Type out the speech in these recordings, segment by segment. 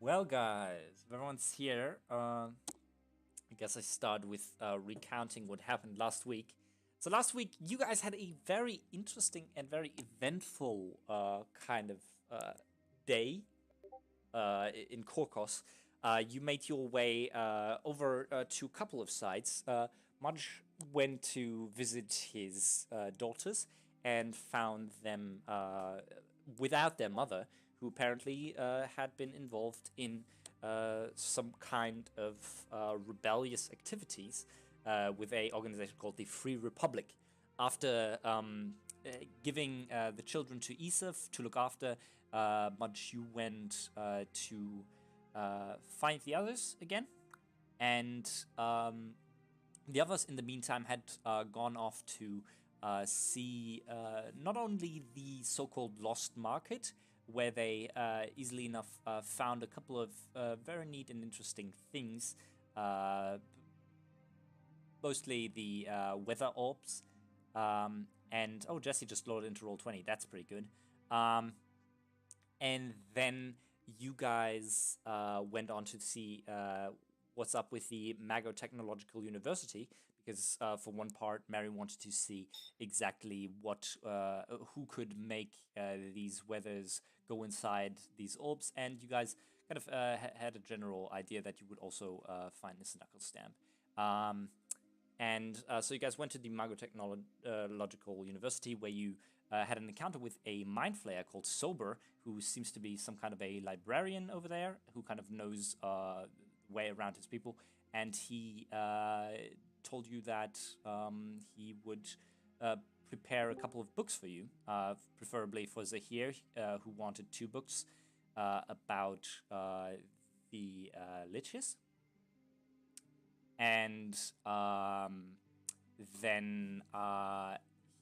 Well, guys, everyone's here. I guess I start with recounting what happened last week. So last week, you guys had a very interesting and very eventful kind of day in Korkos. You made your way over to a couple of sites. Mudge went to visit his daughters and found them without their mother, who apparently had been involved in some kind of rebellious activities with a organization called the Free Republic. After giving the children to Isaf to look after, Mudge, you went to find the others again, and the others in the meantime had gone off to see not only the so-called lost market, where they easily enough found a couple of very neat and interesting things, mostly the weather orbs, and oh, Jesse just loaded into Roll20. That's pretty good. And then you guys went on to see what's up with the Mago Technological University, because for one part, Mary wanted to see exactly what who could make these weathers go inside these orbs, and you guys kind of had a general idea that you would also find this knuckle stamp. And so you guys went to the Mago Technological University, where you had an encounter with a mind flayer called Sober, who seems to be some kind of a librarian over there, who kind of knows the way around his people. And he told you that he would prepare a couple of books for you, preferably for Zahir, who wanted 2 books about the liches. And then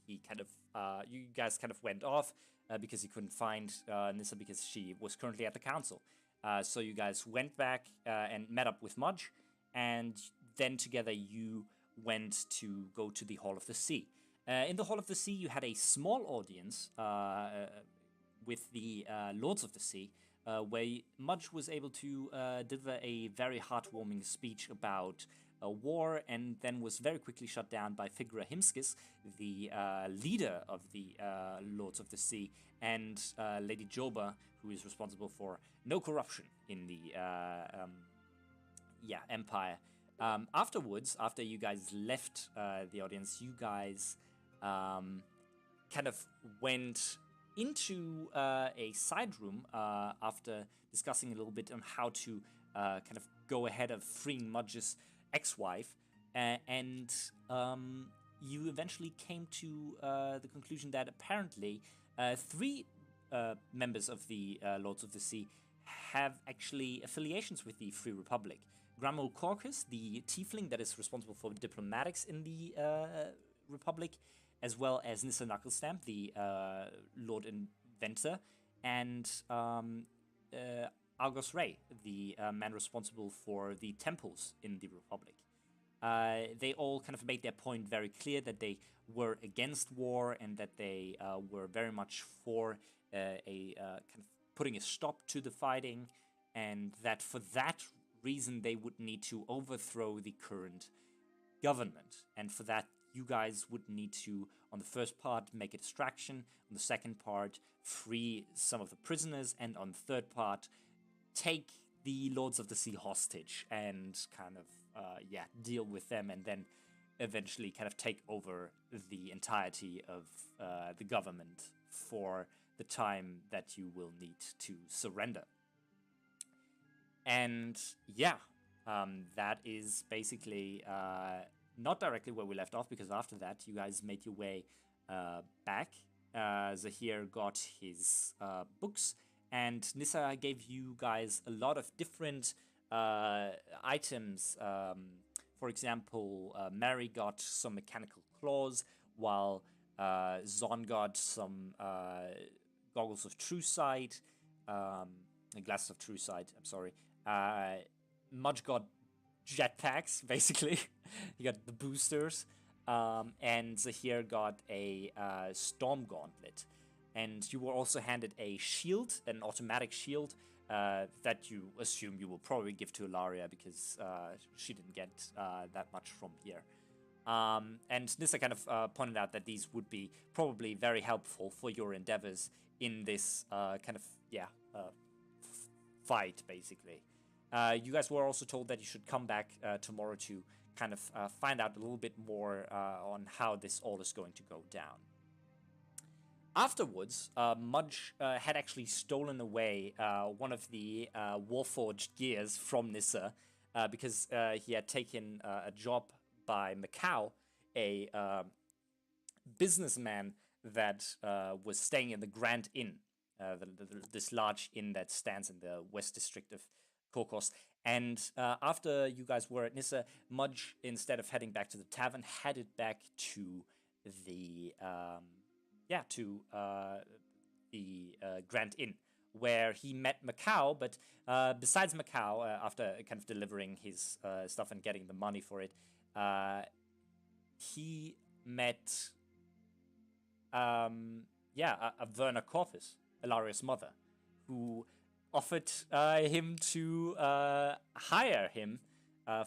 he kind of you guys kind of went off because he couldn't find Nissa because she was currently at the council. So you guys went back and met up with Mudge, and then together you went to go to the Hall of the Sea. In the Hall of the Sea, you had a small audience with the Lords of the Sea, where Mudge was able to deliver a very heartwarming speech about war, and then was very quickly shut down by Figura Himskis, the leader of the Lords of the Sea, and Lady Joba, who is responsible for no corruption in the Empire. Afterwards, after you guys left the audience, you guys kind of went into a side room after discussing a little bit on how to kind of go ahead of freeing Mudge's ex-wife, and you eventually came to the conclusion that apparently 3 members of the Lords of the Sea have actually affiliations with the Free Republic. Gramul Corcus, the tiefling that is responsible for diplomatics in the Republic, as well as Nissa Knucklestamp, the Lord Inventor, and Argos Ray, the man responsible for the temples in the Republic. They all kind of made their point very clear that they were against war and that they were very much for a kind of putting a stop to the fighting, and that for that reason they would need to overthrow the current government. And for that, you guys would need to, on the first part, make a distraction, on the second part, free some of the prisoners, and on the third part, take the Lords of the Sea hostage and kind of, deal with them, and then eventually kind of take over the entirety of the government for the time that you will need to surrender. And that is basically not directly where we left off, because after that, you guys made your way back. Zahir got his books, and Nissa gave you guys a lot of different items. For example, Mary got some mechanical claws, while Zon got some goggles of true sight, glasses of true sight, I'm sorry. Mudge got jetpacks, basically. He got the boosters. And Zahir got a storm gauntlet. And you were also handed a shield, an automatic shield, that you assume you will probably give to Ilaria because she didn't get that much from here. And Nissa kind of pointed out that these would be probably very helpful for your endeavors in this fight, basically. You guys were also told that you should come back tomorrow to kind of find out a little bit more on how this all is going to go down. Afterwards, Mudge had actually stolen away one of the Warforged gears from Nissa because he had taken a job by Macau, a businessman that was staying in the Grand Inn, this large inn that stands in the West District of Korkos. And after you guys were at Nissa, Mudge, instead of heading back to the tavern, headed back to the Grand Inn, where he met Macau. But besides Macau, after kind of delivering his stuff and getting the money for it, he met Averna Corpus, Ilaria's mother, who offered him to hire him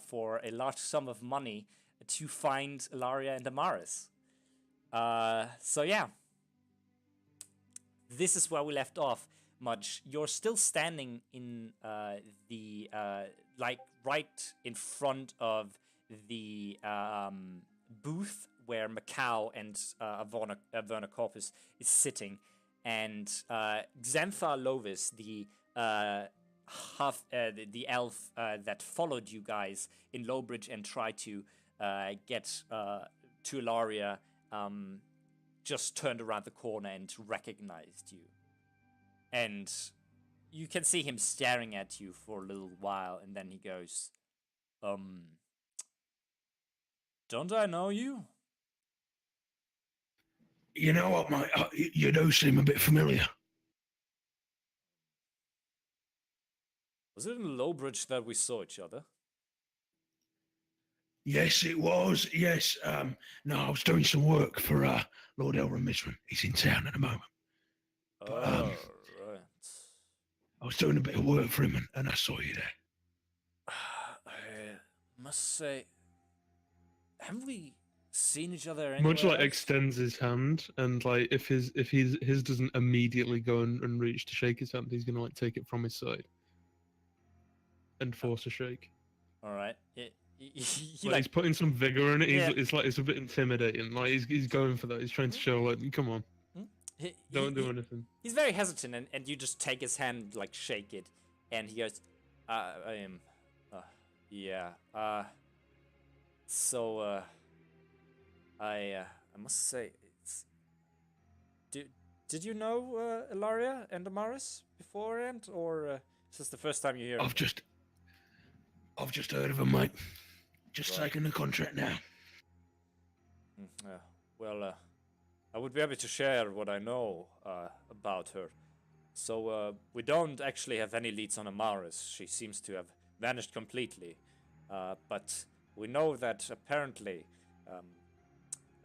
for a large sum of money to find Ilaria and Damaris. So yeah, this is where we left off. Mudge, you're still standing in the right in front of the booth where Macau and Averna Corpus is sitting, and Xantha Lovis, the elf that followed you guys in Lowbridge and tried to get to Ilaria, just turned around the corner and recognized you. And you can see him staring at you for a little while, and then he goes, don't I know you? You know what, mate? You do seem a bit familiar. Was it in Lowbridge that we saw each other? Yes, it was. Yes. No, I was doing some work for Lord Elrond Misrin. He's in town at the moment. But, right. I was doing a bit of work for him, and I saw you there. I must say, haven't we seen each other anywhere Mudge else? extends his hand, and if his doesn't immediately go and reach to shake his hand, he's gonna take it from his side and force a shake. All right. He's putting some vigor in it. It's a bit intimidating. He's going for that. He's trying to show come on. Don't do anything. He's very hesitant, and you just take his hand, shake it, and he goes, I am, I must say, did you know Ilaria and Damaris beforehand, or is this the first time you hear? I've just heard of them, mate. Just taking the contract now. I would be happy to share what I know about her. So we don't actually have any leads on Amaris. She seems to have vanished completely. But we know that apparently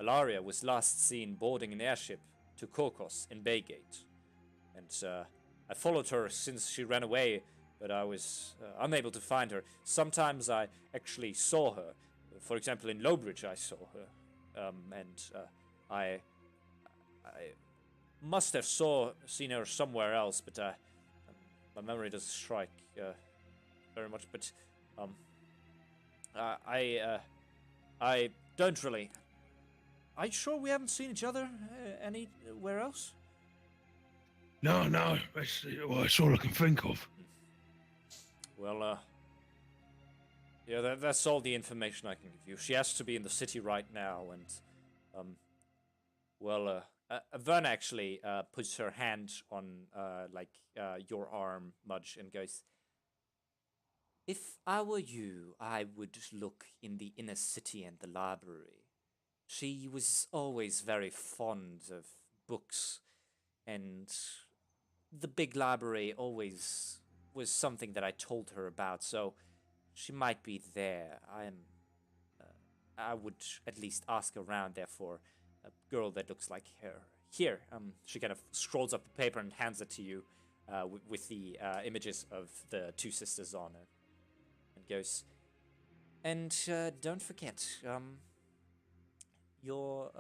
Ilaria was last seen boarding an airship to Korkos in Baygate. And I followed her since she ran away, but I was unable to find her. Sometimes I actually saw her. For example, in Lowbridge I saw her. I must have seen her somewhere else, but my memory doesn't strike very much. But I don't really. Are you sure we haven't seen each other anywhere else? No, that's all I can think of. Well, that's all the information I can give you. She has to be in the city right now, and Averna actually puts her hand on your arm, Mudge, and goes, if I were you, I would look in the inner city and the library. She was always very fond of books, and the big library always was something that I told her about, so she might be there. I would at least ask around there for a girl that looks like her. Here, she kind of scrolls up the paper and hands it to you. with the images of the two sisters on it, and goes, and don't forget, your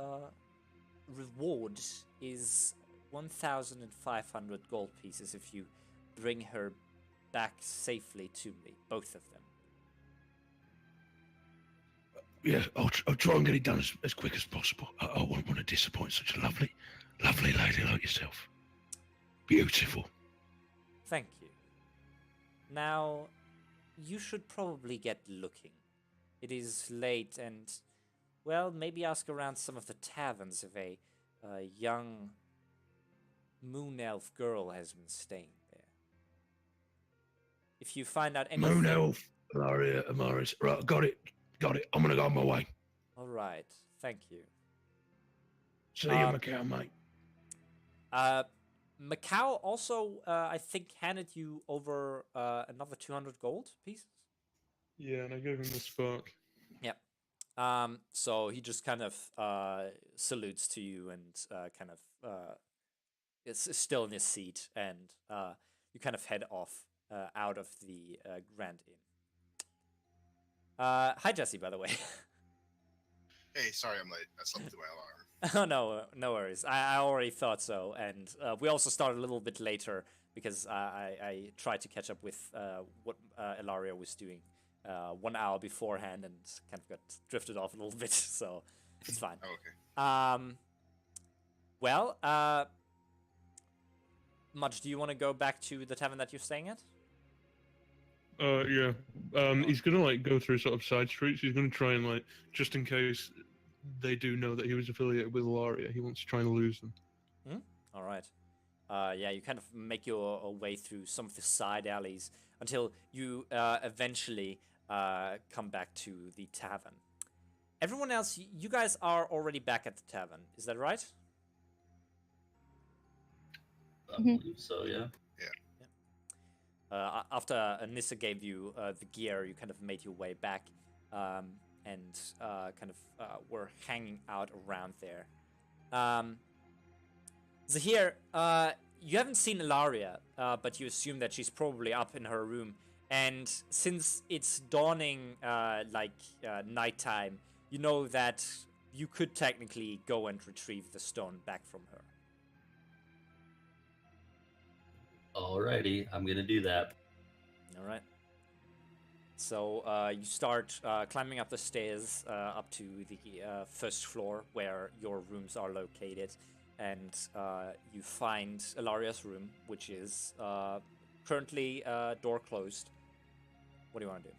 reward is 1,500 gold pieces if you bring her back safely to me, both of them. Yeah, I'll try and get it done as quick as possible. I wouldn't want to disappoint such a lovely lady like yourself. Beautiful. Thank you. Now, you should probably get looking. It is late and, well, maybe ask around some of the taverns if a young moon elf girl has been staying there. If you find out anything... Moon elf, Ilaria, Amaris. Right, got it. I'm gonna go on my way. All right, thank you. See you, Macau, mate. Macau also, I think, handed you over another 200 gold pieces. Yeah, and I gave him the spark. Yep. So he just kind of salutes to you and kind of is still in his seat, and you kind of head off out of the Grand Inn. Hi, Jesse, by the way. Hey, sorry I'm late. I slept through my alarm. Oh, no worries. I already thought so, and we also started a little bit later because I tried to catch up with what Ilaria was doing 1 hour beforehand and kind of got drifted off a little bit, so it's fine. Oh, okay. Well, Mudge, do you want to go back to the tavern that you're staying at? Yeah. He's gonna like go through sort of side streets. He's gonna try and like, just in case they do know that he was affiliated with Ilaria, he wants to try and lose them. All right. Yeah, you kind of make your way through some of the side alleys until you eventually come back to the tavern. Everyone else, you guys are already back at the tavern. Is that right? I believe so, yeah. After Nissa gave you the gear, you kind of made your way back and kind of were hanging out around there. Zahir, you haven't seen Ilaria, but you assume that she's probably up in her room. And since it's dawning nighttime, you know that you could technically go and retrieve the stone back from her. Alrighty, I'm gonna do that. All right. So you start climbing up the stairs up to the first floor where your rooms are located, and you find Ilaria's room, which is currently door closed. What do you want to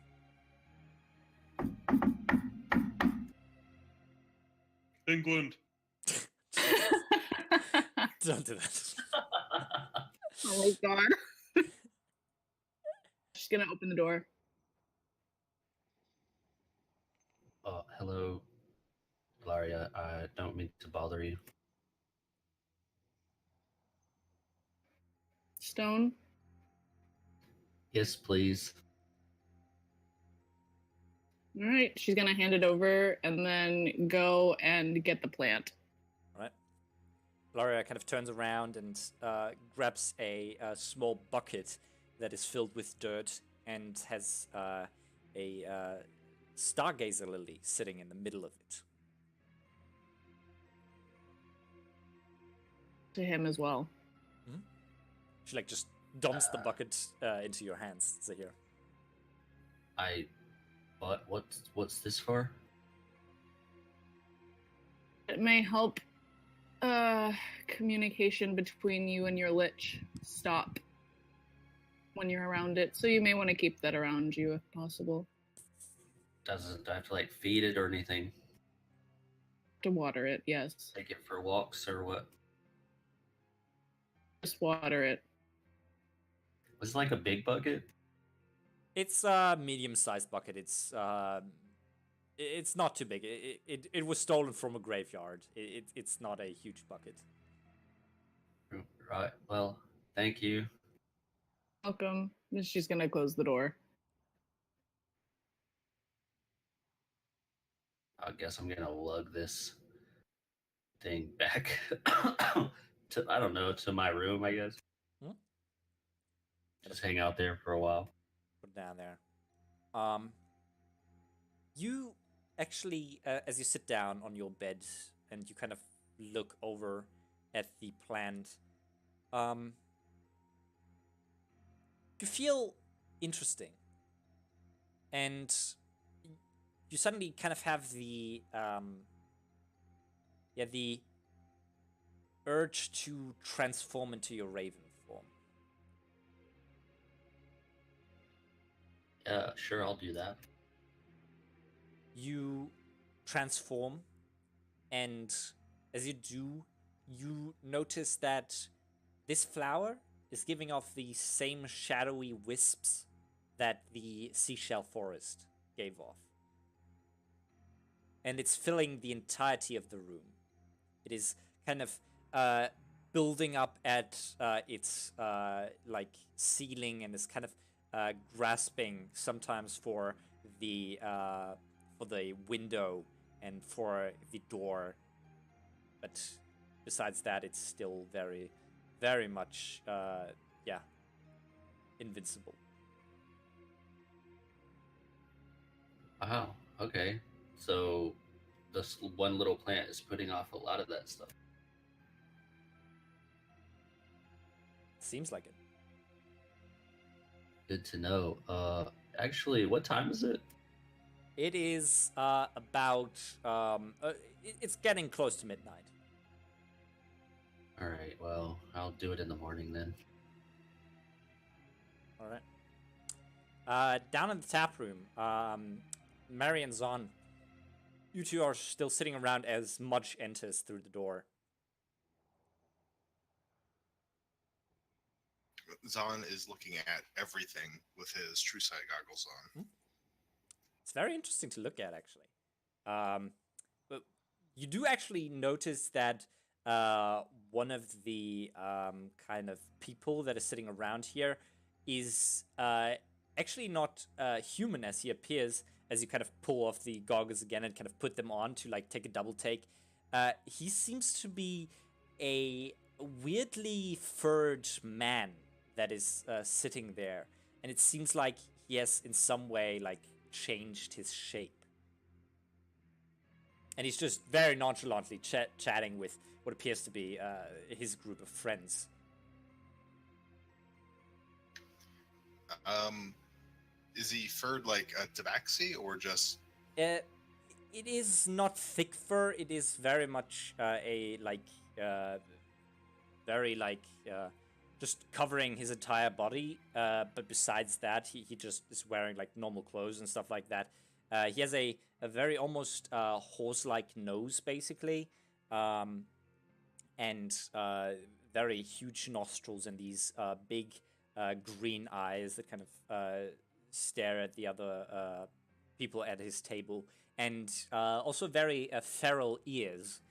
do? England. Don't do that. Oh my god. Just gonna open the door. Hello, Ilaria. I don't mean to bother you. Stone. Yes, please. All right, she's gonna hand it over and then go and get the plant. All right. Ilaria kind of turns around and grabs a small bucket that is filled with dirt and has a stargazer lily sitting in the middle of it. To him as well. She just dumps the bucket into your hands, Zahir. What's this for? It may help communication between you and your lich stop when you're around it, so you may want to keep that around you if possible. Do I have to feed it or anything? To water it, yes. Take it for walks or what? Just water it. Was it a big bucket? It's a medium-sized bucket. It's not too big. It was stolen from a graveyard. It's not a huge bucket. Right. Well, thank you. Welcome. And she's gonna close the door. I guess I'm gonna lug this thing back to, I don't know, to my room, I guess. Just hang out there for a while. Put it down there. You actually, as you sit down on your bed and you kind of look over at the plant, you feel interesting, and you suddenly kind of have the the urge to transform into your raven form. Yeah, sure, I'll do that. You transform, and as you do, you notice that this flower is giving off the same shadowy wisps that the seashell forest gave off. And it's filling the entirety of the room. It is kind of building up at its like ceiling, and is kind of grasping sometimes for the window and for the door, but besides that, it's still very, very much invincible. Wow. Okay. So this one little plant is putting off a lot of that stuff. Seems like it. Good to know. Actually, what time is it? It is about it's getting close to midnight. All right. Well, I'll do it in the morning then. All right. Down in the tap room, Mary and Zon, you two are still sitting around as Mudge enters through the door. Zahn is looking at everything with his true sight goggles on. It's very interesting to look at, actually. But you do actually notice that one of the kind of people that is sitting around here is actually not human as he appears, as you kind of pull off the goggles again and kind of put them on to like take a double take. He seems to be a weirdly furred man that is sitting there, and it seems like he has in some way like changed his shape. And he's just very nonchalantly chatting with what appears to be his group of friends. Is he furred like a tabaxi or just? It is not thick fur. It is very much a like very like just covering his entire body. But besides that, he just is wearing like normal clothes and stuff like that. He has a very almost horse-like nose, basically, and very huge nostrils and these big green eyes that kind of stare at the other people at his table, and also very feral ears.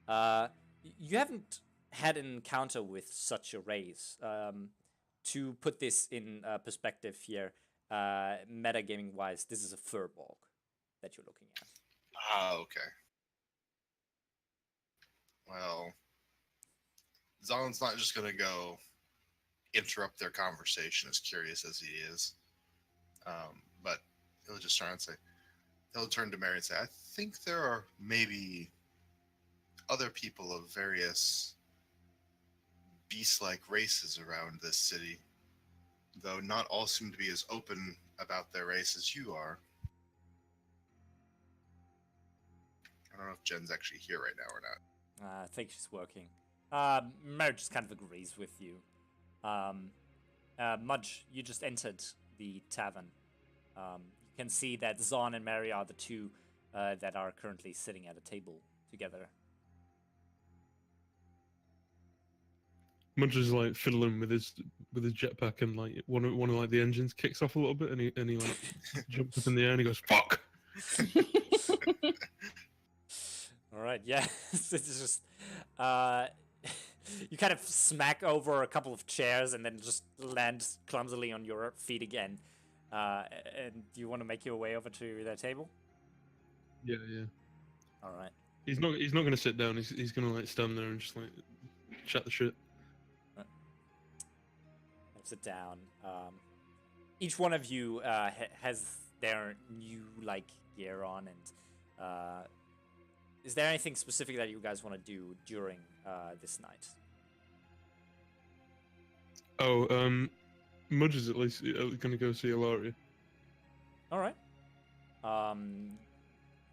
You haven't had an encounter with such a race. To put this in perspective here, metagaming-wise, this is a furbolg that you're looking at. Ah, okay. Well, Zahn's not just gonna go interrupt their conversation, as curious as he is. But he'll just try and say, he'll turn to Mary and say, I think there are maybe other people of various beast-like races around this city, though not all seem to be as open about their race as you are. I don't know if Jen's actually here right now or not. I think she's working. Mary just kind of agrees with you. Mudge, you just entered the tavern. You can see that Zahn and Mary are the two that are currently sitting at a table together. Mudge is like fiddling with his jetpack, and like one of like the engines kicks off a little bit, and he like jumps up in the air and he goes fuck. All right, yeah, it's just you kind of smack over a couple of chairs and then just land clumsily on your feet again. And you want to make your way over to their table? Yeah. All right. He's not gonna sit down. He's gonna like stand there and just like chat the shit. sit down. Each one of you has their new like gear on, and is there anything specific that you guys want to do during this night? Oh, Mudge is at least gonna go see Ilaria. All right.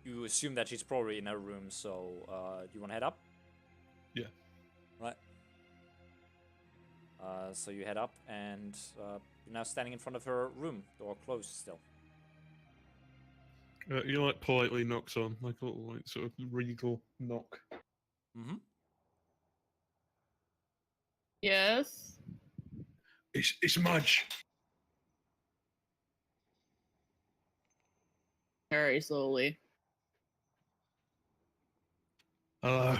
You assume that she's probably in her room, so do you want to head up? Yeah. Right. So you head up, and you're now standing in front of her room, door closed still. He like politely knocks on, like a little like sort of regal knock. Mm-hmm. Yes. It's Mudge. Very slowly. Hello.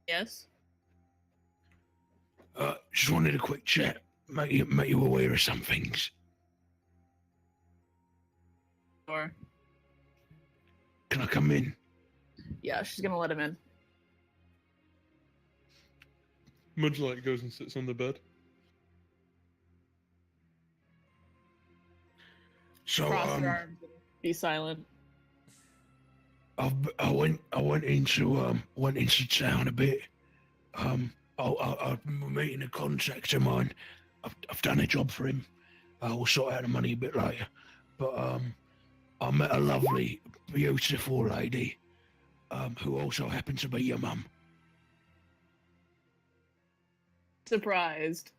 Yes. Just wanted a quick chat. Make you aware of some things. Or Can I come in? yeah, she's gonna let him in. Mudge like goes and sits on the bed. So Cross her arms and be silent. I went into town a bit. I'm meeting a contact of mine. I've done a job for him. We'll sort out the money a bit later. But I met a lovely, beautiful lady, who also happened to be your mum. Surprised.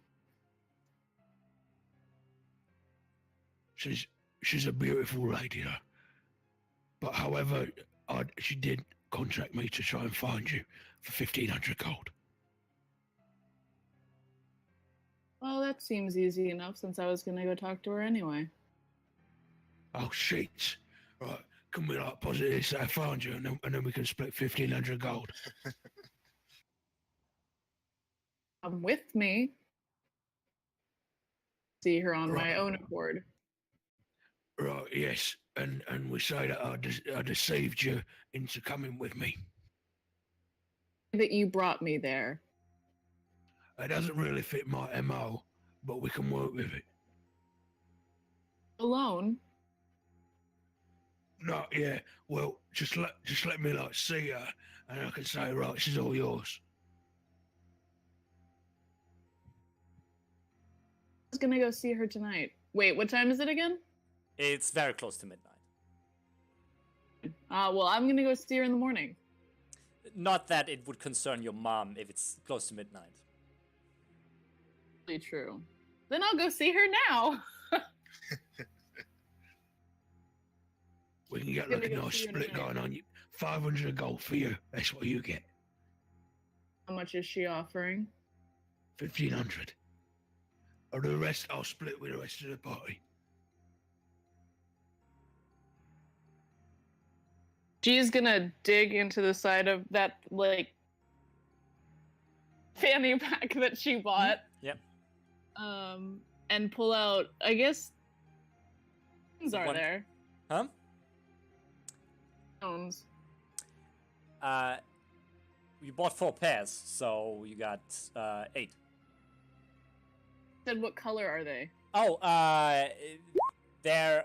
She's a beautiful lady, though. But however, she did contract me to try and find you for 1,500 gold. Well, that seems easy enough since I was gonna go talk to her anyway. Oh shit! Right, can we like positively say I found you, and then we can split 1,500 gold? Come with me. See her on my Right. own accord. Right, yes, and we say that I deceived you into coming with me. That you brought me there. It doesn't really fit my MO, but we can work with it. Alone. No, yeah. Well, just let me like see her, and I can say, right, she's all yours. I was gonna go see her tonight. Wait, what time is it again? It's very close to midnight. Well, I'm gonna go see her in the morning. Not that it would concern your mom if it's close to midnight. Really true. Then I'll go see her now. We can get Gonna like a go nice see her split tonight. going on. 500 gold for you. That's what you get. How much is she offering? 1,500. Or the rest, I'll split with the rest of the party. She's gonna dig into the side of that, like, fanny pack that she bought. Yep. And pull out, I guess, stones are One- there. Huh? Stones. You bought 4 pairs, so you got 8. Said, what color are they? Oh, they're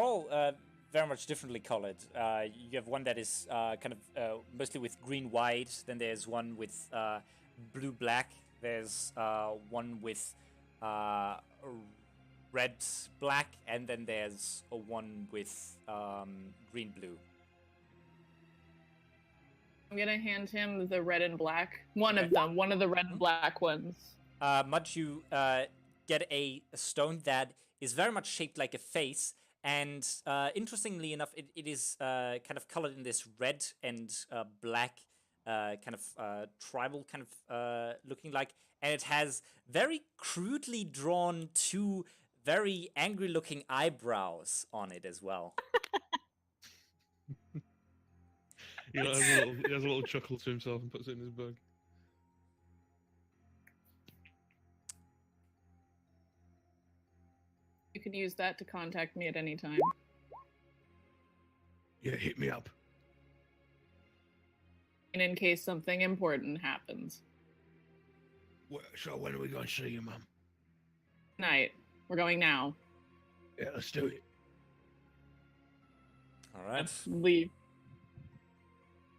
all very much differently colored. You have one that is kind of mostly with green white. Then there's one with blue black. There's one with red black, and then there's a one with green blue. I'm gonna hand him the red and black. One of them. One of the red and black ones. Mudge, you get a stone that is very much shaped like a face, and interestingly enough, it is kind of colored in this red and black kind of tribal kind of looking like, and it has very crudely drawn 2 very angry looking eyebrows on it as well. He has a little chuckle to himself and puts it in his bag. You can use that to contact me at any time. Yeah, hit me up. in case something important happens. So when are we going to see your mum? Tonight. We're going now. Yeah, let's do it. All right. Leave.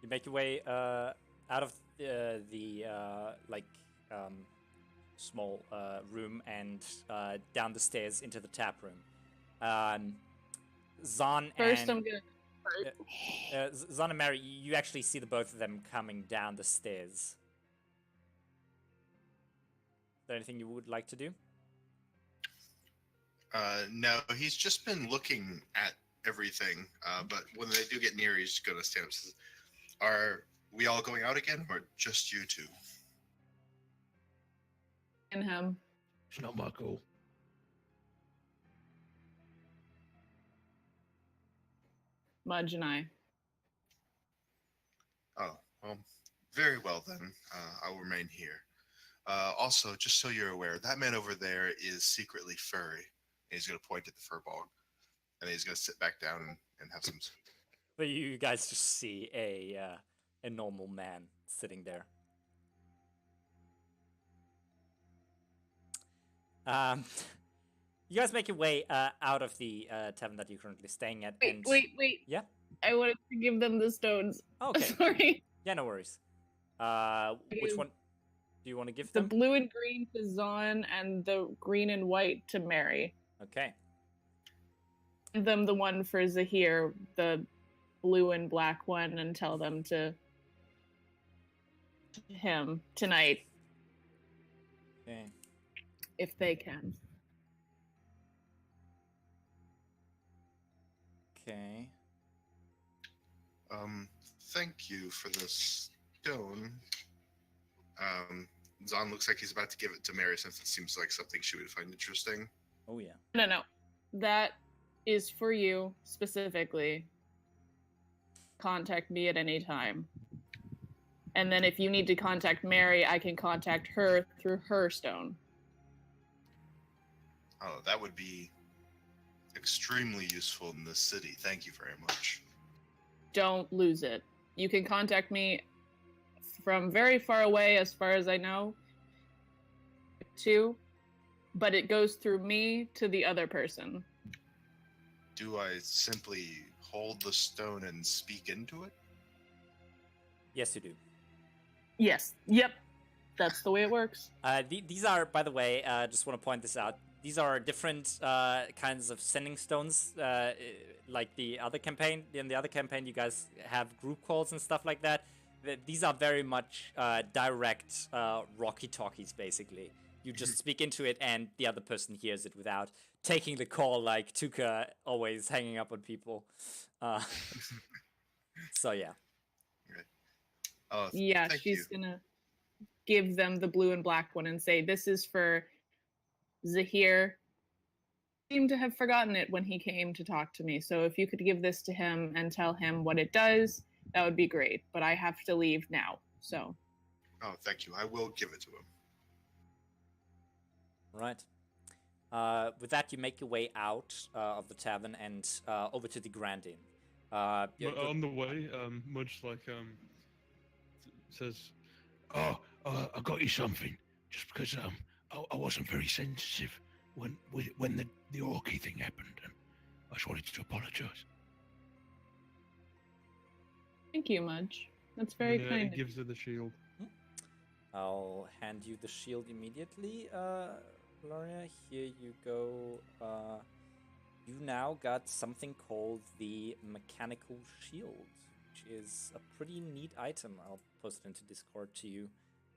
You make your way out of the small room and down the stairs into the tap room. Zahn First, and I'm gonna. Zahn and Mary, you actually see the both of them coming down the stairs. Is there anything you would like to do? No, he's just been looking at everything. But when they do get near, he's going to stand up and says, "Are we all going out again, or just you two?" And him. It's not my call. Mudge and I. Oh, well, very well then. I'll remain here. Also, just so you're aware, that man over there is secretly furry. And he's going to point at the fur ball. And he's going to sit back down and have some... But you guys just see a normal man sitting there. You guys make your way out of the tavern that you're currently staying at. Wait. Yeah? I wanted to give them the stones. Okay. Sorry. Yeah, no worries. Which one do you want to give The them? blue and green to Zahn and the green and white to Mary. Okay. Give them the one for Zahir, the blue and black one, and tell them to him tonight Okay. if they can. Okay. Thank you for the stone. Zahn looks like he's about to give it to Mary since it seems like something she would find interesting. Oh yeah. No. That is for you specifically. Contact me at any time. And then if you need to contact Mary, I can contact her through her stone. Oh, that would be extremely useful in this city. Thank you very much. Don't lose it. You can contact me from very far away, as far as I know, too, but it goes through me to the other person. Do I simply hold the stone and speak into it? Yes, you do. Yes. Yep. That's the way it works. These are, by the way, just want to point this out. These are different kinds of sending stones. Like the other campaign. In the other campaign, you guys have group calls and stuff like that. These are very much direct walkie-talkies, basically. You just speak into it, and the other person hears it without taking the call, like Tuka always hanging up on people. So yeah. Oh, Yeah, thank she's you. gonna give them the blue and black one and say, "This is for Zahir." Seemed to have forgotten it when he came to talk to me, so if you could give this to him and tell him what it does, that would be great. But I have to leave now, so. Oh, thank you. I will give it to him. Right. With that, you make your way out of the tavern and over to the Grand Inn. On the way, Mudge says, Oh, I got you something. Just because I wasn't very sensitive when the Orky thing happened, and I just wanted to apologise. Thank you, Mudge. That's very and, kind he of you. gives her the shield. I'll hand you the shield immediately, Gloria. Here you go. You now got something called the Mechanical Shield, which is a pretty neat item. I'll post it into Discord to you.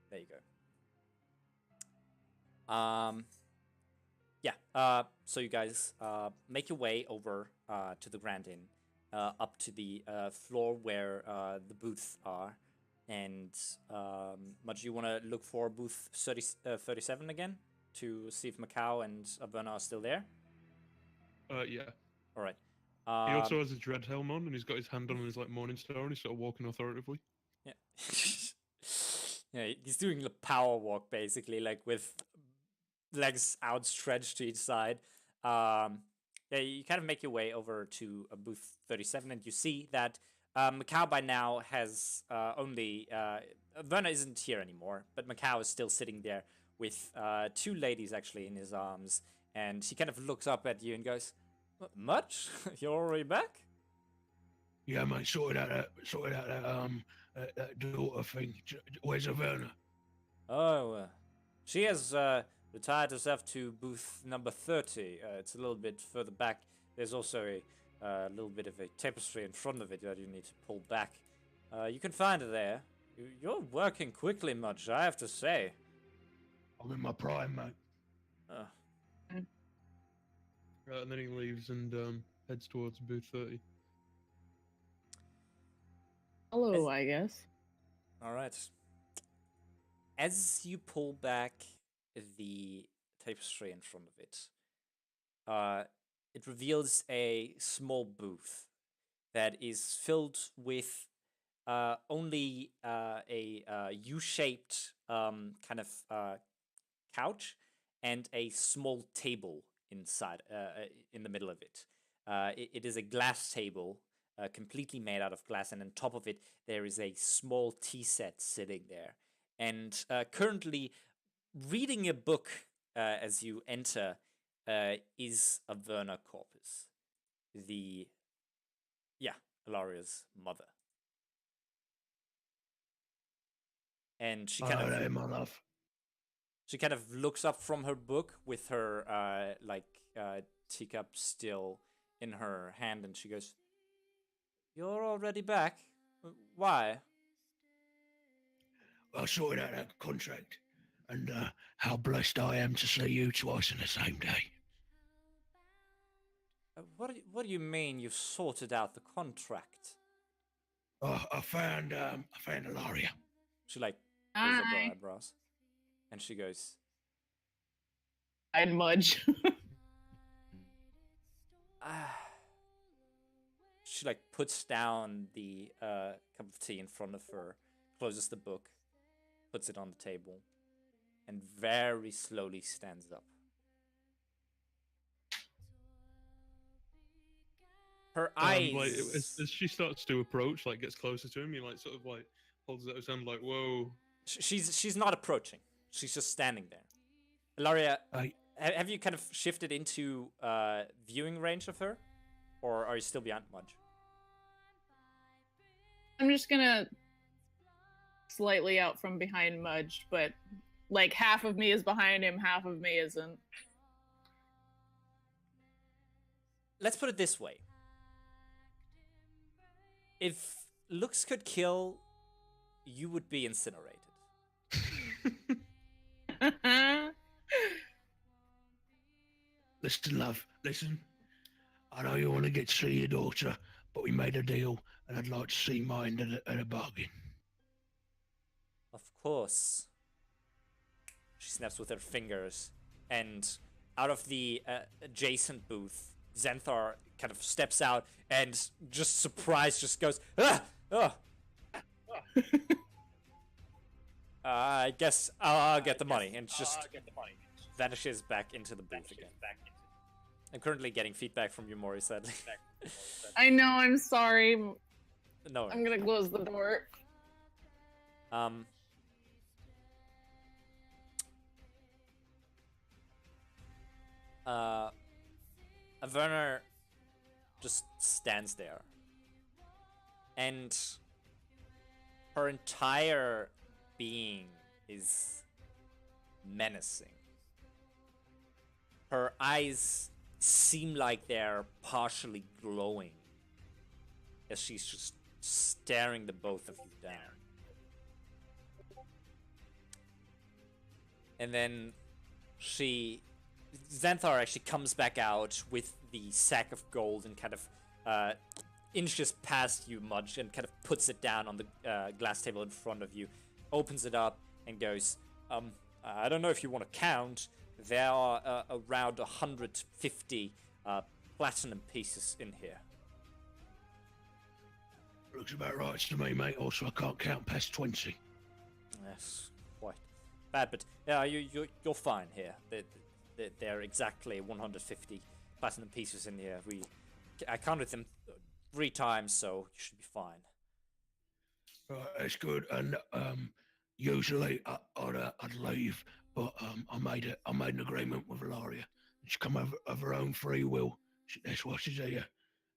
There you go. Yeah. So you guys make your way over to the Grand Inn, up to the floor where the booths are. And Mudge, you want to look for booth 37 again to see if Macau and Averna are still there? Yeah. All right. He also has his dread helm on, and he's got his hand on his Morning Star, and he's sort of walking authoritatively. Yeah. Yeah, he's doing the power walk basically, like with legs outstretched to each side. Yeah, you kind of make your way over to booth 37, and you see that Macau by now has only Werner isn't here anymore, but Macau is still sitting there with two ladies actually in his arms, and he kind of looks up at you and goes, "Much? You're already back?" Yeah, mate, sorted out that daughter thing. Where's Averna? Oh, she has retired herself to booth number 30. It's a little bit further back. There's also a little bit of a tapestry in front of it that you need to pull back. You can find her there. You're working quickly, Mudge, I have to say. I'm in my prime, mate. And then he leaves and heads towards booth 30. Hello, I guess. All right. As you pull back the tapestry in front of it, it reveals a small booth that is filled with only a U-shaped kind of couch and a small table inside, in the middle of it. It is a glass table, completely made out of glass, and on top of it there is a small tea set sitting there. And currently reading a book as you enter is Averna Corpus, Ilaria's mother. And she kind of my love. She kind of looks up from her book with her teacup still in her hand, and she goes, "You're already back? Why?" I sorted out that contract, and how blessed I am to see you twice in the same day. What do you mean you've sorted out the contract? I found Ilaria. She like pulls up her Hi. eyebrows, and she goes, I'd Mudge. She like puts down the cup of tea in front of her, closes the book, puts it on the table, and very slowly stands up. Her eyes. Like as she starts to approach, like gets closer to him, he like sort of like holds out his hand, like whoa. She's not approaching. She's just standing there. Ilaria, have you kind of shifted into viewing range of her, or are you still behind Mudge? I'm just gonna slightly out from behind Mudge, but like half of me is behind him, half of me isn't. Let's put it this way. If looks could kill, you would be incinerated. Listen, love, listen. I know you want to get to see your daughter, but we made a deal, and I'd like to see mine at a bargain. Of course. She snaps with her fingers, and out of the adjacent booth, Xanthar kind of steps out and just surprised just goes, "Ah! Oh! I guess I'll get the money," and just vanishes back into the booth again. I'm currently getting feedback from you, Mori, sadly. I know, I'm sorry. No. I'm gonna close the door. Werner just stands there. And her entire being is menacing. Her eyes seem like they're partially glowing as she's just staring the both of you down. And then Xanthar actually comes back out with the sack of gold and kind of inches past you, Mudge, and kind of puts it down on the glass table in front of you, opens it up, and goes, I don't know if you want to count. There are around 150 platinum pieces in here. Looks about right to me, mate. Also, I can't count past 20. Yes, quite bad, but yeah, you're fine here. There are exactly 150 platinum pieces in here. I counted them 3 times, so you should be fine. That's good. And usually I'd leave, but I made an agreement with Ilaria. She come over of her own free will. That's why she's here,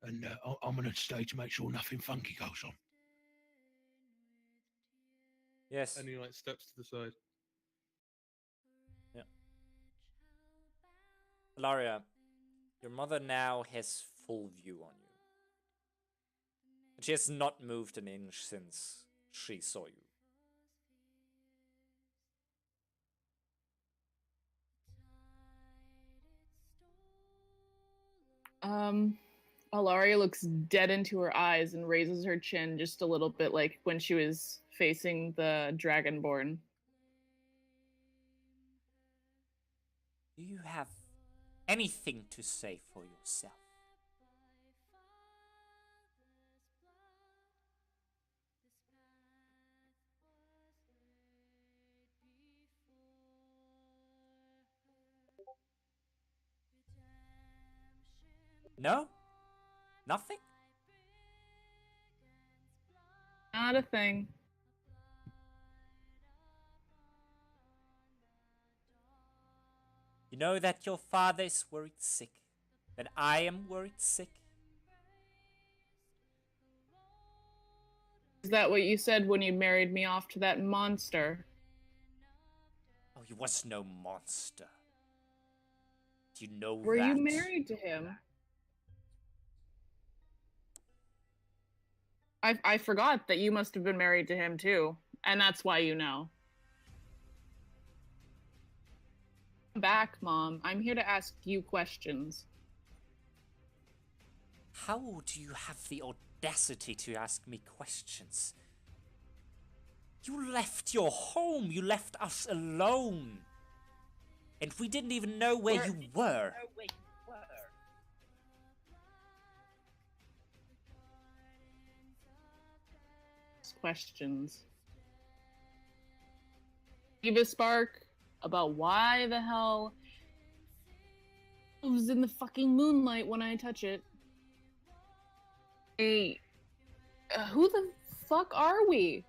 and I'm gonna stay to make sure nothing funky goes on. Yes. And he like steps to the side. Ilaria, your mother now has full view on you. She has not moved an inch since she saw you. Alaria looks dead into her eyes and raises her chin just a little bit, like when she was facing the Dragonborn. Do you have anything to say for yourself? No? Nothing? Not a thing. You know that your father is worried sick, that I am worried sick. Is that what you said when you married me off to that monster? Oh, he was no monster. Do you know Were that? you married to him? I forgot that you must have been married to him too, and that's why you know. Come back, Mom. I'm here to ask you questions. How do you have the audacity to ask me questions? You left your home, you left us alone. And we didn't even know where you were. Questions. Eva Spark about why the hell it was in the fucking moonlight when I touch it. Hey, who the fuck are we?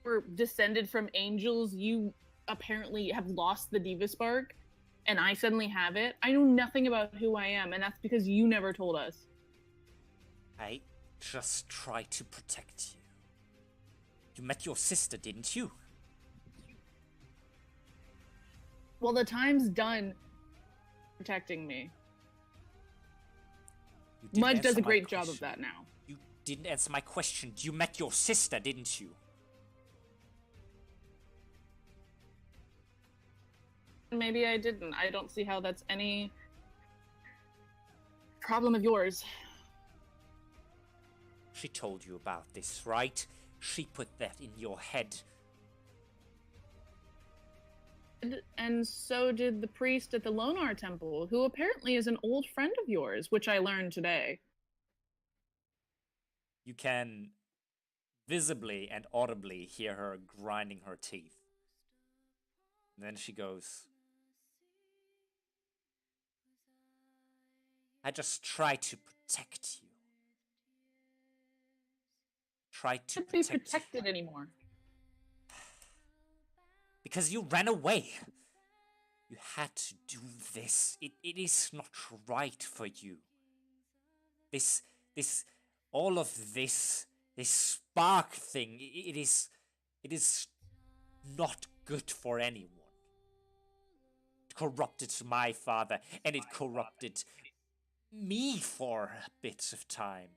We're descended from angels. You apparently have lost the Diva Spark, and I suddenly have it. I know nothing about who I am, and that's because you never told us. I just try to protect you. You met your sister, didn't you? Well, the time's done protecting me. You didn't Mud does answer a my great job of question. that now. You didn't answer my question. You met your sister, didn't you? Maybe I didn't. I don't see how that's any problem of yours. She told you about this, right? She put that in your head. And so did the priest at the Lonar Temple, who apparently is an old friend of yours, which I learned today. You can visibly and audibly hear her grinding her teeth. And then she goes, I just try to protect you. Try to Can't be protect protected anymore. because you ran away. You had to do this. It is not right for you. All of this spark thing, it is not good for anyone. It corrupted my father, and it corrupted me for a bit of time.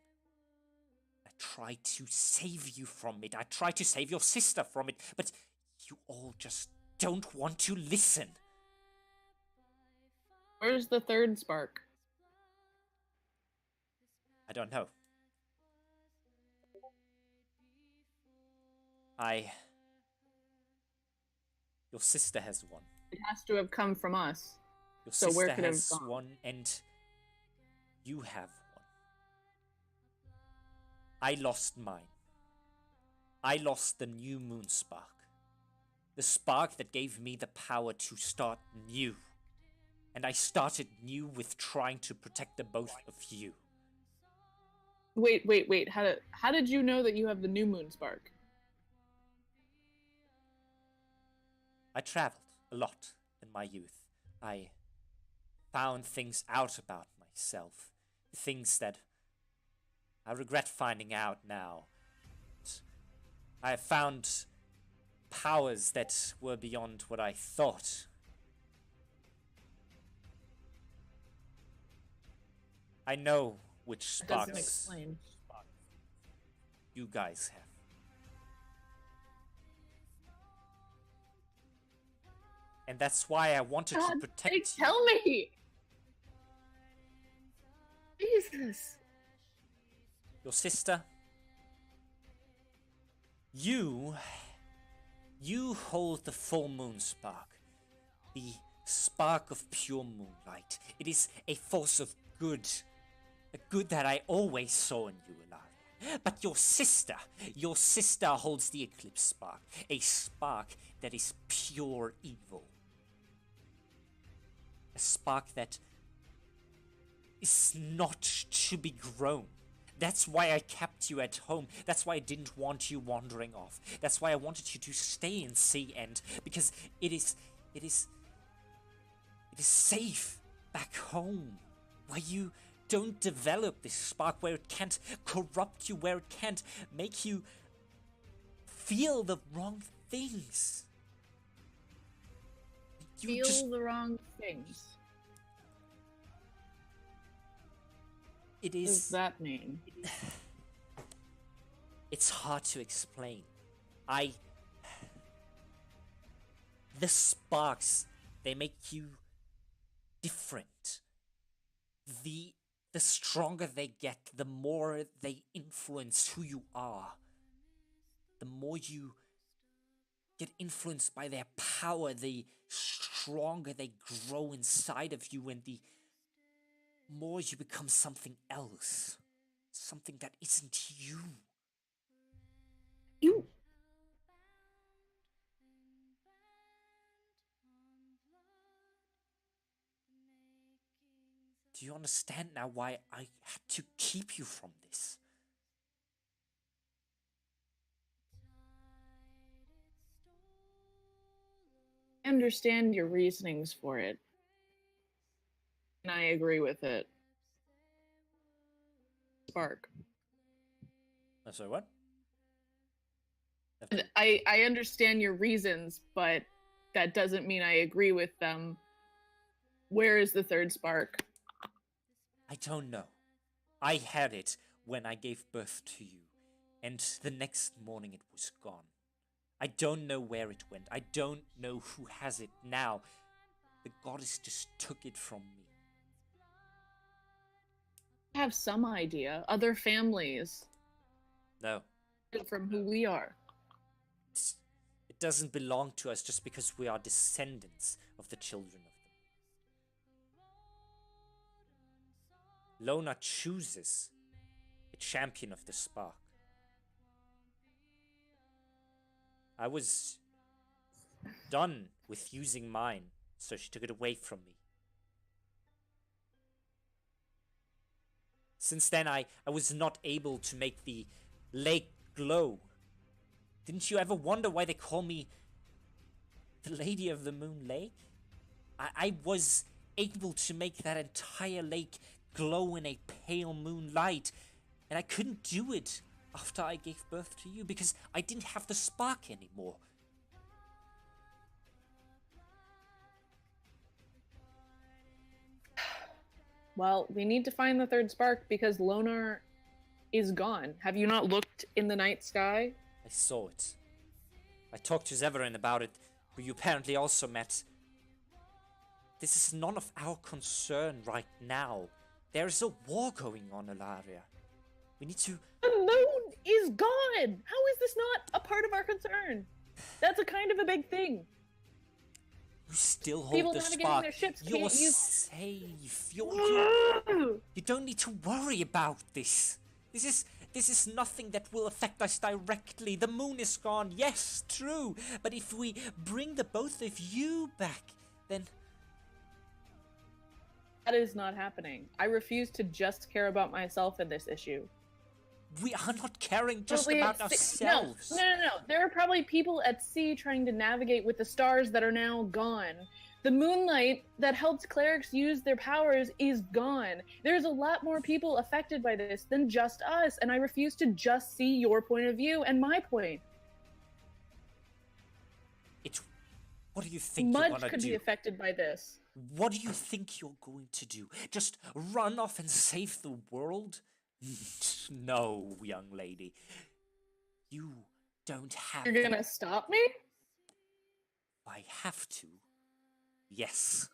I tried to save you from it. I tried to save your sister from it, but you all just don't want to listen. Where's the third spark? I don't know. Your sister has one. It has to have come from us. Your So sister where could it have has gone? one, and you have one. I lost mine. I lost the new moon spark. The spark that gave me the power to start new. And I started new with trying to protect the both of you. Wait. How did you know that you have the new moon spark? I traveled a lot in my youth. I found things out about myself. Things that I regret finding out now. I found powers that were beyond what I thought. I know which That doesn't sparks explain. you guys have. And that's why I wanted God, to protect Hey, you. tell me! Jesus. Your sister. You hold the full moon spark. The spark of pure moonlight. It is a force of good. A good that I always saw in you, Ilaria. But your sister holds the eclipse spark. A spark that is pure evil. A spark that is not to be grown. That's why I kept you at home. That's why I didn't want you wandering off. That's why I wanted you to stay in Sea End, because it is safe back home, where you don't develop this spark, where it can't corrupt you, where it can't make you feel the wrong things. You Feel just, the wrong things. it What does is, that mean? it's hard to explain. The sparks, they make you different. The stronger they get, the more they influence who you are. The more you get influenced by their power, the stronger they grow inside of you, and the more you become something else. Something that isn't you. You. Do you understand now why I had to keep you from this? I understand your reasonings for it. And I agree with it. Spark. I'm sorry, what? I understand your reasons, but that doesn't mean I agree with them. Where is the third spark? I don't know. I had it when I gave birth to you, and the next morning it was gone. I don't know where it went. I don't know who has it now. The goddess just took it from me. I have some idea. Other families No, from who we are. it doesn't belong to us just because we are descendants of the children of them. Lona chooses a champion of the spark. I was done with using mine, so she took it away from me. Since then, I was not able to make the lake glow. Didn't you ever wonder why they call me the Lady of the Moon Lake? I was able to make that entire lake glow in a pale moonlight, and I couldn't do it after I gave birth to you because I didn't have the spark anymore. Well, we need to find the third spark because Lonar is gone. Have you not looked in the night sky? I saw it. I talked to Severin about it, who you apparently also met. This is none of our concern right now. There is a war going on, Ilaria. We need to... The moon is gone! How is this not a part of our concern? That's a kind of a big thing. You still hold People the navigating spark. their ships You're can't use- safe. You don't need to worry about this. This is nothing that will affect us directly. The moon is gone, yes, true. But if we bring the both of you back, then That is not happening. I refuse to just care about myself in this issue. We are not caring just Probably about at sea- ourselves. No. There are probably people at sea trying to navigate with the stars that are now gone. The moonlight that helped clerics use their powers is gone. There's a lot more people affected by this than just us, and I refuse to just see your point of view and my point. What do you think Much you're gonna could do? be affected by this. What do you think you're going to do? Just run off and save the world? No, young lady. You don't have You're gonna stop me? I have to. Yes.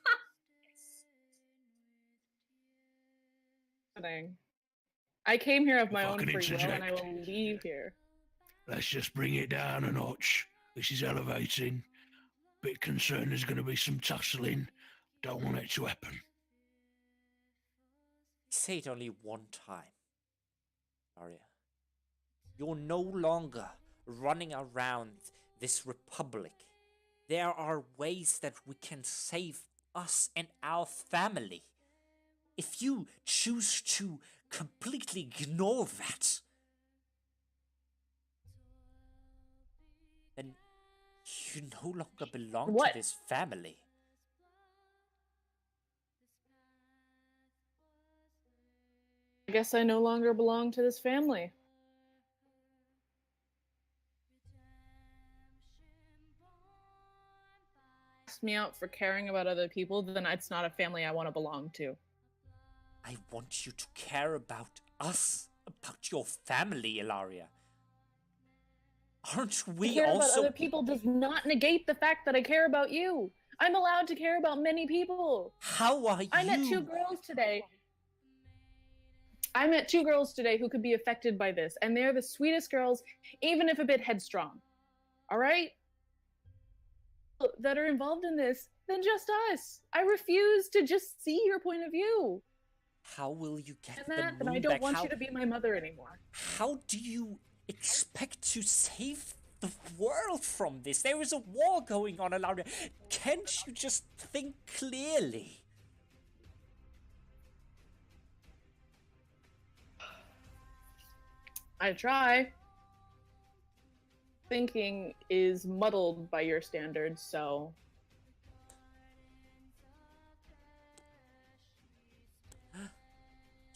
I came here of If my I own can free will, and I interject. will leave here. Let's just bring it down a notch. This is elevating. Bit concerned there's going to be some tussling. Don't want it to happen. Say it only one time, Arya. You're no longer running around this republic. There are ways that we can save us and our family. If you choose to completely ignore that, then you no longer belong What? to this family. I guess I no longer belong to this family. Ask me out for caring about other people, then it's not a family I want to belong to. I want you to care about us, about your family, Ilaria. Aren't we care about also... other people does not negate the fact that I care about you. I'm allowed to care about many people. How are you? I met two girls today. I met two girls today who could be affected by this, and they're the sweetest girls, even if a bit headstrong. All right? That are involved in this than just us. I refuse to just see your point of view. How will you get And the that, then moon I don't back? want you to be my mother anymore. How do you expect to save the world from this? There is a war going on, Ilaria. Can't you just think clearly? I try. Thinking is muddled by your standards, so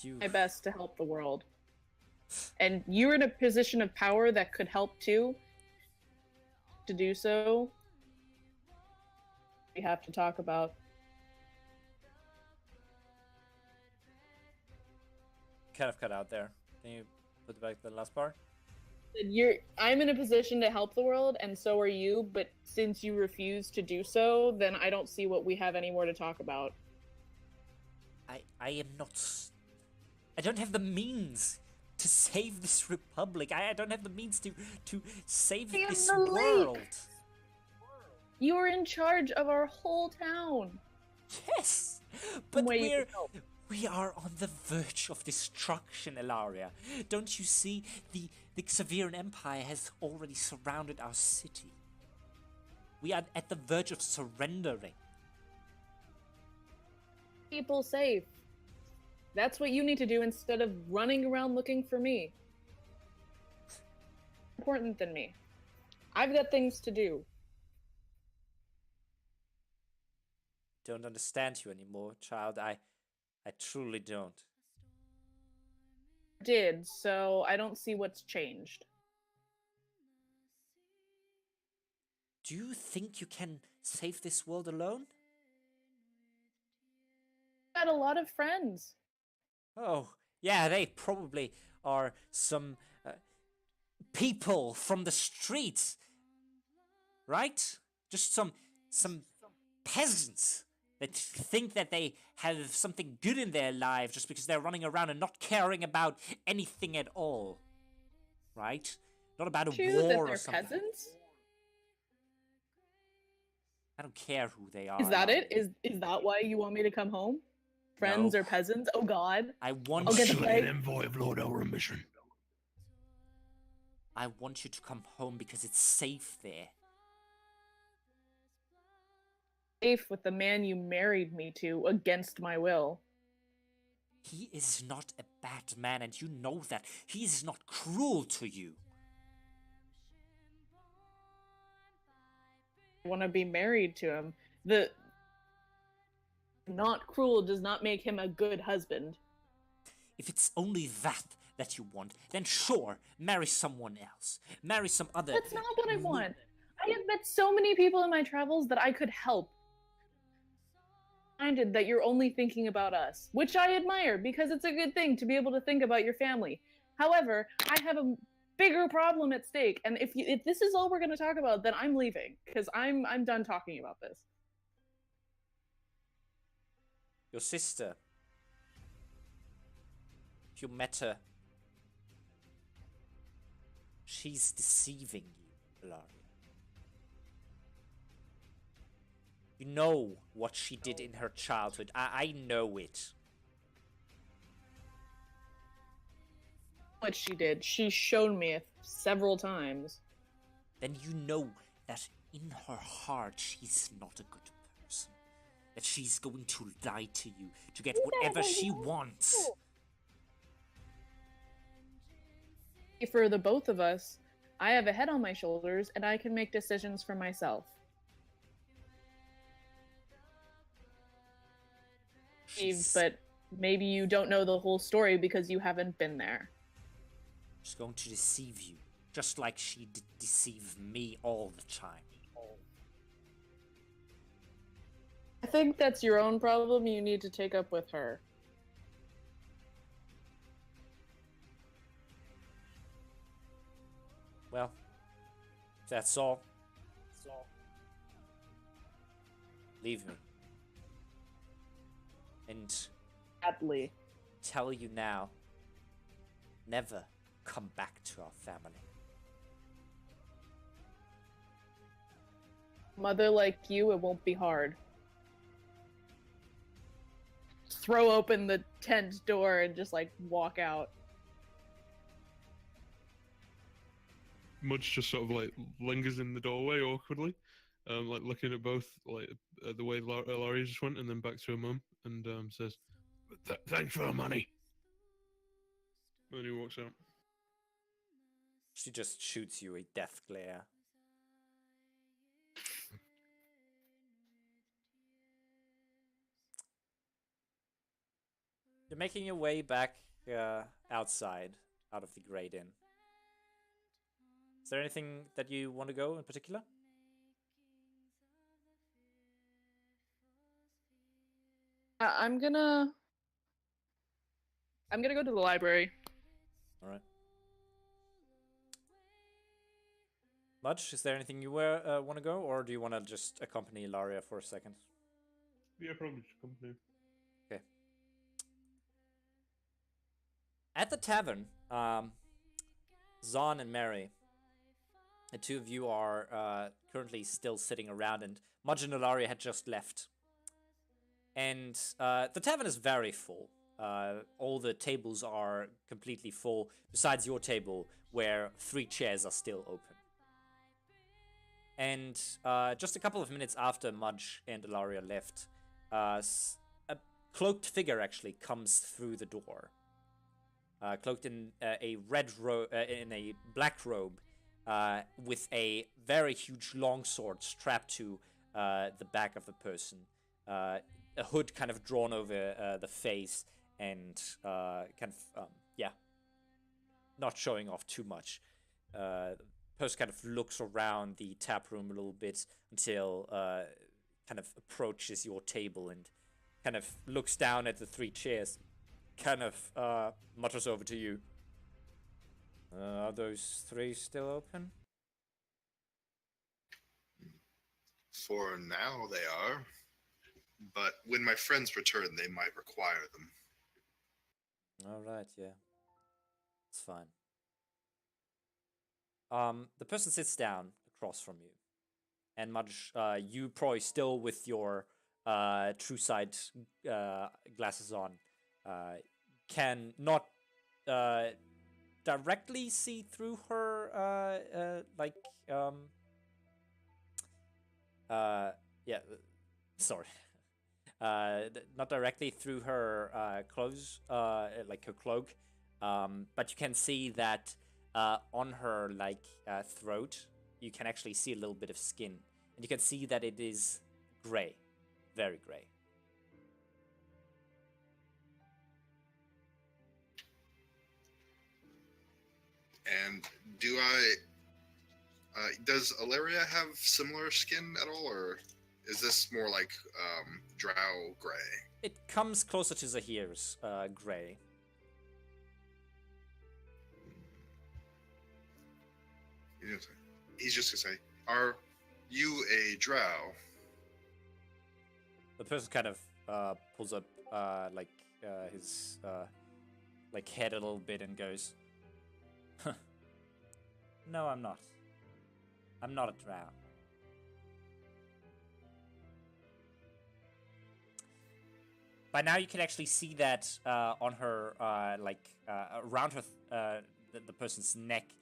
You... my best to help the world. And you're in a position of power that could help too. To do so, we have to talk about. kind of cut out there. Can you put back the last part? I'm in a position to help the world, and so are you, but since you refuse to do so, then I don't see what we have any more to talk about. I am not... I don't have the means to save this republic. I don't have the means to save I am this the lake. world. You are in charge of our whole town. Yes, but Way you can help. we are on the verge of destruction, Ilaria. Don't you see? The Xaviran Empire has already surrounded our city. We are at the verge of surrendering. People safe. That's what you need to do instead of running around looking for me. Important than me. I've got things to do. Don't understand you anymore, child. I truly don't. Did, so I don't see what's changed. Do you think you can save this world alone? I've got a lot of friends. Oh, yeah, they probably are some people from the streets, right? Just some peasants that think that they have something good in their life just because they're running around and not caring about anything at all, right? Not about a True that war they're or something. peasants? I don't care who they are. Is that Ilaria. it? Is that why you want me to come home? Friends No. or peasants? Oh God. I want I'll get the you. plate. An envoy of Lord Elrond. I want you to come home because it's safe there. safe with the man you married me to against my will. He is not a bad man, and you know that. He is not cruel to you. I want to be married to him. The not cruel does not make him a good husband. If it's only that you want, then sure, marry someone else. Marry some other... That's not what I want. I have met so many people in my travels that I could help. Minded that you're only thinking about us, which I admire because it's a good thing to be able to think about your family. However, I have a bigger problem at stake, and if this is all we're going to talk about, then I'm leaving because I'm done talking about this. Your sister. If you met her, she's deceiving you, Ilaria. You know what she did in her childhood. I know it. What she did, she's shown me it several times. Then you know that in her heart she's not a good person. That she's going to lie to you to get whatever she wants. For the both of us, I have a head on my shoulders and I can make decisions for myself. But maybe you don't know the whole story because you haven't been there. She's going to deceive you, just like she did deceive me all the time. I think that's your own problem you need to take up with her. Well, that's all. Leave me. And Sadly. tell you now, never come back to our family. Mother like you, it won't be hard. Throw open the tent door and just like walk out. Mudge just sort of like lingers in the doorway awkwardly, like looking at both, like the way Laurie just went, and then back to her mum, and says, Thanks for the money. and he walks out. She just shoots you a death glare. You're making your way back outside, out of the Great Inn. Is there anything that you want to go in particular? I'm gonna go to the library. All right. Mudge, is there anything you want to go, or do you want to just accompany Ilaria for a second? Yeah, probably just company. Okay. At the tavern, Zahn and Mary, the two of you are currently still sitting around, and Mudge and Ilaria had just left. And the tavern is very full. All the tables are completely full, besides your table, where 3 chairs are still open. And just a couple of minutes after Mudge and Ilaria left, a cloaked figure actually comes through the door. Cloaked in a black robe, with a very huge longsword strapped to the back of the person. A hood kind of drawn over the face, and not showing off too much. Person kind of looks around the tap room a little bit until kind of approaches your table and kind of looks down at the 3 chairs, kind of mutters over to you. Are those 3 still open? For now, they are. But when my friends return, they might require them. Alright, yeah. It's fine. The person sits down across from you. And Mudge, you probably still with your true sight glasses on, can not directly see through her, sorry, not directly through her clothes, like her cloak, but you can see that on her throat, you can actually see a little bit of skin, and you can see that it is gray, very gray. And does Alaria have similar skin at all, or is this more like drow gray? It comes closer to Zahir's gray. He's just gonna say, "Are you a drow?" The person kind of pulls up his head a little bit and goes, "No, I'm not. I'm not a drow." By now, you can actually see that on her, around her, the person's neck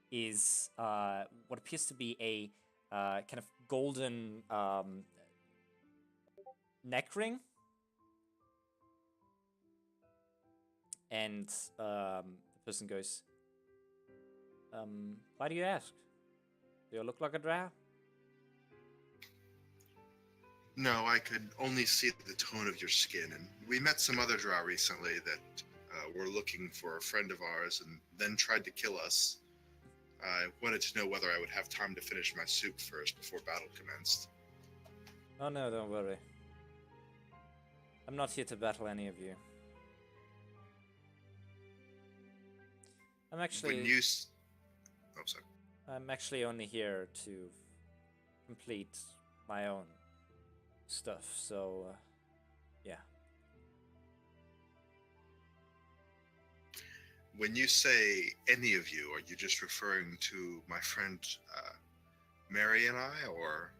is what appears to be a kind of golden neck ring. And the person goes, "Why do you ask? Do you look like a drow?" No, I could only see the tone of your skin, and we met some other drow recently that were looking for a friend of ours and then tried to kill us. I wanted to know whether I would have time to finish my soup first before battle commenced. Oh no, don't worry. I'm not here to battle any of you. I'm actually... Oh, sorry. I'm actually only here to complete my own stuff, so, yeah. When you say any of you, are you just referring to my friend Mary and I, or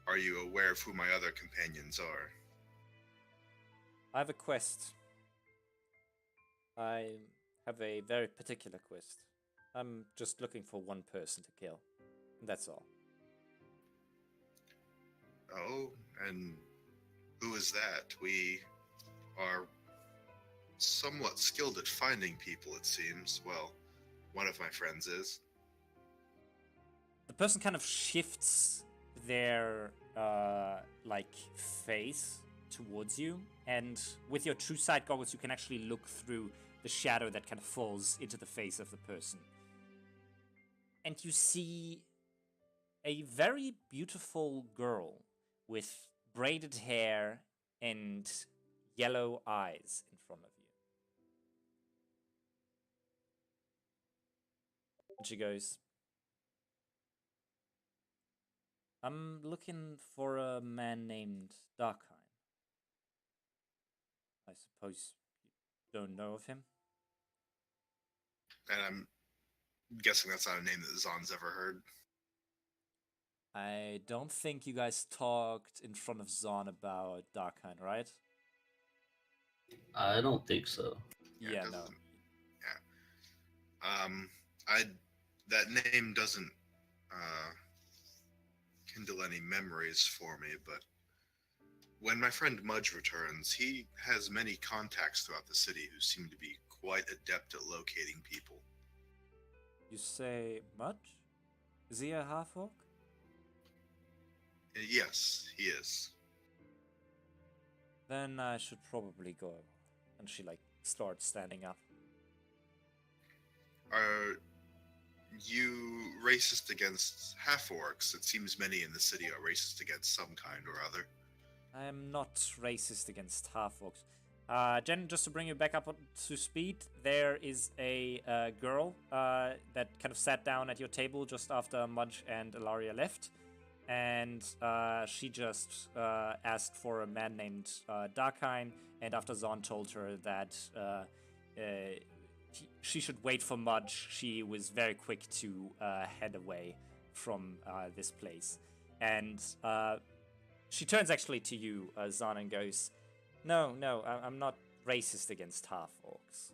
are you aware of who my other companions are? I have a quest. I have a very particular quest. I'm just looking for one person to kill. That's all. Oh, and who is that? We are somewhat skilled at finding people, it seems. Well, one of my friends is. The person kind of shifts their face towards you, and with your true sight goggles you can actually look through the shadow that kind of falls into the face of the person. And you see a very beautiful girl with braided hair and yellow eyes in front of you. And she goes, "I'm looking for a man named Darkheim. I suppose you don't know of him?" And I'm guessing that's not a name that Zahn's ever heard. I don't think you guys talked in front of Zahn about Darkheim, right? I don't think so. Yeah, no. Yeah. That name doesn't kindle any memories for me, but when my friend Mudge returns, he has many contacts throughout the city who seem to be quite adept at locating people. You say Mudge? Is he a half-orc? Yes, he is. Then I should probably go. And she starts standing up. Are you racist against half-orcs? It seems many in the city are racist against some kind or other. I am not racist against half-orcs. Jen, just to bring you back up to speed, there is a girl that kind of sat down at your table just after Mudge and Ilaria left. And she just asked for a man named Darkheim, and after Zahn told her that she should wait for Mudge, she was very quick to head away from this place. And she turns actually to you, Zahn, and goes, No, I'm not racist against half-orcs.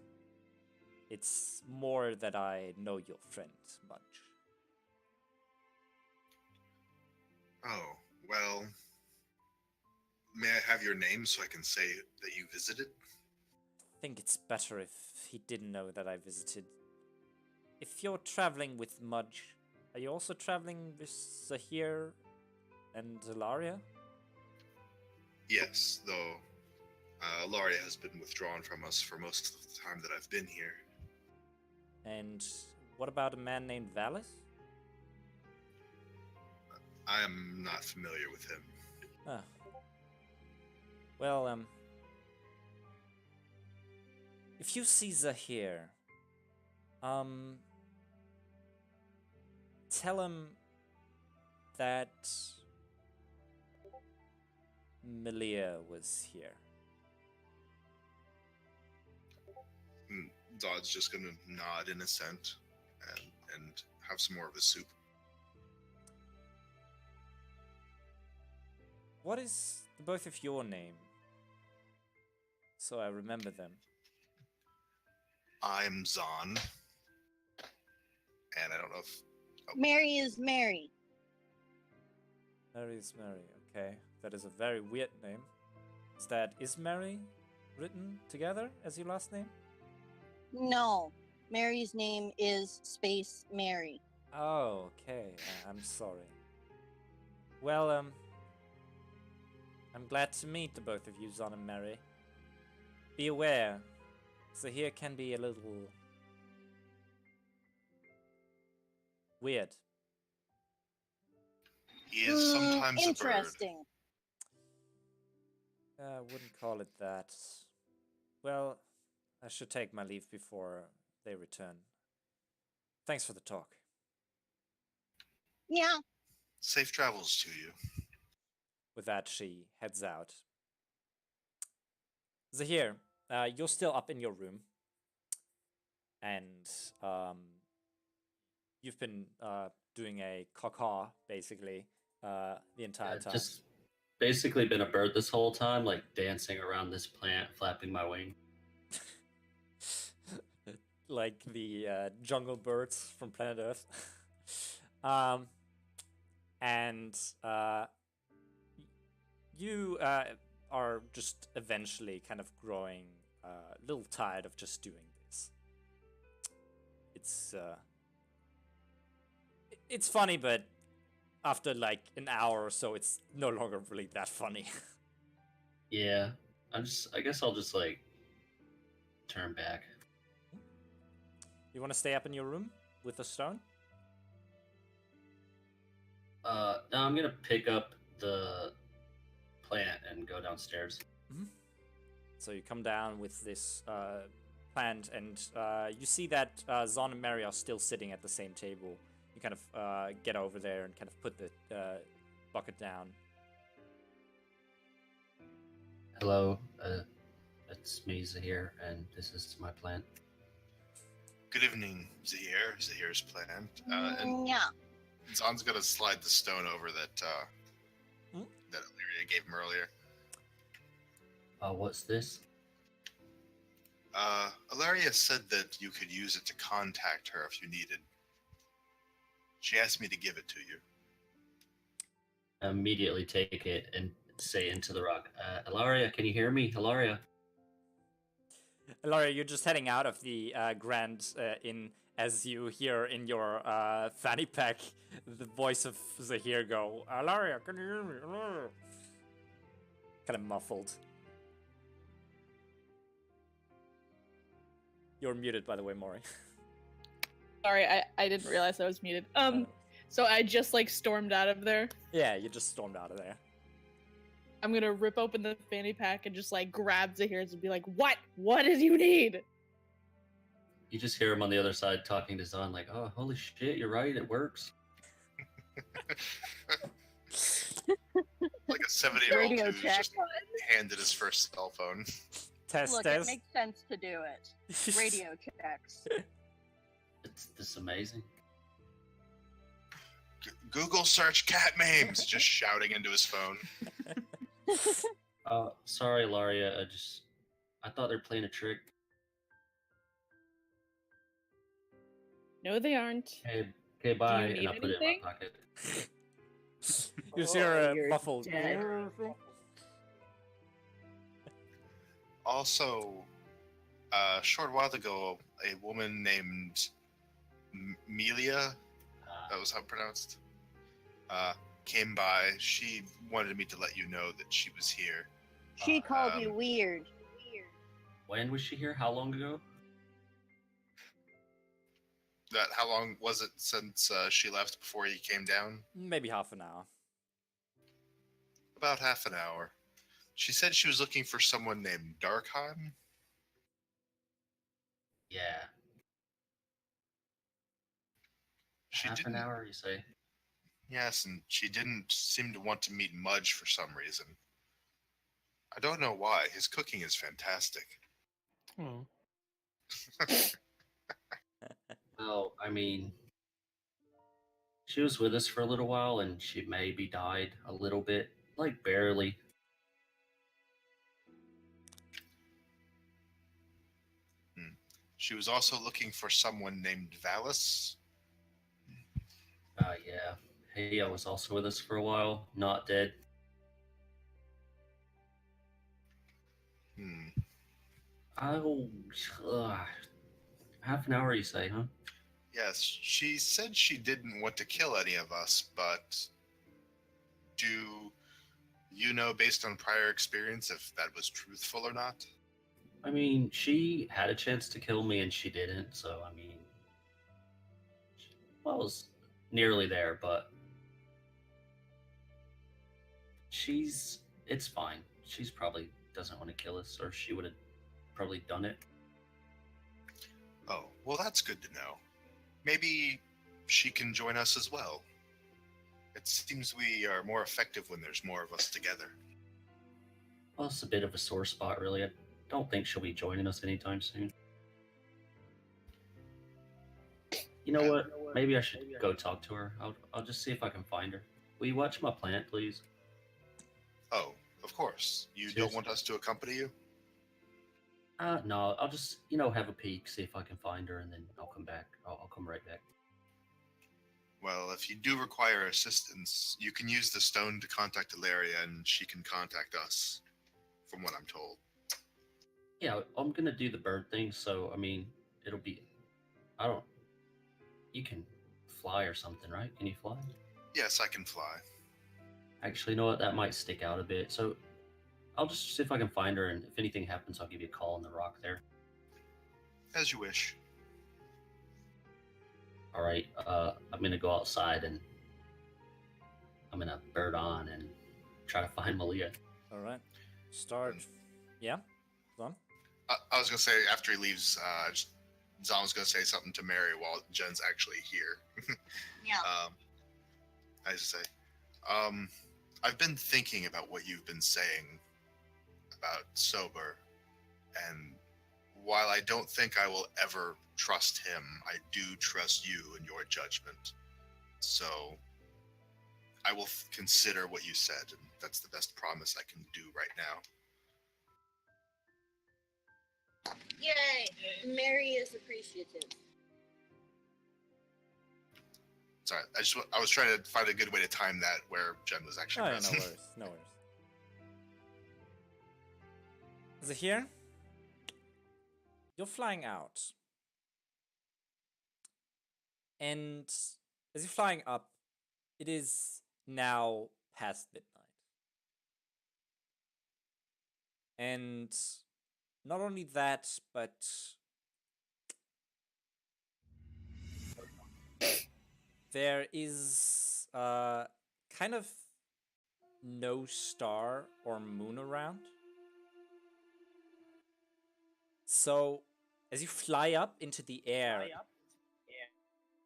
It's more that I know your friend, Mudge. Oh, well, May I have your name so I can say that you visited? I think it's better if he didn't know that I visited. If you're traveling with Mudge, are you also traveling with Zahir and Ilaria? Yes, though Laria has been withdrawn from us for most of the time that I've been here. And what about a man named Valis? I am not familiar with him. Ah. Well, if you see Zahir, tell him that Melia was here. Zod's just gonna nod in assent and have some more of his soup. What is the both of your name? So I remember them. I'm Zon. And I don't know if... Mary is Mary. Mary is Mary, okay. That is a very weird name. Is Mary written together as your last name? No, Mary's name is Space Mary. Oh, okay. I'm sorry. Well, I'm glad to meet the both of you, Zon and Mary. Be aware, Zahir can be a little weird. He is sometimes a bird. Interesting. I wouldn't call it that. Well, I should take my leave before they return. Thanks for the talk. Yeah. Safe travels to you. With that, she heads out. Zahir, you're still up in your room. And you've been doing a caca, basically, the entire time. Just basically been a bird this whole time, like dancing around this plant, flapping my wing. Like the jungle birds from planet Earth. And you are just eventually kind of growing a little tired of just doing this. It's funny, but after like an hour or so, it's no longer really that funny. Yeah, I guess I'll just like turn back. You want to stay up in your room with the stone? No, I'm gonna pick up the plant and go downstairs. Mm-hmm. So you come down with this plant, and you see that Zon and Mary are still sitting at the same table. You kind of get over there and kind of put the bucket down. Hello, it's me, Zahir, and this is my plant. Good evening, Zahir. Zahir's plant. And Yeah. Zon's gonna slide the stone over that that Illyria gave him earlier. What's this? Ilaria said that you could use it to contact her if you needed. She asked me to give it to you. I immediately take it and say into the rock, Ilaria, can you hear me? Ilaria. Ilaria, you're just heading out of the Grand Inn as you hear in your fanny pack the voice of Zahir go, Ilaria, can you hear me? Ilaria? Kind of muffled. You're muted, by the way, Maury. Sorry, I didn't realize I was muted. So I just like stormed out of there. Yeah, you just stormed out of there. I'm gonna rip open the fanny pack and just like grab Zahir's and be like, "What? What did you need?" You just hear him on the other side talking to Zon, like, oh, holy shit, you're right, it works. Like a 70-year-old Radio who's check. just handed his first cell phone. Test, Look, test. it makes sense to do it. Radio checks. It's this amazing. Google search cat memes, just shouting into his phone. Sorry, Ilaria, I thought they were playing a trick. No, they aren't. Okay, bye, need and I'll put it in anything? my pocket. You just hear a you're muffled. dead. Also, a short while ago, a woman named Melia, that was how it pronounced, came by. She wanted me to let you know that she was here. She called you Um, weird. When was she here? How long ago? That how long was it since she left before you came down? Maybe half an hour. About half an hour. She said she was looking for someone named Darkheim. Yeah. She Half didn't. an hour, you say? Yes, and she didn't seem to want to meet Mudge for some reason. I don't know why. His cooking is fantastic. Oh. Well, I mean, she was with us for a little while, and she maybe died a little bit, like barely. She was also looking for someone named Valis. Yeah. Hey, I was also with us for a while, not dead. Hmm. Oh, ugh. Half an hour, you say, huh? Yes, she said she didn't want to kill any of us, but do you know, based on prior experience, if that was truthful or not? I mean, she had a chance to kill me and she didn't, so I mean, well, I was nearly there, but it's fine. She's probably doesn't want to kill us, or she would have probably done it. Oh, well, that's good to know. Maybe she can join us as well. It seems we are more effective when there's more of us together. Well, it's a bit of a sore spot, really. I don't think she'll be joining us anytime soon. You know what? Maybe I should go talk to her. I'll just see if I can find her. Will you watch my plant, please? Oh, of course. You Seriously? don't want us to accompany you? No, I'll just, have a peek, see if I can find her, and then I'll come back. I'll come right back. Well, if you do require assistance, you can use the stone to contact Ilaria, and she can contact us, from what I'm told. Yeah, I'm gonna do the bird thing, so, I mean, it'll be... You can fly or something, right? Can you fly? Yes, I can fly. Actually, you know what? That might stick out a bit, so I'll just see if I can find her, and if anything happens, I'll give you a call on the rock there. As you wish. All right, I'm gonna go outside and I'm gonna bird on and try to find Malia. All right. Start. Yeah. Go on. I was gonna say after he leaves, Zal's gonna say something to Mary while Jen's actually here. Yeah. I just say, I've been thinking about what you've been saying about Sober, and while I don't think I will ever trust him, I do trust you and your judgment. So I will consider what you said, and that's the best promise I can do right now. Yay! Mary is appreciative. Sorry, I was trying to find a good way to time that where Jen was actually Oh, yeah, present. no worries. No worries. Is it here? You're flying out. And as you're flying up, it is now past midnight. And not only that, but there is kind of no star or moon around. So as you fly up into the air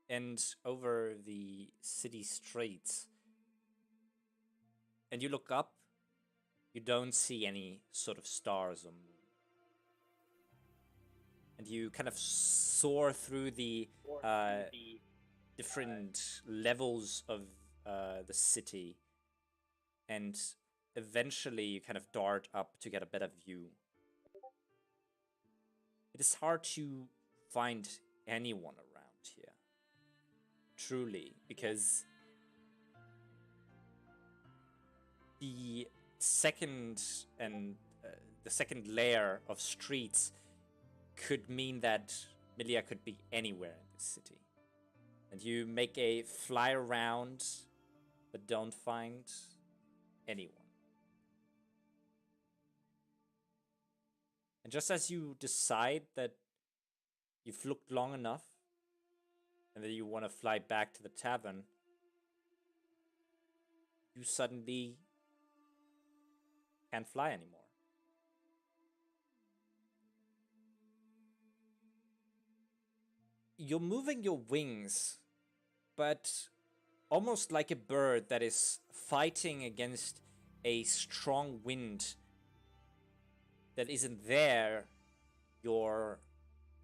and over the city streets, and you look up, you don't see any sort of stars or moon. And you kind of soar through the different levels of the city, and eventually you kind of dart up to get a better view. It is hard to find anyone around here, truly, because the second and the second layer of streets could mean that Milia could be anywhere in the city. And you make a fly around, but don't find anyone. And just as you decide that you've looked long enough and that you want to fly back to the tavern, you suddenly can't fly anymore. You're moving your wings, but almost like a bird that is fighting against a strong wind that isn't there, you're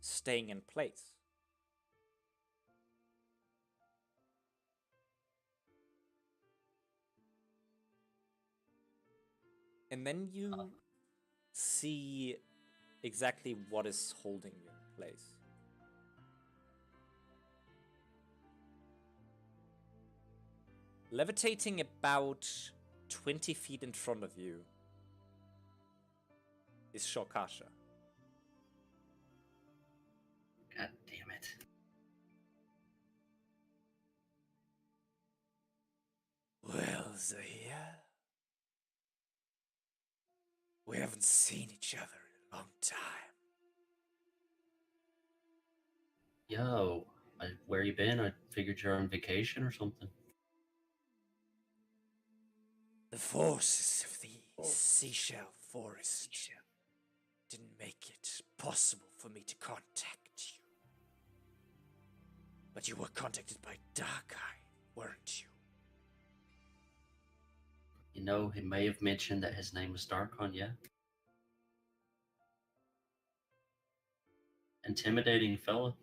staying in place. And then you see exactly what is holding you in place. Levitating about 20 feet in front of you is Shokasha. God damn it. Well, Zahir, we haven't seen each other in a long time. Yo, where you been? I figured you're on vacation or something. The forces of the Seashell Forest didn't make it possible for me to contact you. But you were contacted by Darkeye, weren't you? You know, he may have mentioned that his name was Darkon, yeah? Intimidating fella.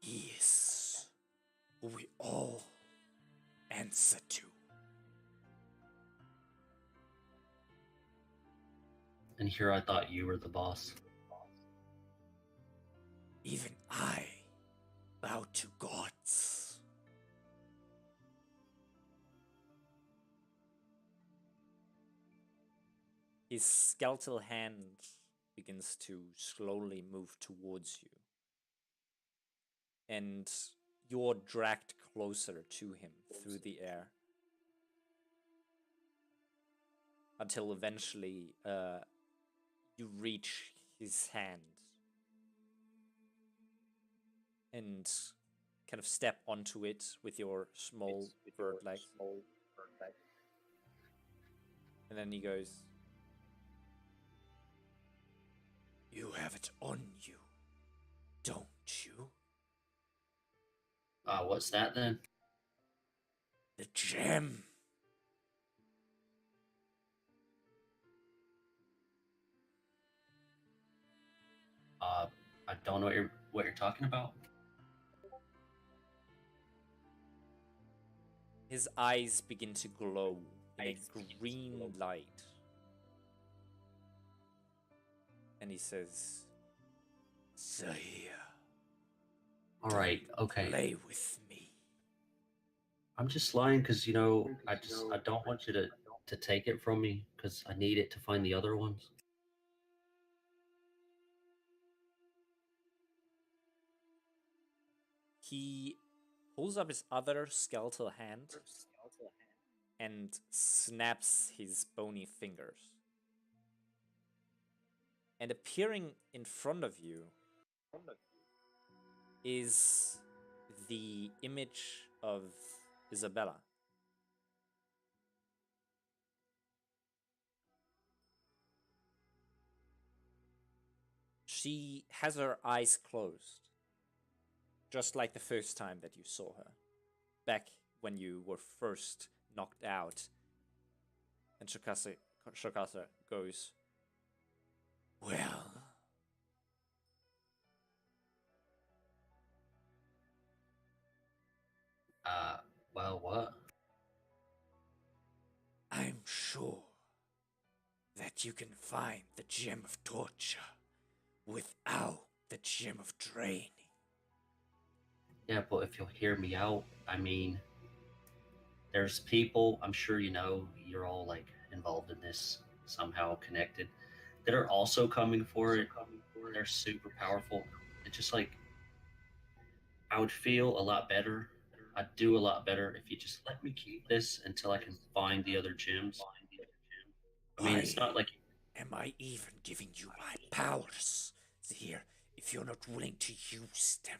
Yes, who we all answer to. And here I thought you were the boss. Even I bow to gods. His skeletal hand begins to slowly move towards you. And you're dragged closer to him through the air. Until eventually you reach his hand. And kind of step onto it with your small bird legs. And then he goes, "You have it on you, don't you? What's that then? The gem." I don't know what you're talking about. His eyes begin to glow in a green light. And he says, "Zahir, Alright, okay. play with me." I'm just lying because, you know, I don't want you to take it from me because I need it to find the other ones. He pulls up his other skeletal hand and snaps his bony fingers. And appearing in front of you is the image of Isabella. She has her eyes closed, just like the first time that you saw her, back when you were first knocked out. And Shokasa goes, "Well, Well, what? I'm sure that you can find the gem of torture without the gem of draining." Yeah, but if you'll hear me out, I mean, there's people, I'm sure you know, you're all like involved in this, somehow connected, that are also coming for it. They're super powerful. It's just like, I would feel a lot better. I'd do a lot better if you just let me keep this until I can find the other gems. I mean, it's not like, Am I even giving you my powers, Zahir, if you're not willing to use them?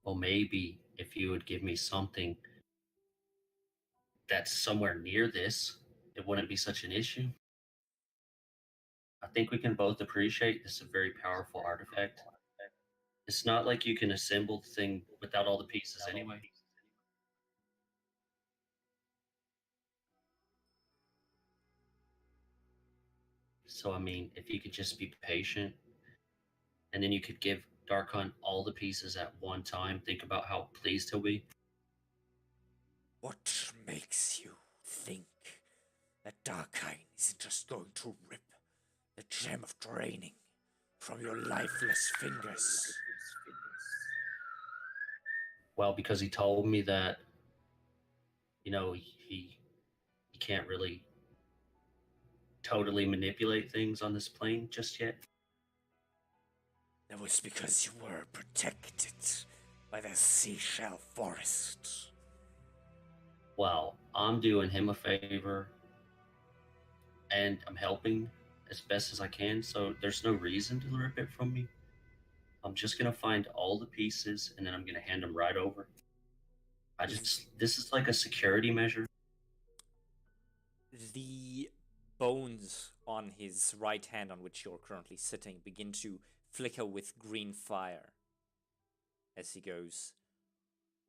well, maybe if you would give me something that's somewhere near this, it wouldn't be such an issue. I think we can both appreciate this is a very powerful artifact. It's not like you can assemble the thing without all the pieces anyway. So, I mean, if you could just be patient, and then you could give Darkon all the pieces at one time, think about how pleased he'll be. What makes you think that Darkine isn't just going to rip the gem of draining from your lifeless fingers? Well, because he told me that, you know, he can't really totally manipulate things on this plane just yet. That was because you were protected by the seashell forest. Well, I'm doing him a favor, and I'm helping as best as I can, so there's no reason to rip it from me. I'm just gonna find all the pieces, and then I'm gonna hand them right over. This is like a security measure. The bones on his right hand, on which you're currently sitting, begin to flicker with green fire as he goes,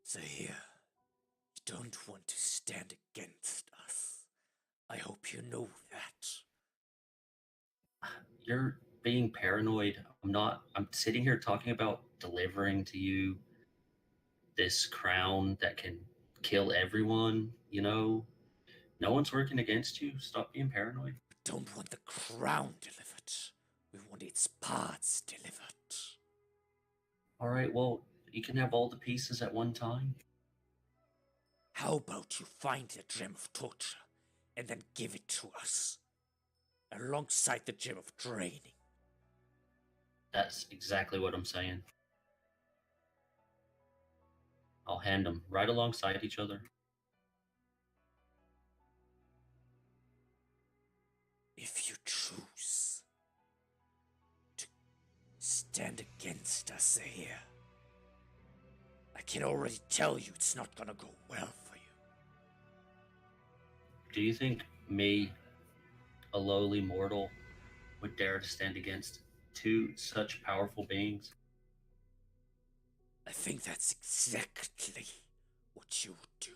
Zahir, you don't want to stand against us. I hope you know that. You're being paranoid. I'm not. I'm sitting here talking about delivering to you this crown that can kill everyone, you know? No one's working against you. Stop being paranoid. We don't want the crown delivered. We want its parts delivered. All right, well, you can have all the pieces at one time. How about you find the gem of torture and then give it to us, alongside the gem of draining? That's exactly what I'm saying. I'll hand them right alongside each other. If you choose to stand against us here, I can already tell you it's not gonna go well for you. Do you think me, a lowly mortal, would dare to stand against two such powerful beings? I think that's exactly what you would do.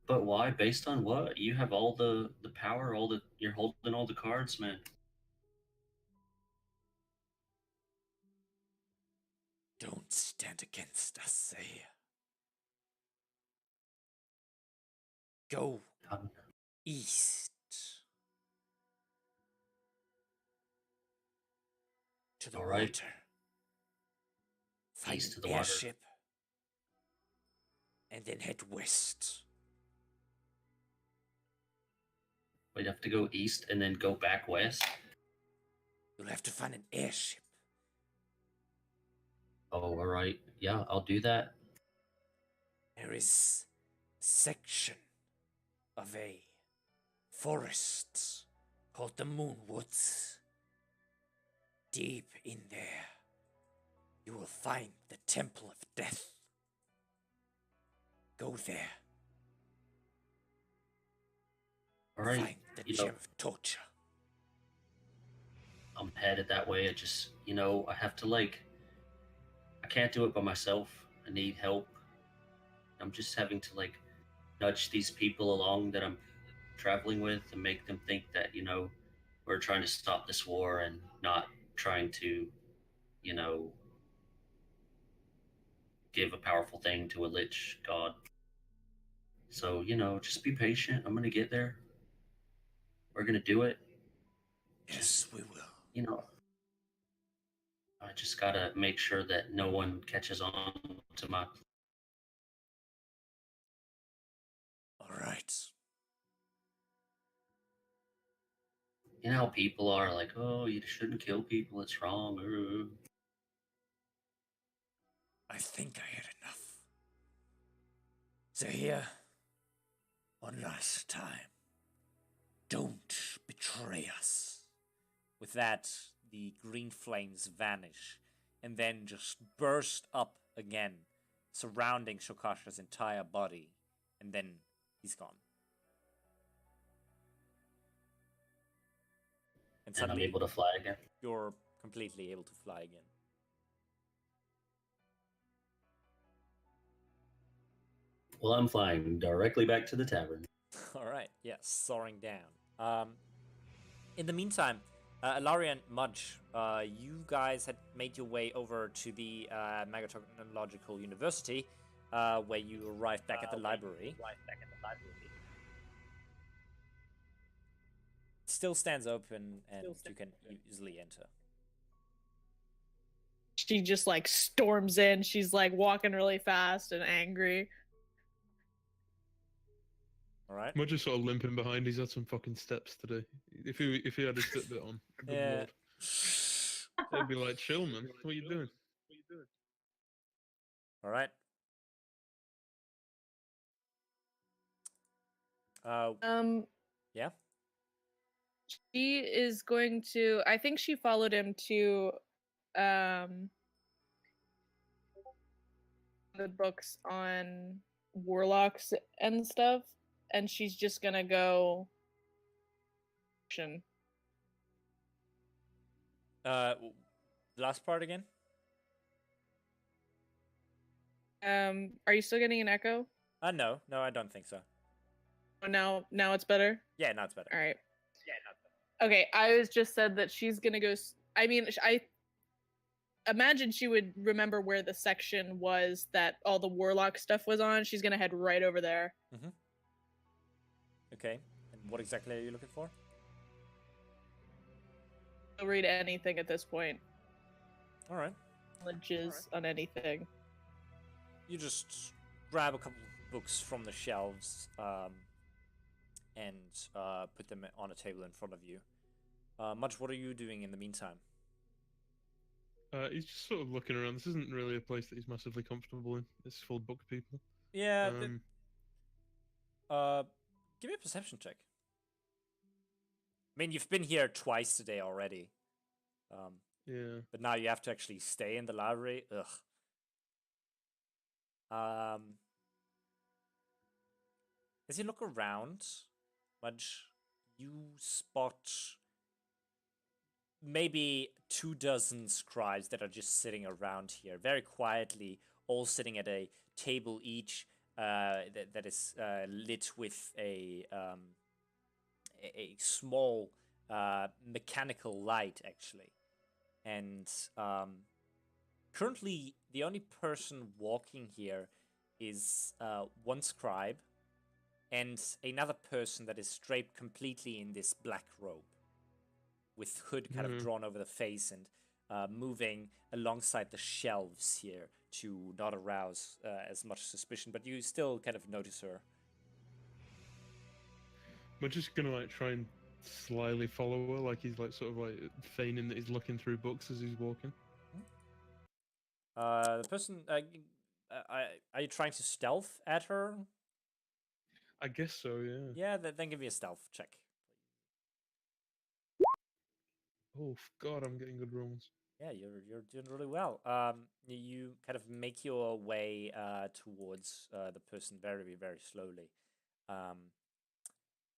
But why? Based on what? You have all the power, you're holding all the cards, man. Don't stand against us here. Go Um, east to the All right. water. Find East to an the water. airship and then head west. We'd have to go east and then go back west. You'll have to find an airship. Oh, all right. Yeah, I'll do that. There is a section of a forest called the Moonwoods. Deep in there, you will find the Temple of Death. Go there. All right. Find the You know, gem of torture. I'm headed that way. I just, I have to I can't do it by myself. I need help. I'm just having to nudge these people along that I'm traveling with and make them think that, we're trying to stop this war and not trying to, you know, give a powerful thing to a lich god. So, just be patient. I'm going to get there. We're going to do it. Yes, we will. I just got to make sure that no one catches on to my You know how people are like, oh, you shouldn't kill people, it's wrong. I think I had enough. Zahir, one last time. Don't betray us. With that, the green flames vanish and then just burst up again, surrounding Shokasha's entire body, and then he's gone. And And I'm suddenly, able to fly again. you're completely able to fly again. Well, I'm flying directly back to the tavern. All right, yes, soaring down. In the meantime, Alaria and Mudge, you guys had made your way over to the Megatechnological University, where you arrived back at the library. It still stands open, and you can easily enter. She just like storms in. She's like walking really fast and angry. All right. Mudge is sort of limping behind. He's had some fucking steps today. If he had his Fitbit on, good Yeah. lord. They'd be like, chill, man. What are you doing? All right. Yeah. She is going to. I think she followed him to, the books on warlocks and stuff, and she's just gonna go. Last part again. Are you still getting an echo? No, I don't think so. Oh, now it's better. Yeah, now it's better. All right. Okay, I was just said that she's gonna go. I mean, I imagine she would remember where the section was that all the warlock stuff was on. She's gonna head right over there. Okay. And what exactly are you looking for? I'll read anything at this point. All right. Challenges on anything. You just grab a couple of books from the shelves and put them on a table in front of you. Mudge, what are you doing in the meantime? He's just sort of looking around. This isn't really a place that he's massively comfortable in. It's full of book people. Yeah. Give me a perception check. I mean, you've been here twice today already. Yeah. But now you have to actually stay in the library. Ugh. As you look around, Mudge, you spot maybe 24 scribes that are just sitting around here, very quietly, all sitting at a table each that is lit with a small mechanical light, actually. And currently, the only person walking here is one scribe and another person that is draped completely in this black robe, with hood kind of drawn over the face and moving alongside the shelves here to not arouse as much suspicion, but you still kind of notice her. We're just gonna like try and slyly follow her, like he's like sort of like feigning that he's looking through books as he's walking. The person, are you trying to stealth at her? I guess so, yeah. Yeah, then give me a stealth check. Oh God, I'm getting good rolls. Yeah, you're doing really well. You kind of make your way towards the person very, very slowly,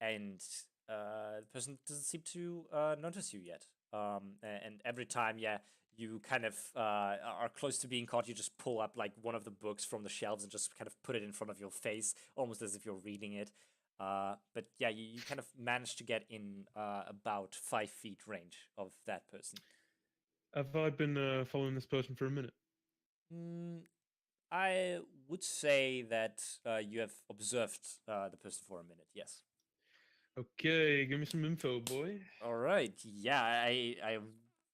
and the person doesn't seem to notice you yet. And every time, yeah, you kind of are close to being caught, you just pull up like one of the books from the shelves and just kind of put it in front of your face, almost as if you're reading it. But yeah, you kind of manage to get in about 5 feet range of that person. Have I been following this person for a minute? I would say that you have observed the person for a minute, yes. Okay, give me some info, boy. All right, yeah, I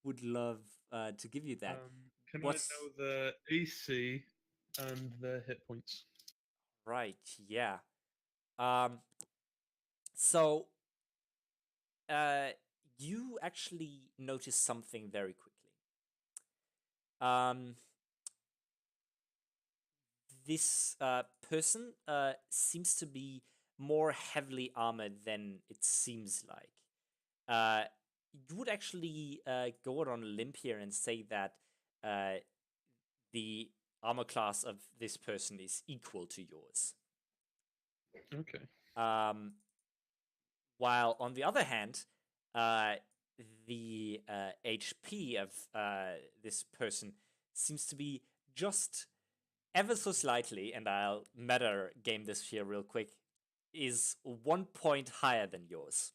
would love to give you that. Can What's- I know the AC and the hit points? Right, yeah. So you actually notice something very quickly. Um, this person seems to be more heavily armored than it seems like. You would actually go out on a limb here and say that the armor class of this person is equal to yours. Okay. While on the other hand, the HP of this person seems to be just ever so slightly, and I'll meta game this here real quick, is 1 point higher than yours.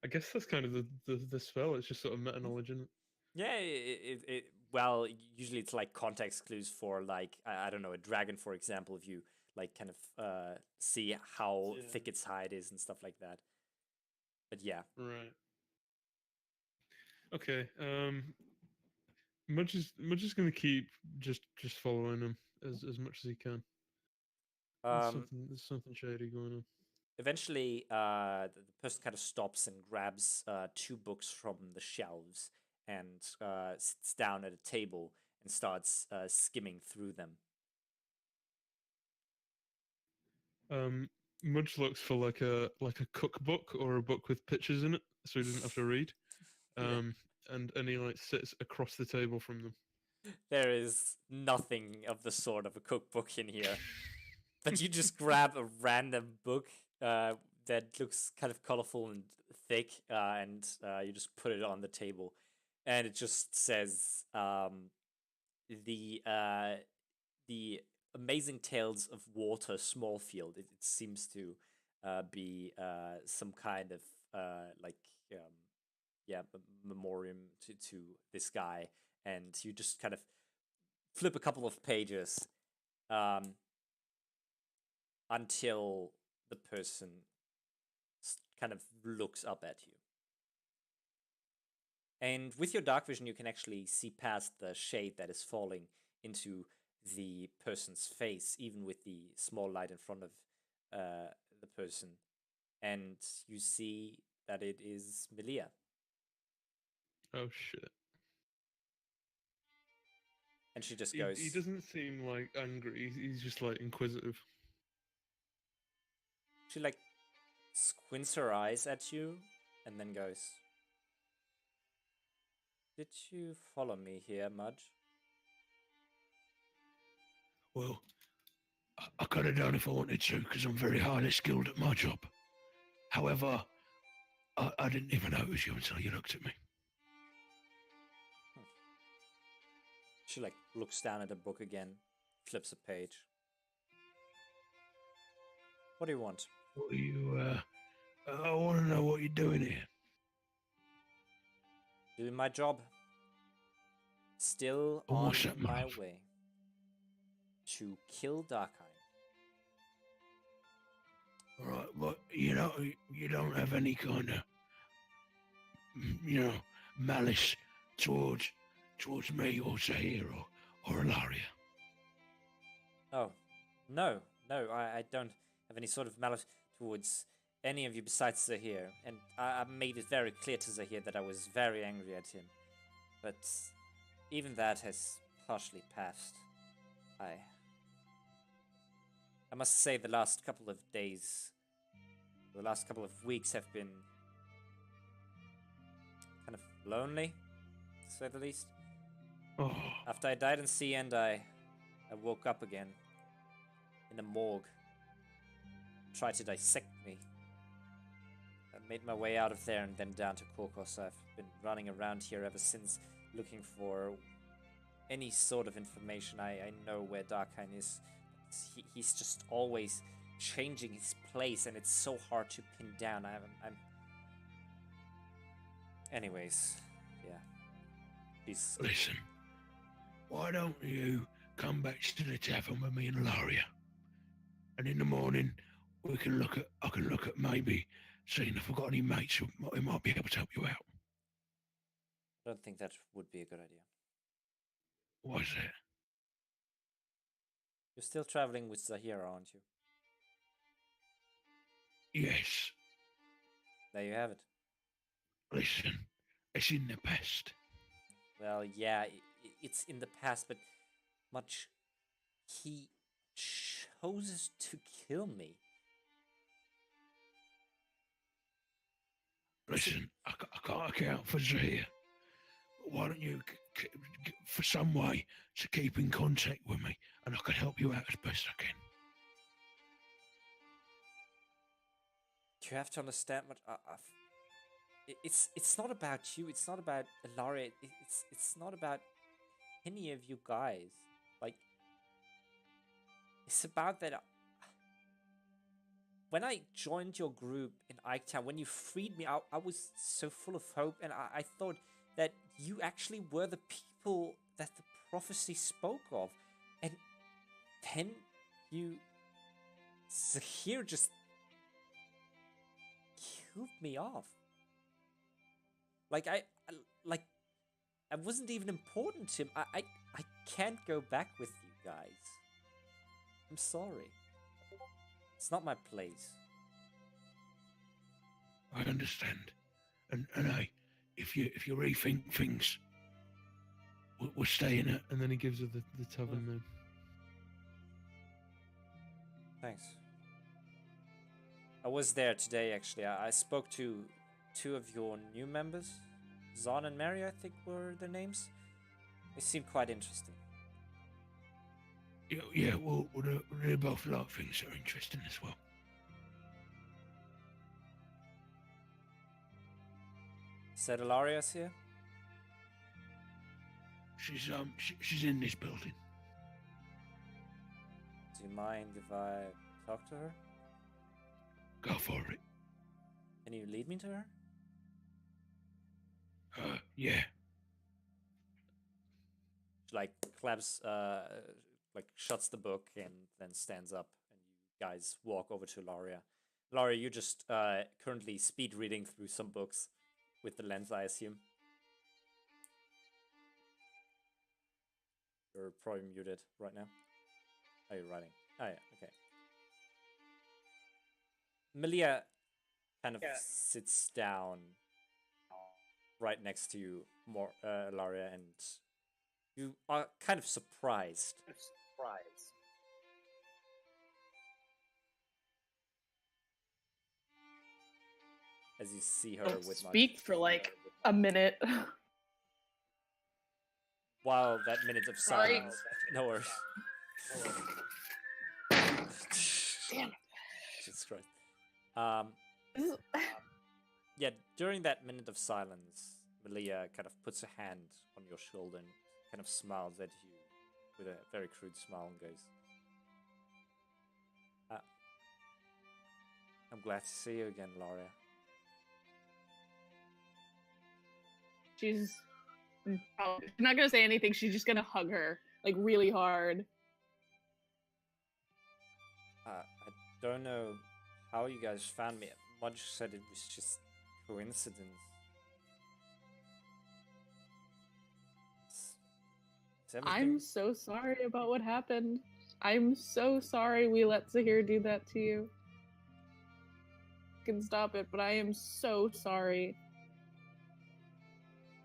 I guess that's kind of the spell. It's just sort of meta knowledge, isn't it? Yeah, well, usually it's like context clues for like I don't know, a dragon, for example, if you like kind of see how Yeah. thick its hide is and stuff like that. But yeah, Right. Okay. Mudge is gonna keep just following him as much as he can. There's something shady going on. eventually the person kind of stops and grabs 2 books from the shelves and sits down at a table and starts skimming through them. Mudge looks for like a cookbook or a book with pictures in it, so he doesn't have to read. Yeah. And he like sits across the table from them. There is nothing of the sort of a cookbook in here. But you just grab a random book that looks kind of colorful and thick, and you just put it on the table, and it just says the Amazing Tales of Walter Smallfield. It seems to be some kind of like memoriam to this guy, and you just kind of flip a couple of pages. Until the person kind of looks up at you. And with your dark vision, you can actually see past the shade that is falling into the person's face, even with the small light in front of the person. And you see that it is Melia. Oh shit! And she just He goes, doesn't seem like angry. He's just like inquisitive. she like squints her eyes at you and then goes, "Did you follow me here, Mudge?" Well, I could have done if I wanted to, because I'm very highly skilled at my job. However, I didn't even notice you until you looked at me. She like looks down at the book again, flips a page. What do you want? What are you, I want to know what you're doing here. Doing my job. Still Oh, on what's that, my love? way to kill Darkheim. All right, but you don't have any kind of, malice towards me or Zahir or Ilaria. Oh, no, I don't have any sort of malice towards any of you besides Zahir, and I made it very clear to Zahir that I was very angry at him. But even that has partially passed. I must say the last couple of days, the last couple of weeks have been kind of lonely, to say the least. Oh, After I died in Sea End, I woke up again in a morgue. Tried to dissect me. I made my way out of there and then down to Korkos. I've been running around here ever since, looking for any sort of information. I know where Darkheim is. He's just always changing his place, and it's so hard to pin down. I'm... Anyways, yeah. He's... listen, why don't you come back to the tavern with me and Ilaria? And in the morning, I can look at maybe seeing if I've got any mates who might be able to help you out. I don't think that would be a good idea. Why is that? You're still traveling with Zahira, aren't you? Yes. There you have it. Listen, it's in the past. Well, yeah, it's in the past, but much. He chose to kill me. Listen, I can't account for Zahir. But why don't you, for some way, to keep in contact with me, and I can help you out as best I can. You have to understand what it's not about you. It's not about Ilaria. It's not about any of you guys. Like, it's about that. When I joined your group in Iketown, when you freed me, I was so full of hope, and I thought that you actually were the people that the prophecy spoke of, and then you, Zahir just killed me off. Like I wasn't even important to him. I can't go back with you guys. I'm sorry. It's not my place. I understand, and if you rethink things, we'll stay in it. And then he gives her the tavern name. Thanks. I was there today, actually. I spoke to two of your new members. Zon and Mary, I think, were their names. They seemed quite interesting. Yeah, well, they both like things that are interesting as well. Said Ilaria's here? She's in this building. Do you mind if I talk to her? Go for it. Can you lead me to her? Yeah. She, like, claps, like, shuts the book and then stands up, and you guys walk over to Ilaria. Ilaria, you're just currently speed reading through some books with the lens, I assume. You're probably muted right now. Are you writing? Oh yeah, okay. Melia kind of sits down right next to you, Ilaria, and you are kind of surprised. As you see her Don't with speak for like a minute. While that minute of Sorry. silence. No worries. Damn it. Jesus Christ. Yeah, during that minute of silence, Melia kind of puts a hand on your shoulder and kind of smiles at you with a very crude smile and goes, I'm glad to see you again, Laria. She's not gonna say anything. She's just gonna hug her like really hard. I don't know how you guys found me. Mudge said it was just coincidence. Is everything- I'm so sorry about what happened. I'm so sorry we let Zahir do that to you. I can stop it, but I am so sorry.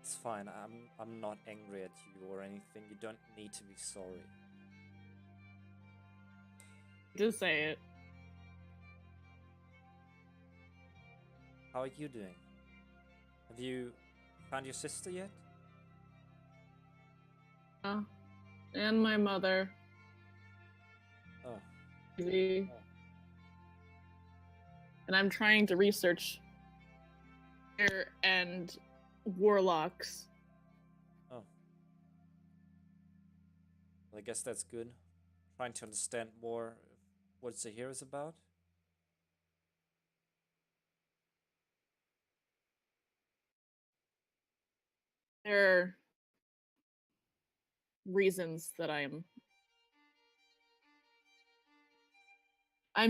It's fine. I'm not angry at you or anything. You don't need to be sorry. Just say it. How are you doing? Have you found your sister yet? And my mother. Oh, And I'm trying to research her and warlocks. oh. Well, I guess that's good. Trying to understand more what Zahir is about. There are reasons that I'm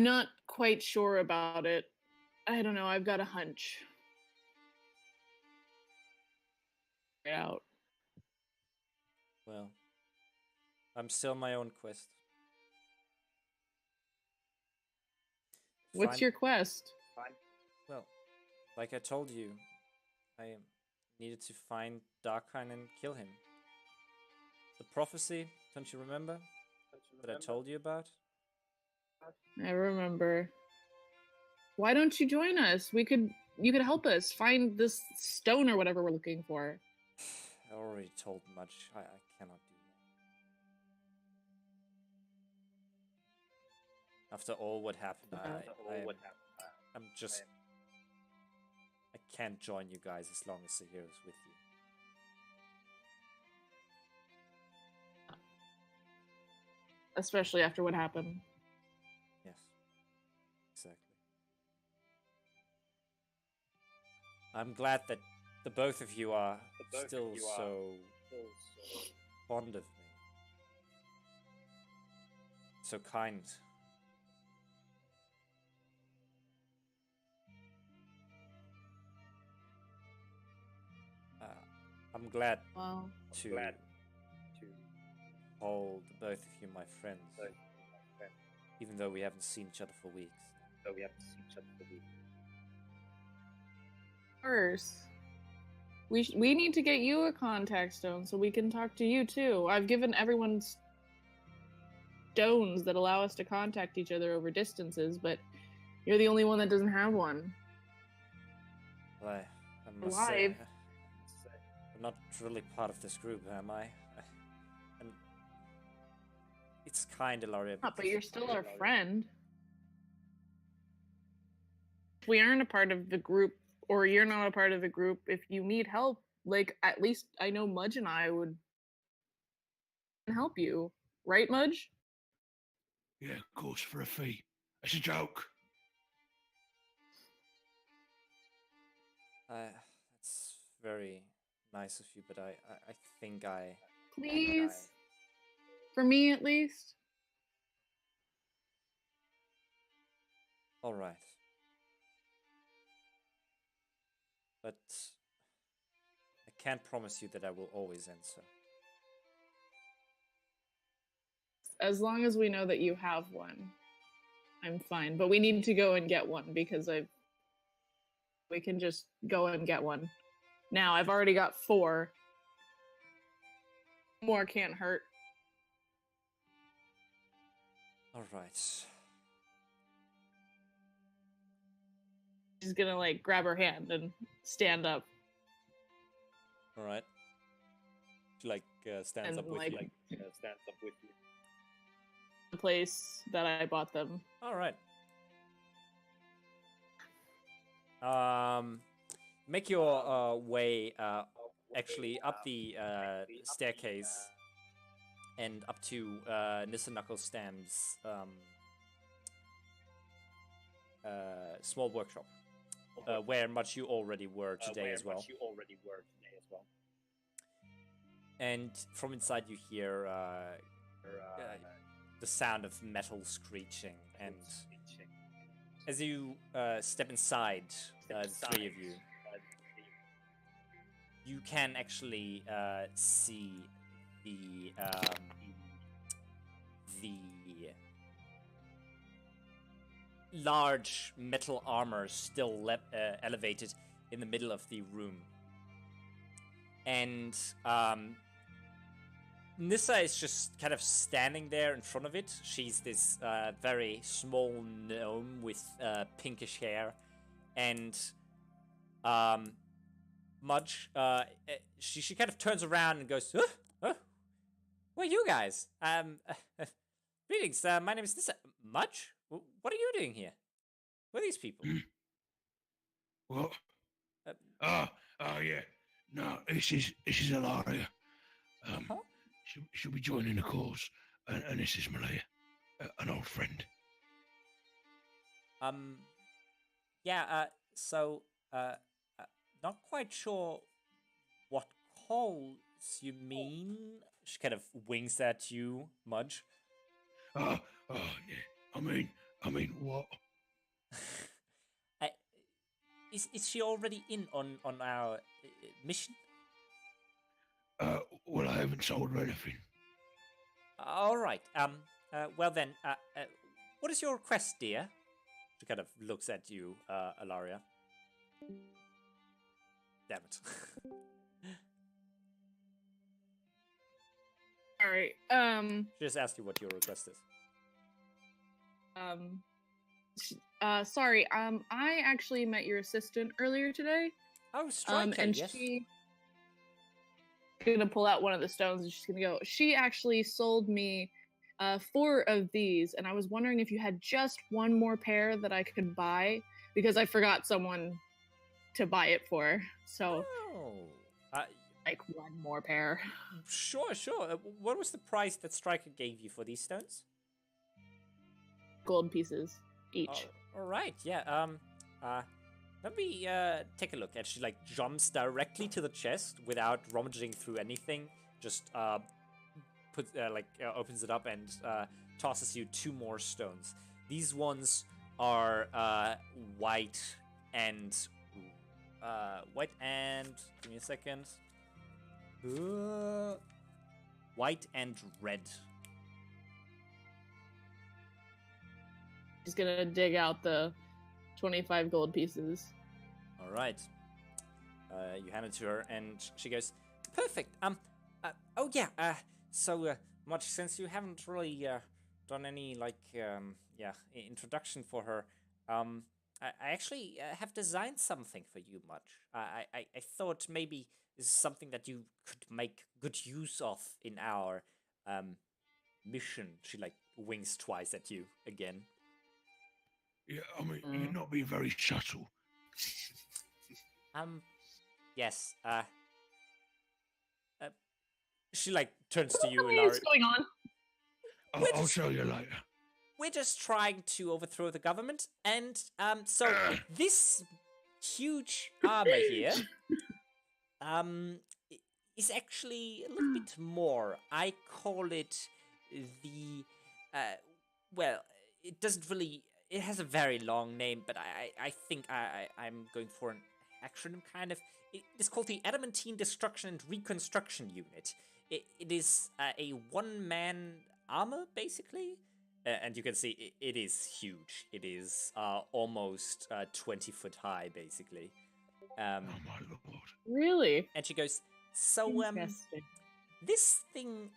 not quite sure about it. I don't know, I've got a hunch. Out. Well, I'm still on my own quest. What's Find- your quest? Well, like I told you, I needed to find Darkhan and kill him. The prophecy, don't you remember? That I told you about? I remember. Why don't you join us? You could help us find this stone or whatever we're looking for. I already told much. I cannot do that. After all what happened, I'm just... I can't join you guys as long as Zahir is with you. Especially after what happened. Yes. Exactly. I'm glad that the both of you are still so fond of me. So kind. I'm glad Well, to hold both of you my friends, even though we haven't seen each other for weeks. first, we need to get you a contact stone so we can talk to you too. I've given everyone stones that allow us to contact each other over distances, but you're the only one that doesn't have one. Well, I must say, Alive. I'm not really part of this group, am I? And it's kind, Ilaria. But you're still our friend. If we aren't a part of the group, or you're not a part of the group, if you need help, like, at least I know Mudge and I would help you. Right, Mudge? Yeah, of course, for a fee. It's a joke. That's very nice of you, but I think I... Please? For me, at least? All right. But I can't promise you that I will always answer. As long as we know that you have one, I'm fine. But we need to go and get one because we can just go and get one. Now, I've already got 4. More can't hurt. All right. She's gonna, like, grab her hand and stand up. All right. She stands And, up with like, you. The place that I bought them. All right. Make your way actually up the staircase and up to Nissa Knucklestam's small workshop, where much you already were today as well. And from inside you hear the sound of metal screeching, and as you step inside, the 3 of you, you can actually see the large metal armor still elevated in the middle of the room. And Nissa is just kind of standing there in front of it. She's this very small gnome with pinkish hair. And Mudge, she kind of turns around and goes, huh? Who are you guys? Greetings, my name is Nissa. Mudge? What are you doing here? Who are these people? What? Uh, Yeah. No, this is Ilaria. Huh? She'll be joining the cause, and this is Malaya, an old friend. So, not quite sure what calls you mean. She kind of winks at you, Mudge. Yeah. I mean, what? Is she already in on our mission? Well, I haven't told her anything. All right. Well then, what is your request, dear? She kind of looks at you, Ilaria. Damn it. All right. She just asked you what your request is. Sorry. I actually met your assistant earlier today. Oh, Striker, And yes. she's gonna pull out one of the stones and she's gonna go. She actually sold me 4 of these, and I was wondering if you had just one more pair that I could buy because I forgot someone to buy it for. So Oh. like one more pair. Sure. What was the price that Striker gave you for these stones? Gold pieces each. Oh, all right, yeah. Let me take a look. And she like jumps directly to the chest without rummaging through anything. Just opens it up and tosses you 2 more stones. These ones are white and give me a second. White and red. She's gonna dig out the 25 gold pieces. All right. You hand it to her, and she goes, "Perfect. So much since you haven't really done any introduction for her. I actually have designed something for you, Much. I thought maybe this is something that you could make good use of in our mission." She like winks twice at you again. Yeah, I mean, you're not being very subtle. Yes. She like turns to you, What's Ilari. going on? I'll show you later. We're just trying to overthrow the government, and so this huge armor here, is actually a little bit more. I call it the, it doesn't really. It has a very long name, but I think I'm going for an acronym kind of. It is called the Adamantine Destruction and Reconstruction Unit. It is a one-man armor, basically. And you can see it is huge. It is almost 20 foot high, basically. Oh my lord! Really? And she goes, so Interesting. this thing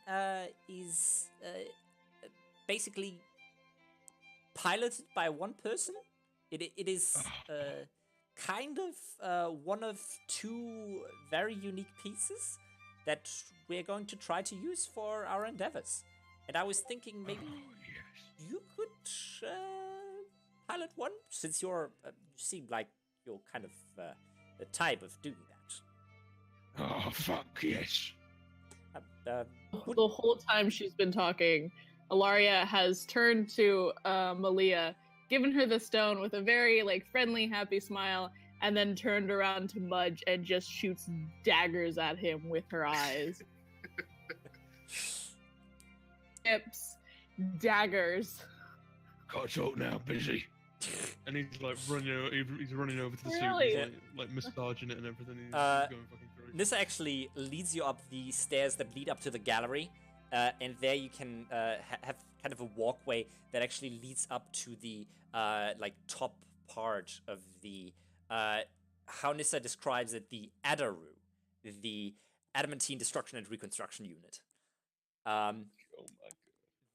is basically piloted by one person. It is kind of one of 2 very unique pieces that we're going to try to use for our endeavors. And I was thinking maybe you could pilot one, since you seem like you're kind of the type of doing that. Oh fuck yes! The whole time she's been talking, Ilaria has turned to Malia, given her the stone with a very like friendly, happy smile, and then turned around to Mudge and just shoots daggers at him with her eyes. Tips, daggers. Gotta talk now. Busy. And he's like running over. He's running over to the Really? suit, like massaging it and everything. He's Uh, going fucking crazy. Nissa actually leads you up the stairs that lead up to the gallery, and there you can have kind of a walkway that actually leads up to the top part of the how Nissa describes it, the Adaru, the Adamantine Destruction and Reconstruction Unit. Oh my god!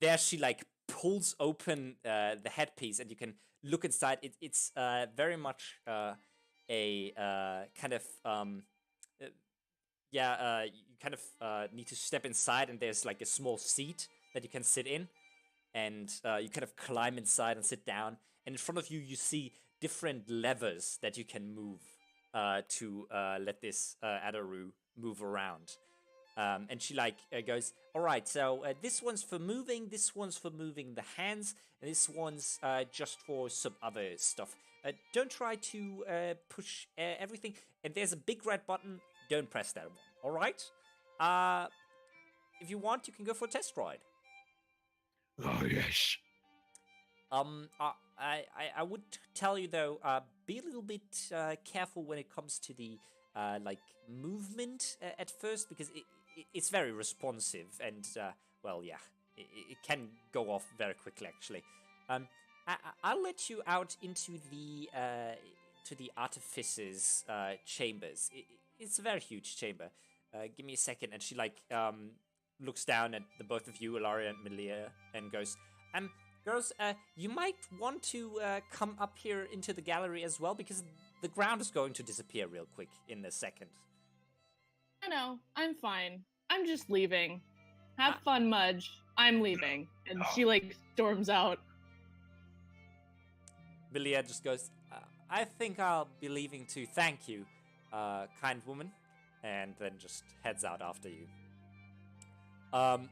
There she like pulls open the headpiece, and you can look inside. It's very much a kind of you kind of need to step inside, and there's like a small seat that you can sit in, and you kind of climb inside and sit down. And in front of you, you see different levers that you can move to let this Adaru move around. And she goes, all right, so this one's for moving, this one's for moving the hands, and this one's just for some other stuff. Don't try to push everything. And there's a big red button. Don't press that one, all right? If you want, you can go for a test ride. Oh yes. I would tell you though, be a little bit careful when it comes to the movement at first, because it's very responsive, and it can go off very quickly actually. I'll let you out into the to the artificer's chambers. it's a very huge chamber. Give me a second. And she like looks down at the both of you, Ilaria and Melia, and goes, girls, you might want to come up here into the gallery as well, because the ground is going to disappear real quick in a second. I know. I'm fine. I'm just leaving. Have fun, Mudge. I'm leaving. And she like storms out. Melia just goes, I think I'll be leaving too. Thank you, kind woman. And then just heads out after you. Up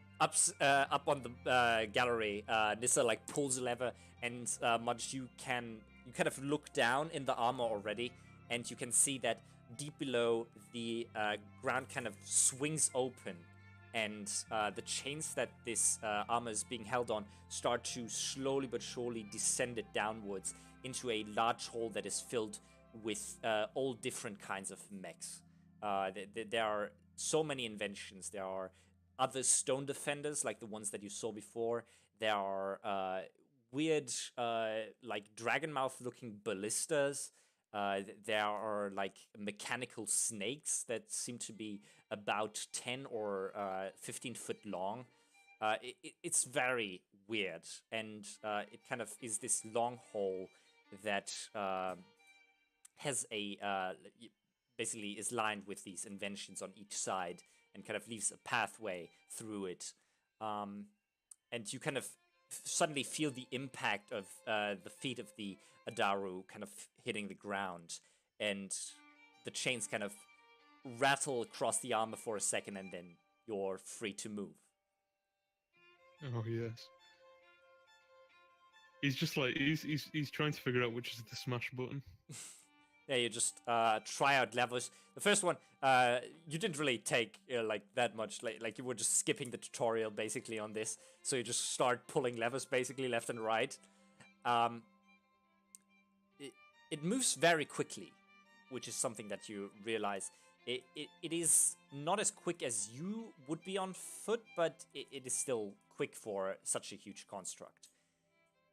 on the gallery, Nissa like pulls a lever, and Mudge, you kind of look down in the armor already, and you can see that deep below the ground kind of swings open, and the chains that this armor is being held on start to slowly but surely descend it downwards into a large hole that is filled with all different kinds of mechs. There are so many inventions. There are other stone defenders like the ones that you saw before. There are weird like dragon mouth looking ballistas. There are like mechanical snakes that seem to be about 10 or 15 foot long. It's very weird, and it kind of is this long hole that has a basically is lined with these inventions on each side, and kind of leaves a pathway through it. And you kind of suddenly feel the impact of the feet of the Adaru kind of hitting the ground, and the chains kind of rattle across the armor for a second, and then you're free to move. Oh yes. He's just like he's trying to figure out which is the smash button. Yeah, you just try out levels. The first one, you didn't really take like that much. Like you were just skipping the tutorial basically on this, so you just start pulling levers basically left and right. It moves very quickly, which is something that you realize. It is not as quick as you would be on foot, but it is still quick for such a huge construct.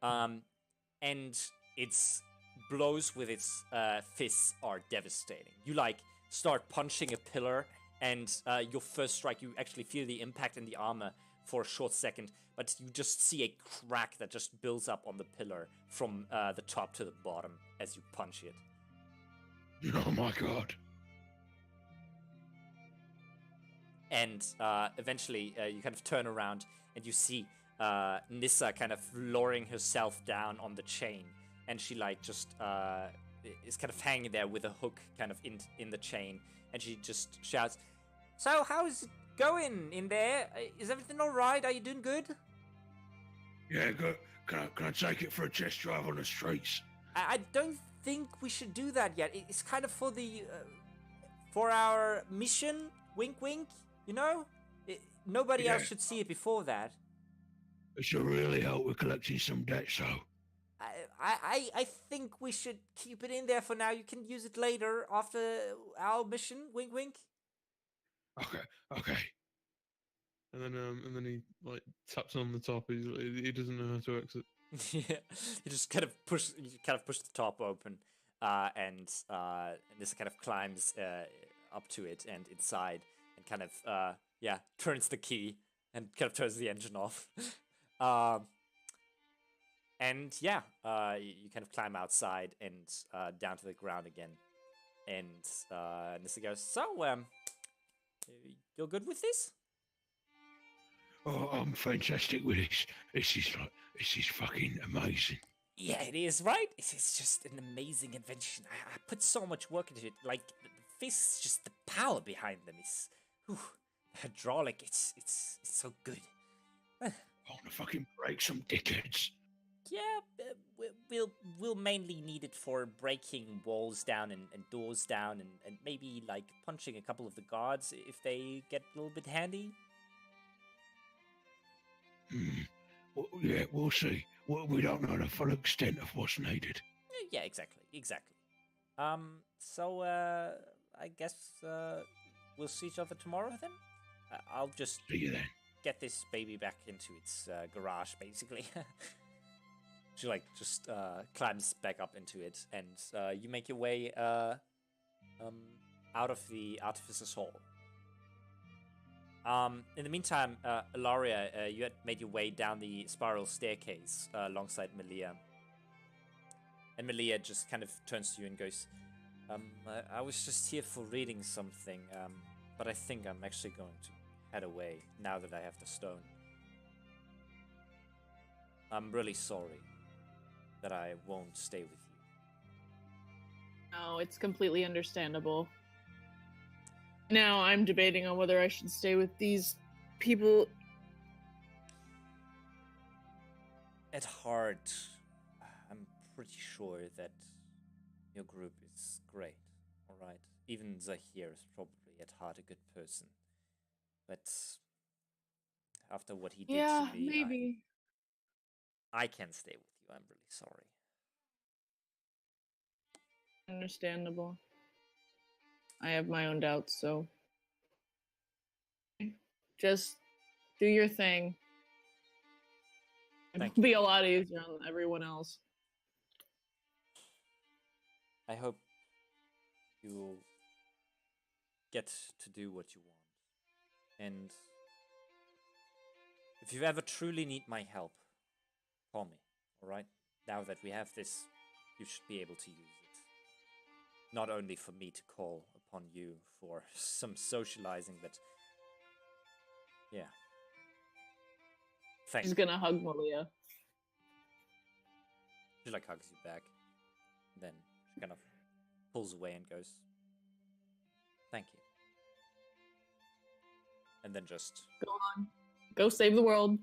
And its blows with its fists are devastating. You like start punching a pillar, and your first strike, you actually feel the impact in the armor for a short second, but you just see a crack that just builds up on the pillar from the top to the bottom as you punch it. Oh my god. And eventually you kind of turn around and you see Nissa kind of lowering herself down on the chain, and she like just is kind of hanging there with a hook kind of in the chain, and she just shouts, "So how's it going in there? Is everything all right? Are you doing good?" Yeah, good. Can I take it for a test drive on the streets? I don't think we should do that yet. It's kind of for the for our mission. Wink, wink. You know, nobody else should see it before that. It should really help with collecting some debt, so. I think we should keep it in there for now. You can use it later after our mission. Wink, wink. Okay. And then he like taps on the top. He doesn't know how to exit. Yeah, you just kind of push the top open, and this kind of climbs up to it and inside, and kind of turns the key and kind of turns the engine off. And yeah, you kind of climb outside and down to the ground again. And Nissa goes, "So, you're good with this?" Oh, I'm fantastic with this. This is fucking amazing. Yeah, it is, right? It's just an amazing invention. I put so much work into it. Like, the fists, just the power behind them is... hydraulic, it's so good. I want to fucking break some dickheads. Yeah, we'll mainly need it for breaking walls down and doors down, and maybe, like, punching a couple of the guards if they get a little bit handy. Well, yeah, we'll see. We don't know the full extent of what's needed. Yeah, exactly. So, I guess we'll see each other tomorrow then? I'll just See you then. get this baby back into its garage, basically. She, like, just climbs back up into it, and you make your way out of the Artificer's Hall. In the meantime, Ilaria, you had made your way down the spiral staircase alongside Melia. And Melia just kind of turns to you and goes, I was just here for reading something, but I think I'm actually going to head away now that I have the stone. I'm really sorry that I won't stay with you. No, it's completely understandable. Now I'm debating on whether I should stay with these people. At heart, I'm pretty sure that your group is great, alright? Even Zahir is probably at heart a good person. But after what he did Yeah, to me, maybe. I can't stay with you. I'm really sorry. Understandable. I have my own doubts, so just do your thing. Thank It'll be a lot easier on everyone else. I hope you get to do what you want. And if you ever truly need my help, call me, alright? Now that we have this, you should be able to use it. Not only for me to call upon you for some socializing, but yeah. Thank She's you. gonna hug Malia. She like hugs you back. Then she kind of pulls away and goes, thank you. And then just Go on. Go save the world.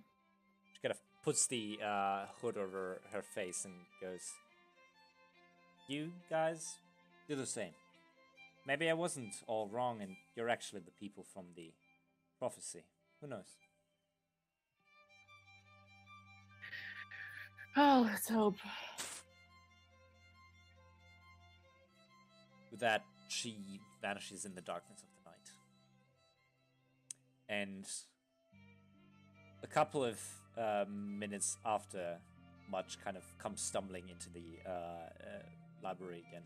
she kind of puts the hood over her face and goes, you guys do the same. Maybe I wasn't all wrong and you're actually the people from the prophecy. Who knows? Oh, let's hope. With that, she vanishes in the darkness of the night. And a couple of minutes after, Mudge kind of comes stumbling into the library again.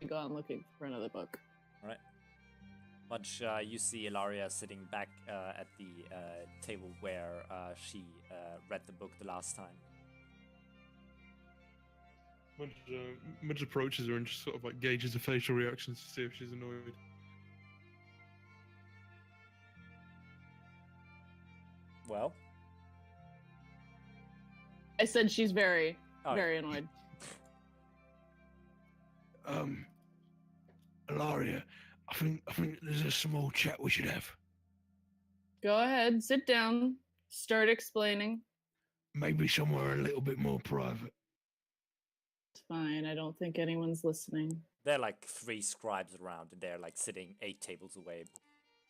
Gone looking for another book. Alright. Mudge, you see Ilaria sitting back at the table where she read the book the last time. Mudge approaches her and just sort of like gauges her facial reactions to see if she's annoyed. Well, I said she's very, Oh, very annoyed. Ilaria, I think there's a small chat we should have. Go ahead, sit down, start explaining. Maybe somewhere a little bit more private. It's fine. I don't think anyone's listening. there are like 3 scribes around, and they're like sitting 8 tables away,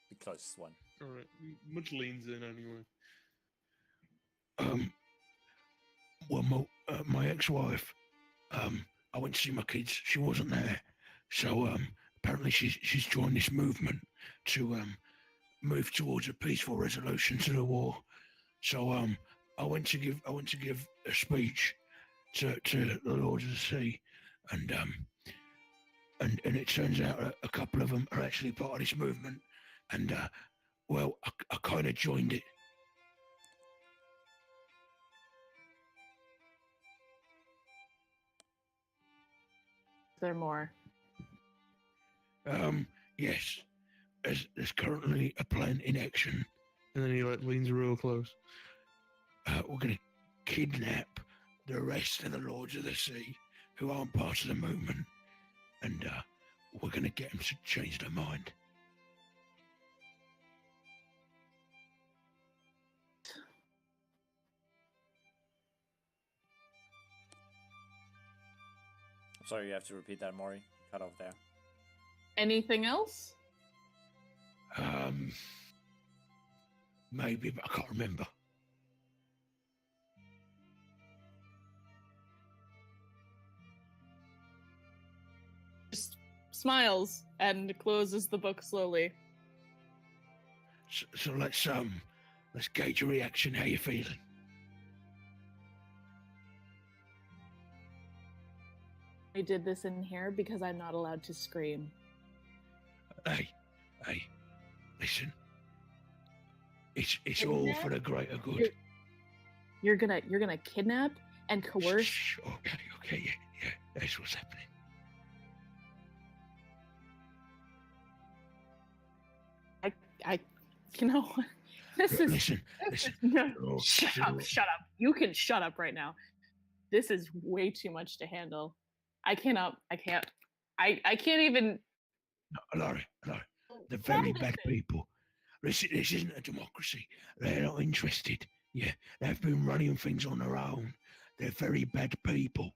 the closest one. Alright, Mudge leans in anyway. Well, my ex-wife, I went to see my kids. She wasn't there, so apparently she's joined this movement to move towards a peaceful resolution to the war. So I went to give a speech to the Lords of the Sea, and it turns out a couple of them are actually part of this movement, and well, I kind of joined it. Is there more? Yes, there's currently a plan in action. And then he like leans real close. We're going to kidnap the rest of the Lords of the Sea who aren't part of the movement, and we're going to get them to change their mind. Sorry, you have to repeat that, Maury. Cut off there. Anything else? Maybe, but I can't remember. Just smiles and closes the book slowly. So let's gauge your reaction. How you feeling? I did this in here because I'm not allowed to scream. Hey, listen. It's all for the greater good. You're gonna kidnap and coerce. Shh, okay, yeah, that's what's happening. I you know, this is Listen. no, Oh, shut up. You can shut up right now. This is way too much to handle. I can't even. No, Laurie, they're very bad people. This isn't a democracy. They're not interested. Yeah, they've been running things on their own. They're very bad people.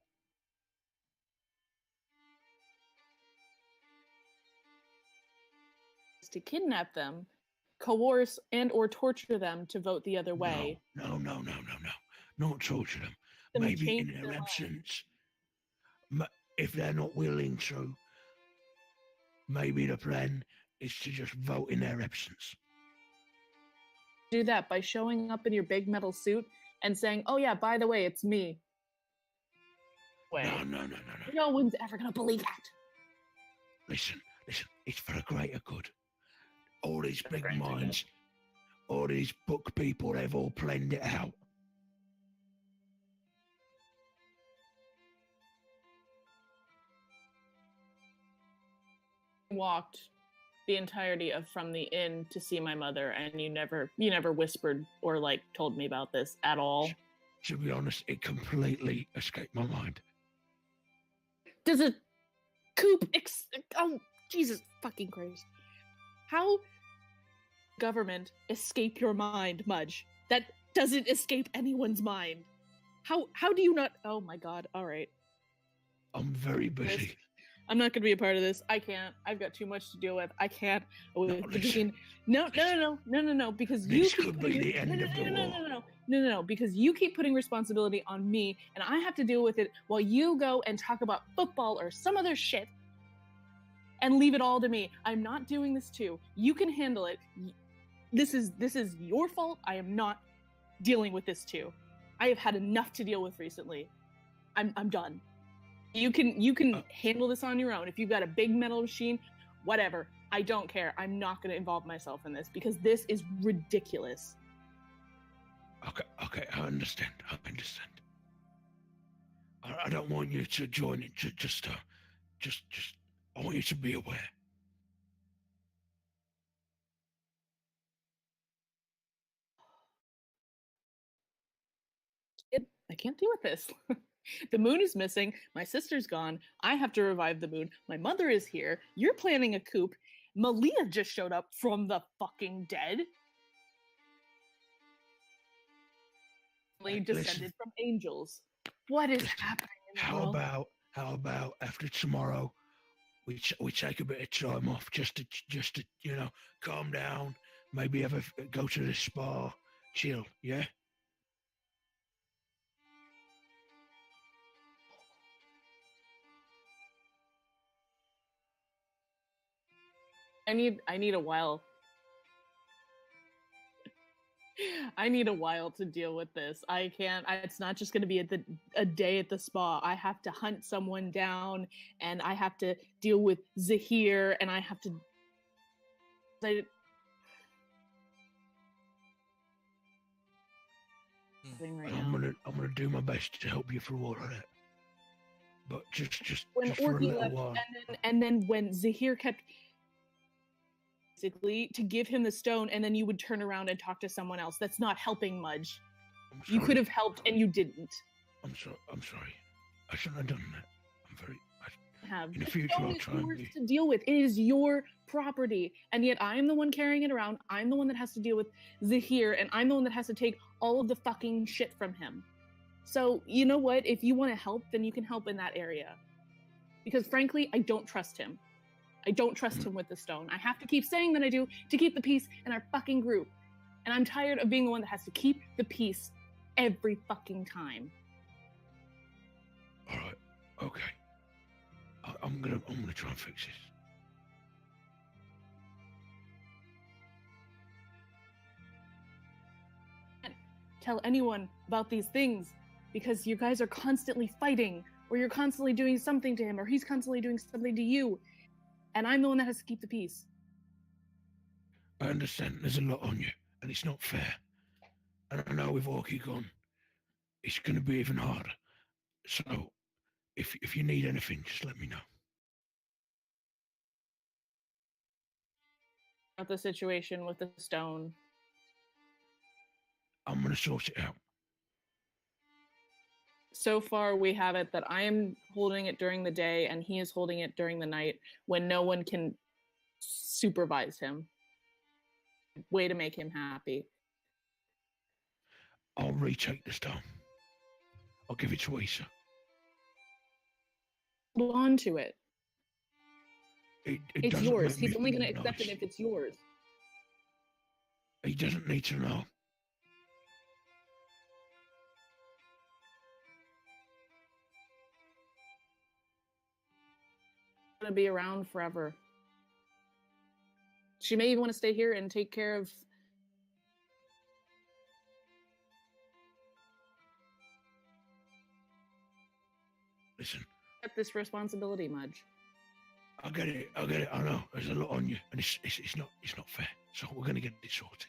To kidnap them, coerce and or torture them to vote the other way. No. Not torture them. Them Maybe change in their their mind. absence. If they're not willing to, maybe the plan is to just vote in their absence. Do that by showing up in your big metal suit and saying, "Oh yeah, by the way, it's me." Wait. No. No one's ever gonna believe that. Listen, it's for the greater good. All these big Greater good. minds, all these book people, they've all planned it out. Walked the entirety of from the inn to see my mother, and you never whispered or like told me about this at all. To be honest, it completely escaped my mind. Does a coop oh Jesus fucking Christ. How government escape your mind, Mudge? That doesn't escape anyone's mind. How do you not? Oh my god. All right. I'm very busy. I'm not going to be a part of this. I can't. I've got too much to deal with. I can't. listen. No. Because you This keep could be the end of the war. No. Because you keep putting responsibility on me, and I have to deal with it while you go and talk about football or some other shit, and leave it all to me. I'm not doing this too. You can handle it. This is your fault. I am not dealing with this too. I have had enough to deal with recently. I'm done. You can handle this on your own. If you've got a big metal machine, whatever. I don't care. I'm not going to involve myself in this because this is ridiculous. Okay, I understand. I don't want you to join it. Just I want you to be aware. I can't deal with this. The moon is missing. My sister's gone. I have to revive the moon. My mother is here. You're planning a coup. Malia just showed up from the fucking dead. Descended from angels. What is happening in the world? How about after tomorrow, we take a bit of time off just to calm down. Maybe go to the spa, chill. Yeah. I need a while. I need a while to deal with this. I can't. It's not just going to be a day at the spa. I have to hunt someone down, and I have to deal with Zahir, and I have to. Right I'm gonna do my best to help you through all of that. But just when for a Orky little left, while. and then when Zahir kept basically to give him the stone, and then you would turn around and talk to someone else. That's not helping, Mudge. You could have helped, and you didn't. I'm sorry. I shouldn't have done that. In the The future, stone I'll is try and yours be. to deal with. It is your property, and yet I am the one carrying it around. I'm the one that has to deal with Zahir, and I'm the one that has to take all of the fucking shit from him. So you know what? If you want to help, then you can help in that area. Because frankly, I don't trust him. I don't trust him with the stone. I have to keep saying that I do to keep the peace in our fucking group. And I'm tired of being the one that has to keep the peace every fucking time. All right. Okay. I'm gonna try and fix this. Tell anyone about these things because you guys are constantly fighting where you're constantly doing something to him or he's constantly doing something to you, and I'm the one that has to keep the peace. I understand there's a lot on you, and it's not fair. And I know with Orky gone, it's going to be even harder. So, if you need anything, just let me know. About the situation with the stone. I'm going to sort it out. So far, we have it that I am holding it during the day and he is holding it during the night when no one can supervise him. Way to make him happy. I'll retake the stone. I'll give it to Issa. Hold on to it. It It's doesn't yours. make me He's only feel going to accept nice. it if it's yours. He doesn't need to know. Going to be around forever. She may even want to stay here and take care of. Listen, Get this responsibility, Mudge. I get it. I know there's a lot on you, and it's not fair. So we're going to get it sorted.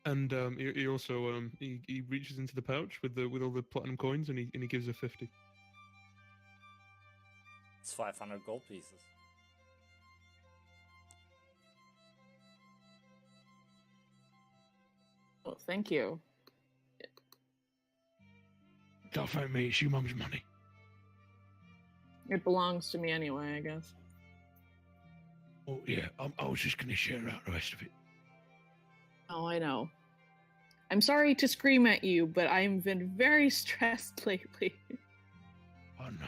And he also he reaches into the pouch with all the platinum coins and he gives her 50. It's 500 gold pieces. Oh, thank you. Don't thank me. It's your mum's money. It belongs to me anyway, I guess. Oh yeah, I was just going to share out the rest of it. Oh, I know. I'm sorry to scream at you, but I've been very stressed lately. I know.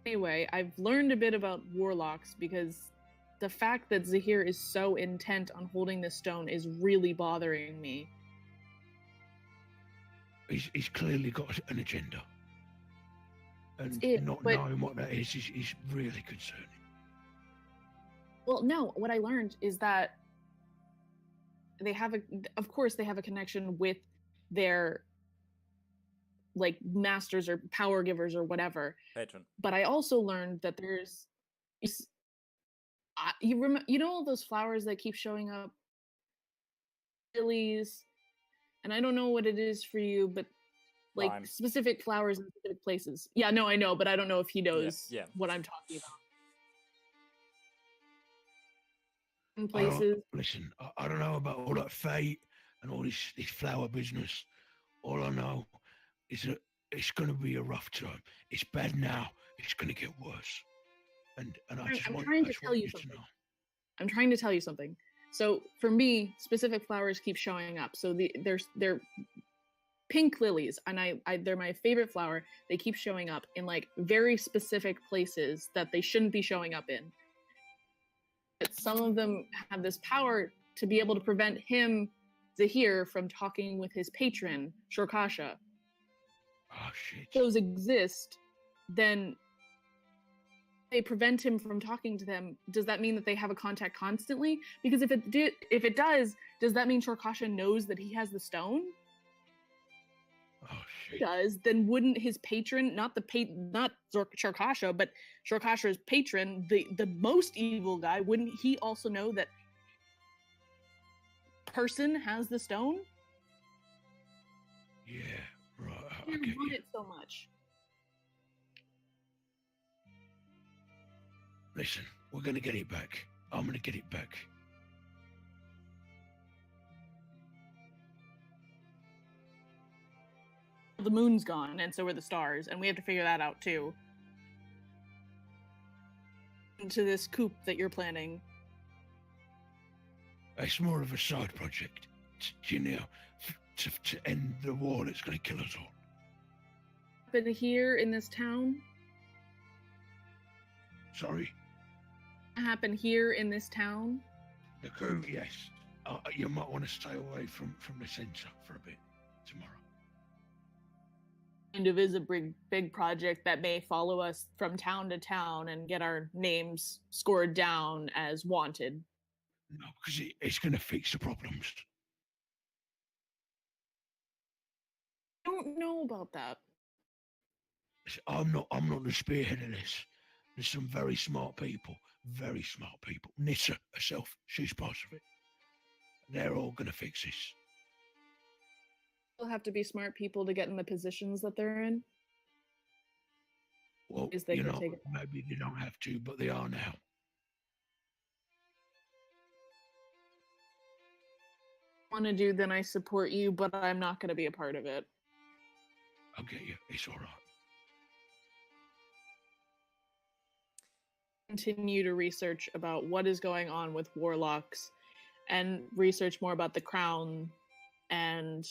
Anyway, I've learned a bit about warlocks because the fact that Zahir is so intent on holding the stone is really bothering me. He's clearly got an agenda. And it, not but- knowing what that is really concerning. Well, no, what I learned is that of course they have a connection with their like masters or power givers or whatever. Patron. But I also learned that there's you know all those flowers that keep showing up, lilies, and I don't know what it is for you, but like Lime. specific flowers in specific places. Yeah, no, I know, but I don't know if he knows yeah. what I'm talking about. In places. Listen, I don't know about all that fate and all this flower business. All I know is that it's going to be a rough time. It's bad now. It's going to get worse. And I just want you to know. I'm trying to tell you something. So for me, specific flowers keep showing up. So they're pink lilies, and they're my favorite flower. They keep showing up in like very specific places that they shouldn't be showing up in. But some of them have this power to be able to prevent him, Zahir, from talking with his patron, Shorkasha. Oh shit. If those exist, then they prevent him from talking to them. Does that mean that they have a contact constantly? Because if it does that mean Shorkasha knows that he has the stone? Oh shit. Does, then wouldn't his patron, not Shorkasha, but Shorkasha's patron, the most evil guy, wouldn't he also know that person has the stone? Yeah, right. I I get want you. it so much. Listen, we're going to get it back. I'm going to get it back. The moon's gone, and so are the stars, and we have to figure that out too. Into this coup that you're planning. It's more of a side project, you know, to end the war that's going to kill us all. But here in this town? Sorry? Happen here in this town? The coup, yes. You might want to stay away from the centre for a bit tomorrow. Kind of is a big project that may follow us from town to town and get our names scored down as wanted. No, because it's going to fix the problems. I don't know about that. I'm not the spearhead of this. There's some very smart people. Very smart people. Nissa herself, she's part of it. They're all gonna fix this. Will have to be smart people to get in the positions that they're in. Well, Is they you could know, take it. maybe they don't have to, but they are now. Want to do, then I support you, but I'm not going to be a part of it. I'll get you. It's all right. Continue to research about what is going on with warlocks and research more about the crown and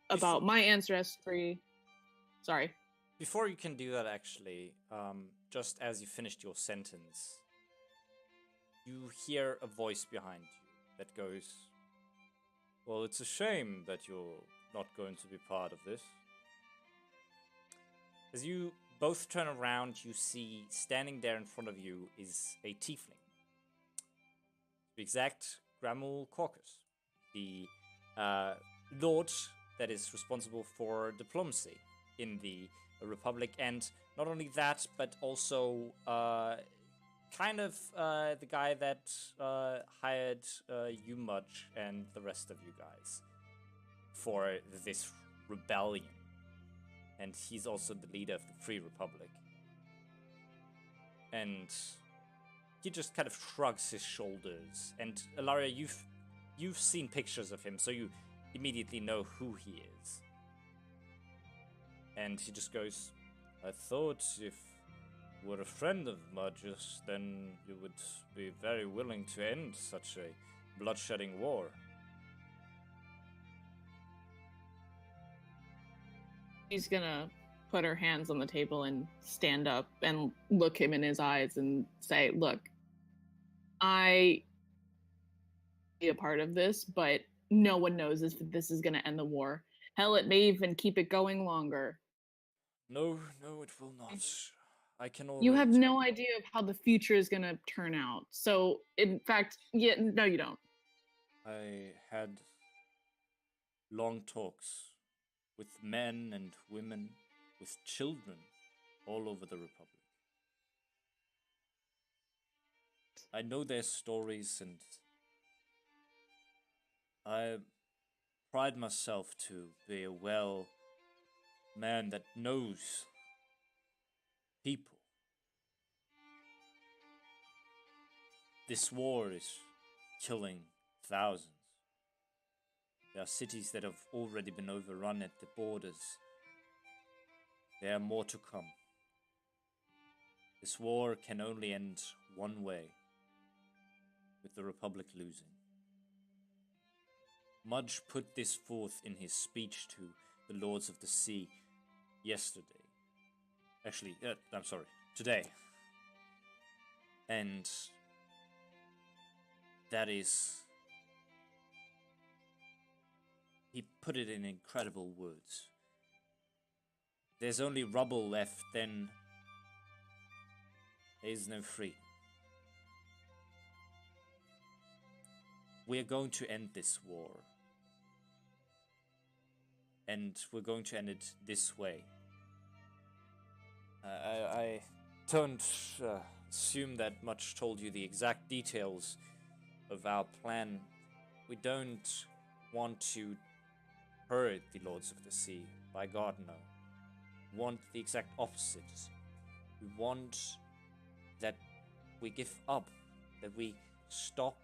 about my ancestry. Sorry. Before you can do that, actually, just as you finished your sentence, you hear a voice behind you that goes, "Well, it's a shame that you're not going to be part of this." As you both turn around, you see standing there in front of you is a tiefling. To be exact, Gramul Caucus, the lord that is responsible for diplomacy in the Republic, and not only that, but also kind of the guy that hired you, Mudge, and the rest of you guys for this rebellion. And he's also the leader of the Free Republic. And he just kind of shrugs his shoulders. And Ilaria, you've seen pictures of him, so you immediately know who he is. And he just goes, "I thought if you were a friend of Mudge's, then you would be very willing to end such a bloodshedding war." She's gonna put her hands on the table and stand up and look him in his eyes and say, "Look, I be a part of this, but no one knows if this is gonna end the war. Hell, it may even keep it going longer. No, it will not. I can already... You have no idea of how the future is gonna turn out. So, in fact, no, you don't." I had long talks with men and women, with children all over the Republic. I know their stories, and I pride myself to be a man that knows people. This war is killing thousands. There are cities that have already been overrun at the borders. There are more to come. This war can only end one way, with the Republic losing. Mudge put this forth in his speech to the Lords of the Sea yesterday. Actually, I'm sorry, today. And that is... He put it in incredible words. There's only rubble left, then there is no freedom. We're going to end this war. And we're going to end it this way. I don't assume that Much told you the exact details of our plan. We don't want to hurt the Lords of the Sea. By God, no. We want the exact opposite. We want that we give up, that we stop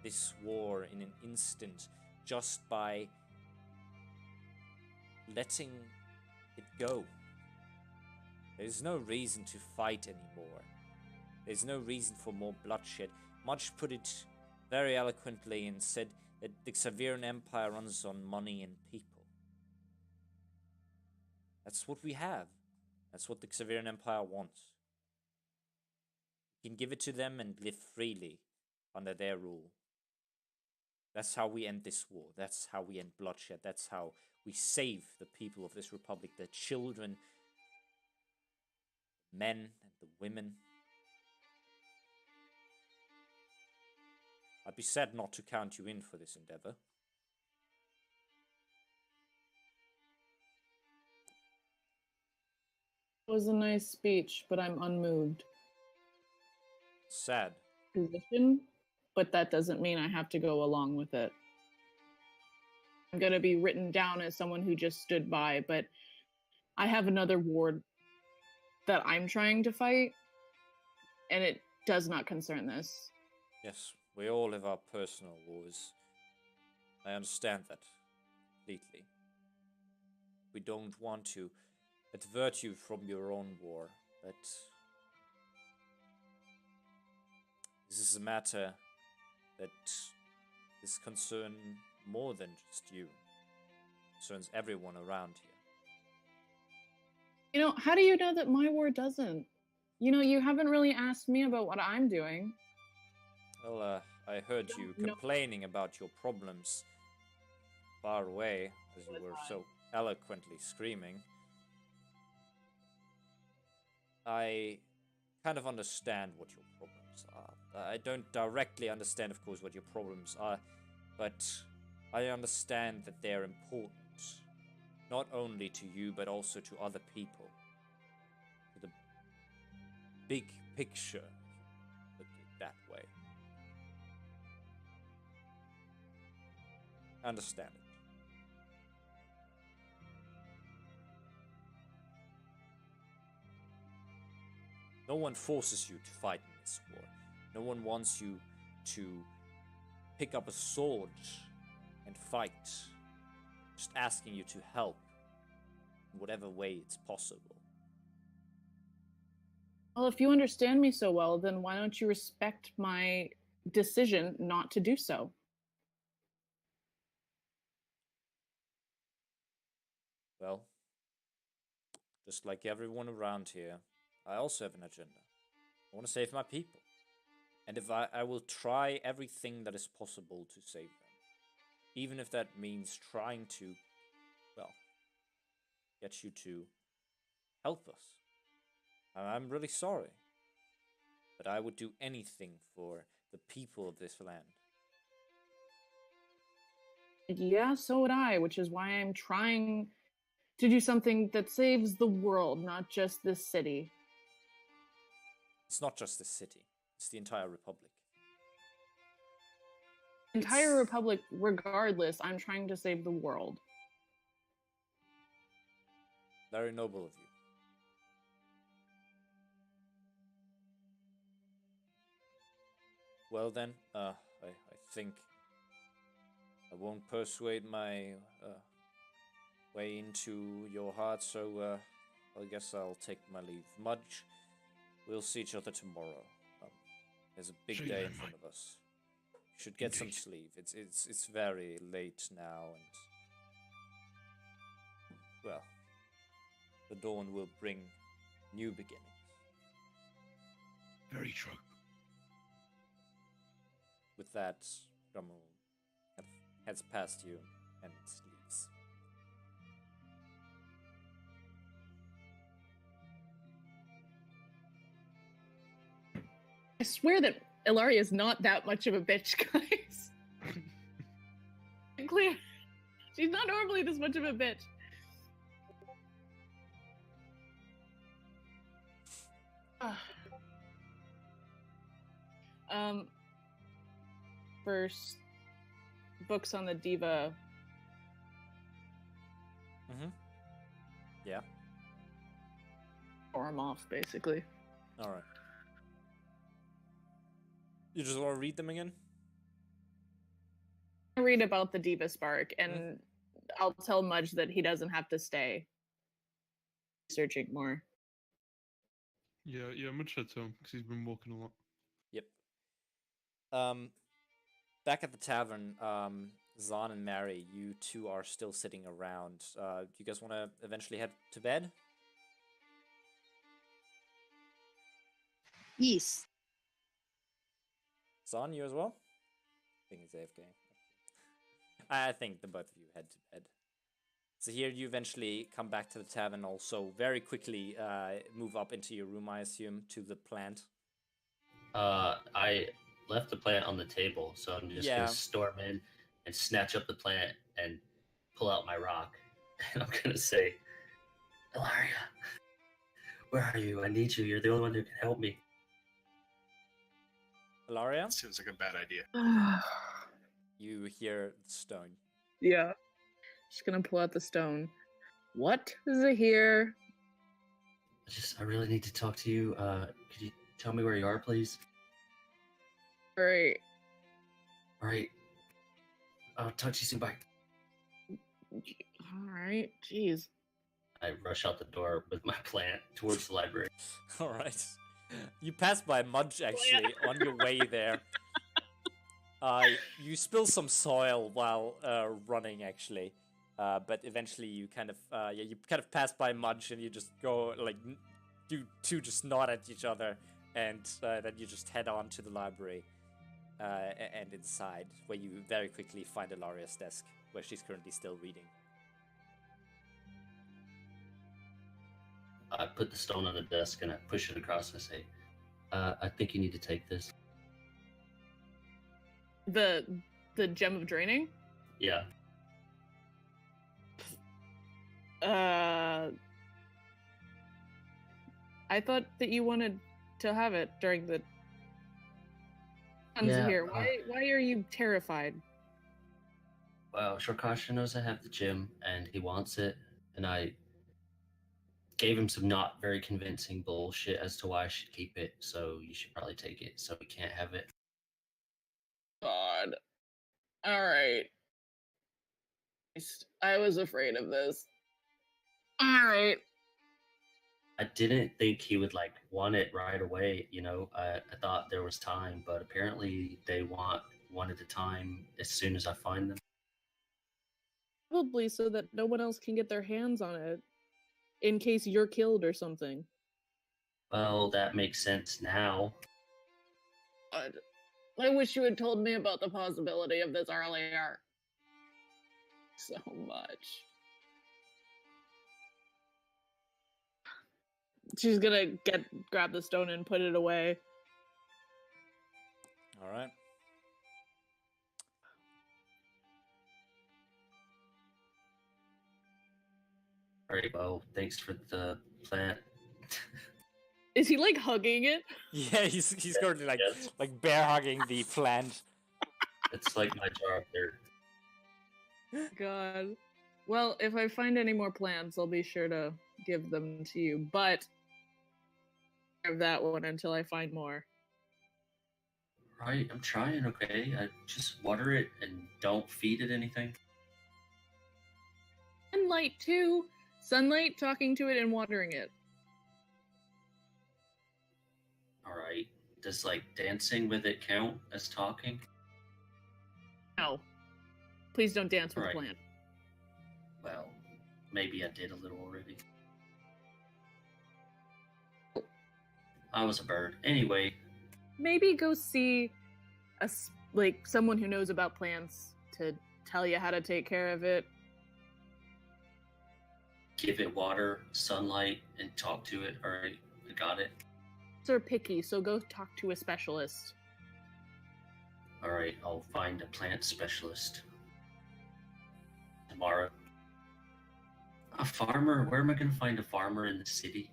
this war in an instant just by letting it go. There's no reason to fight anymore. There's no reason for more bloodshed. Much put it very eloquently and said that the Xaverian Empire runs on money and people. That's what we have. That's what the Xaverian Empire wants. We can give it to them and live freely under their rule. That's how we end this war. That's how we end bloodshed. That's how we save the people of this republic, the children, men, and the women. I'd be sad not to count you in for this endeavor. It was a nice speech, but I'm unmoved. Sad. Position, but that doesn't mean I have to go along with it. I'm going to be written down as someone who just stood by, but I have another ward that I'm trying to fight, and it does not concern this. Yes, we all have our personal wars. I understand that completely. We don't want to advert you from your own war, but this is a matter that is concern more than just you. It concerns everyone around here. You know, how do you know that my war doesn't? You know, you haven't really asked me about what I'm doing. Well, I heard you No. complaining about your problems far away, as you were so eloquently screaming. I kind of understand what your problems are. I don't directly understand, of course, what your problems are, but I understand that they're important. Not only to you, but also to other people. To the big picture, look at it that way. I understand it. No one forces you to fight in this war. No one wants you to pick up a sword and fight. Just asking you to help in whatever way it's possible. Well, if you understand me so well, then why don't you respect my decision not to do so? Well, just like everyone around here, I also have an agenda. I want to save my people. And if I will try everything that is possible to save them. Even if that means trying to, well, get you to help us. I'm really sorry. But I would do anything for the people of this land. Yeah, so would I, which is why I'm trying to do something that saves the world, not just this city. It's not just this city. It's the entire republic. Entire republic, regardless, I'm trying to save the world. Very noble of you. Well then, I think I won't persuade my way into your heart, so I guess I'll take my leave. Mudge, we'll see each other tomorrow. There's a big See you day then, in front mate. of us. Should get some Indeed. sleep. It's very late now, and well, the dawn will bring new beginnings. Very true. With that, Drummel heads past you and leaves. I swear that Ilaria is not that much of a bitch, guys. Clear. She's not normally this much of a bitch. First, books on the diva. Mm-hmm. Yeah. Or I'm off, basically. All right. You just want to read them again? I read about the diva spark, and I'll tell Mudge that he doesn't have to stay searching more. Yeah, much said so, because he's been walking a lot. Yep. Back at the tavern, Zahn and Mary, you two are still sitting around. Do you guys want to eventually head to bed? Yes. Zahn, you as well? I think it's AFK. I think the both of you head to bed. So here you eventually come back to the tavern, also very quickly move up into your room, I assume, to the plant. I left the plant on the table, so I'm just Yeah. gonna storm in and snatch up the plant and pull out my rock. And I'm gonna say, Ilaria, Where are you? I need you. You're the only one who can help me. Ilaria, Seems like a bad idea. you hear the stone. Yeah. Just gonna pull out the stone. What is it here? I really need to talk to you. Could you tell me where you are, please? Alright. All right. I'll talk to you soon. Bye. Alright. Jeez. I rush out the door with my plant towards the library. All right. You pass by Mudge actually on your way there. You spill some soil while running actually, but eventually you kind of pass by Mudge and you just go like you two just nod at each other and then you just head on to the library and inside where you very quickly find Ilaria's desk where she's currently still reading. I put the stone on the desk and I push it across and I say, I think you need to take this. The gem of draining? Yeah. I thought that you wanted to have it during the Yeah, here. Why are you terrified? Well, Shorkasha knows I have the gem and he wants it, and I gave him some not very convincing bullshit as to why I should keep it, so you should probably take it, so we can't have it. God. Alright. I was afraid of this. Alright. I didn't think he would like want it right away, you know. I thought there was time, but apparently they want one at a time as soon as I find them. Probably so that no one else can get their hands on it. In case you're killed or something. Well, that makes sense now. God. I wish you had told me about the possibility of this earlier. So much. She's gonna grab the stone and put it away. All right. All right, well, thanks for the plant. Is he like hugging it? Yeah, he's currently like Yes. like bear hugging the plant. It's like my jar of dirt. God. Well, if I find any more plants, I'll be sure to give them to you. But of that one until I find more. Right, I'm trying, okay? I just water it and don't feed it anything. Sunlight too. Sunlight, talking to it and watering it. Alright. Does like dancing with it count as talking? No. Please don't dance with Right. a plant. Well, maybe I did a little already. I was a bird. Anyway, Maybe go see like someone who knows about plants to tell you how to take care of it. give it water, sunlight, and talk to it. Alright, I got it. Are picky, so go talk to a specialist. Alright, I'll find a plant specialist tomorrow. A farmer? Where am I going to find a farmer in the city?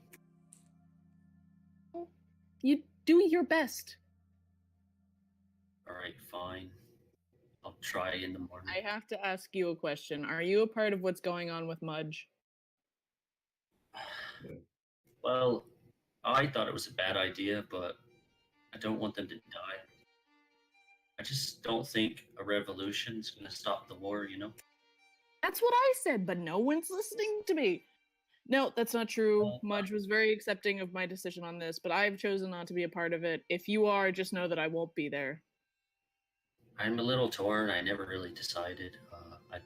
You do your best. Alright, fine. I'll try in the morning. I have to ask you a question. Are you a part of what's going on with Mudge? Well, I thought it was a bad idea, but I don't want them to die. I just don't think a revolution is going to stop the war, you know? That's what I said, but no one's listening to me. No, that's not true. Well, Mudge was very accepting of my decision on this, but I've chosen not to be a part of it. If you are, just know that I won't be there. I'm a little torn. I never really decided. I'd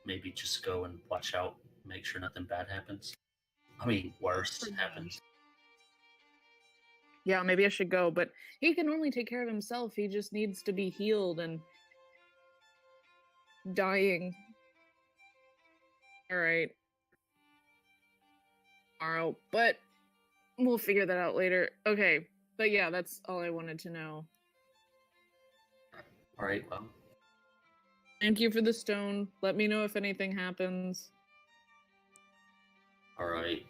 maybe just go and watch out, make sure nothing bad happens. I mean, worse happens. Yeah, maybe I should go, but he can only take care of himself. He just needs to be healed and dying. All right. Tomorrow, but we'll figure that out later. Okay, but yeah, that's all I wanted to know. Alright, well, Thank you for the stone. Let me know if anything happens. alright.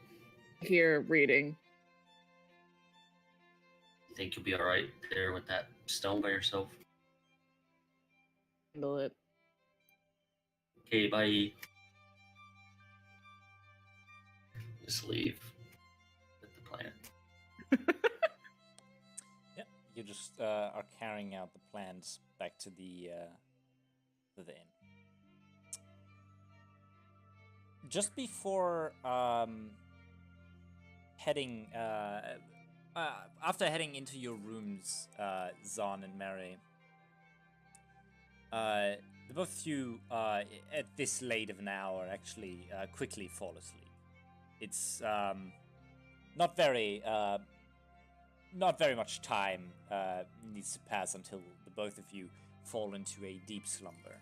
here reading. You think you'll be alright there with that stone by yourself? Handle it. Okay, bye. Just leave with the plan. Yeah, you just are carrying out the plans back to the inn. Just before heading, after heading into your rooms, Zahn and Mary, the both of you, at this late of an hour, actually quickly fall asleep. It's not very much time needs to pass until the both of you fall into a deep slumber.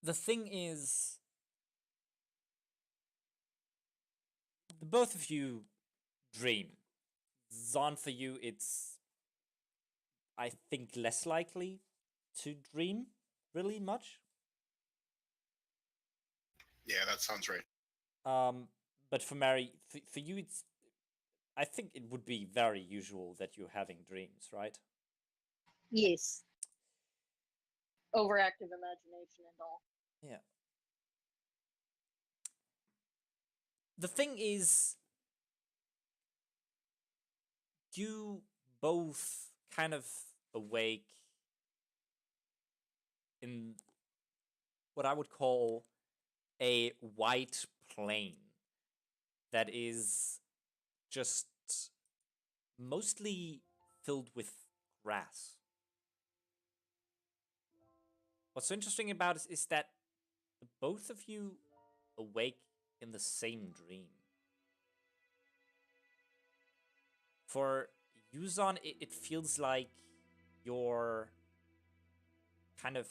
The thing is, the both of you dream. Zahn, for you, it's, I think, less likely to dream really much. Yeah, that sounds right. But for Mary, for you, it's, I think it would be very usual that you're having dreams, right? Yes. Overactive imagination and all. Yeah. The thing is, you both kind of awake in what I would call a white plain that is just mostly filled with grass. What's so interesting about it is that both of you awake in the same dream. For Yuzon, it feels like you're kind of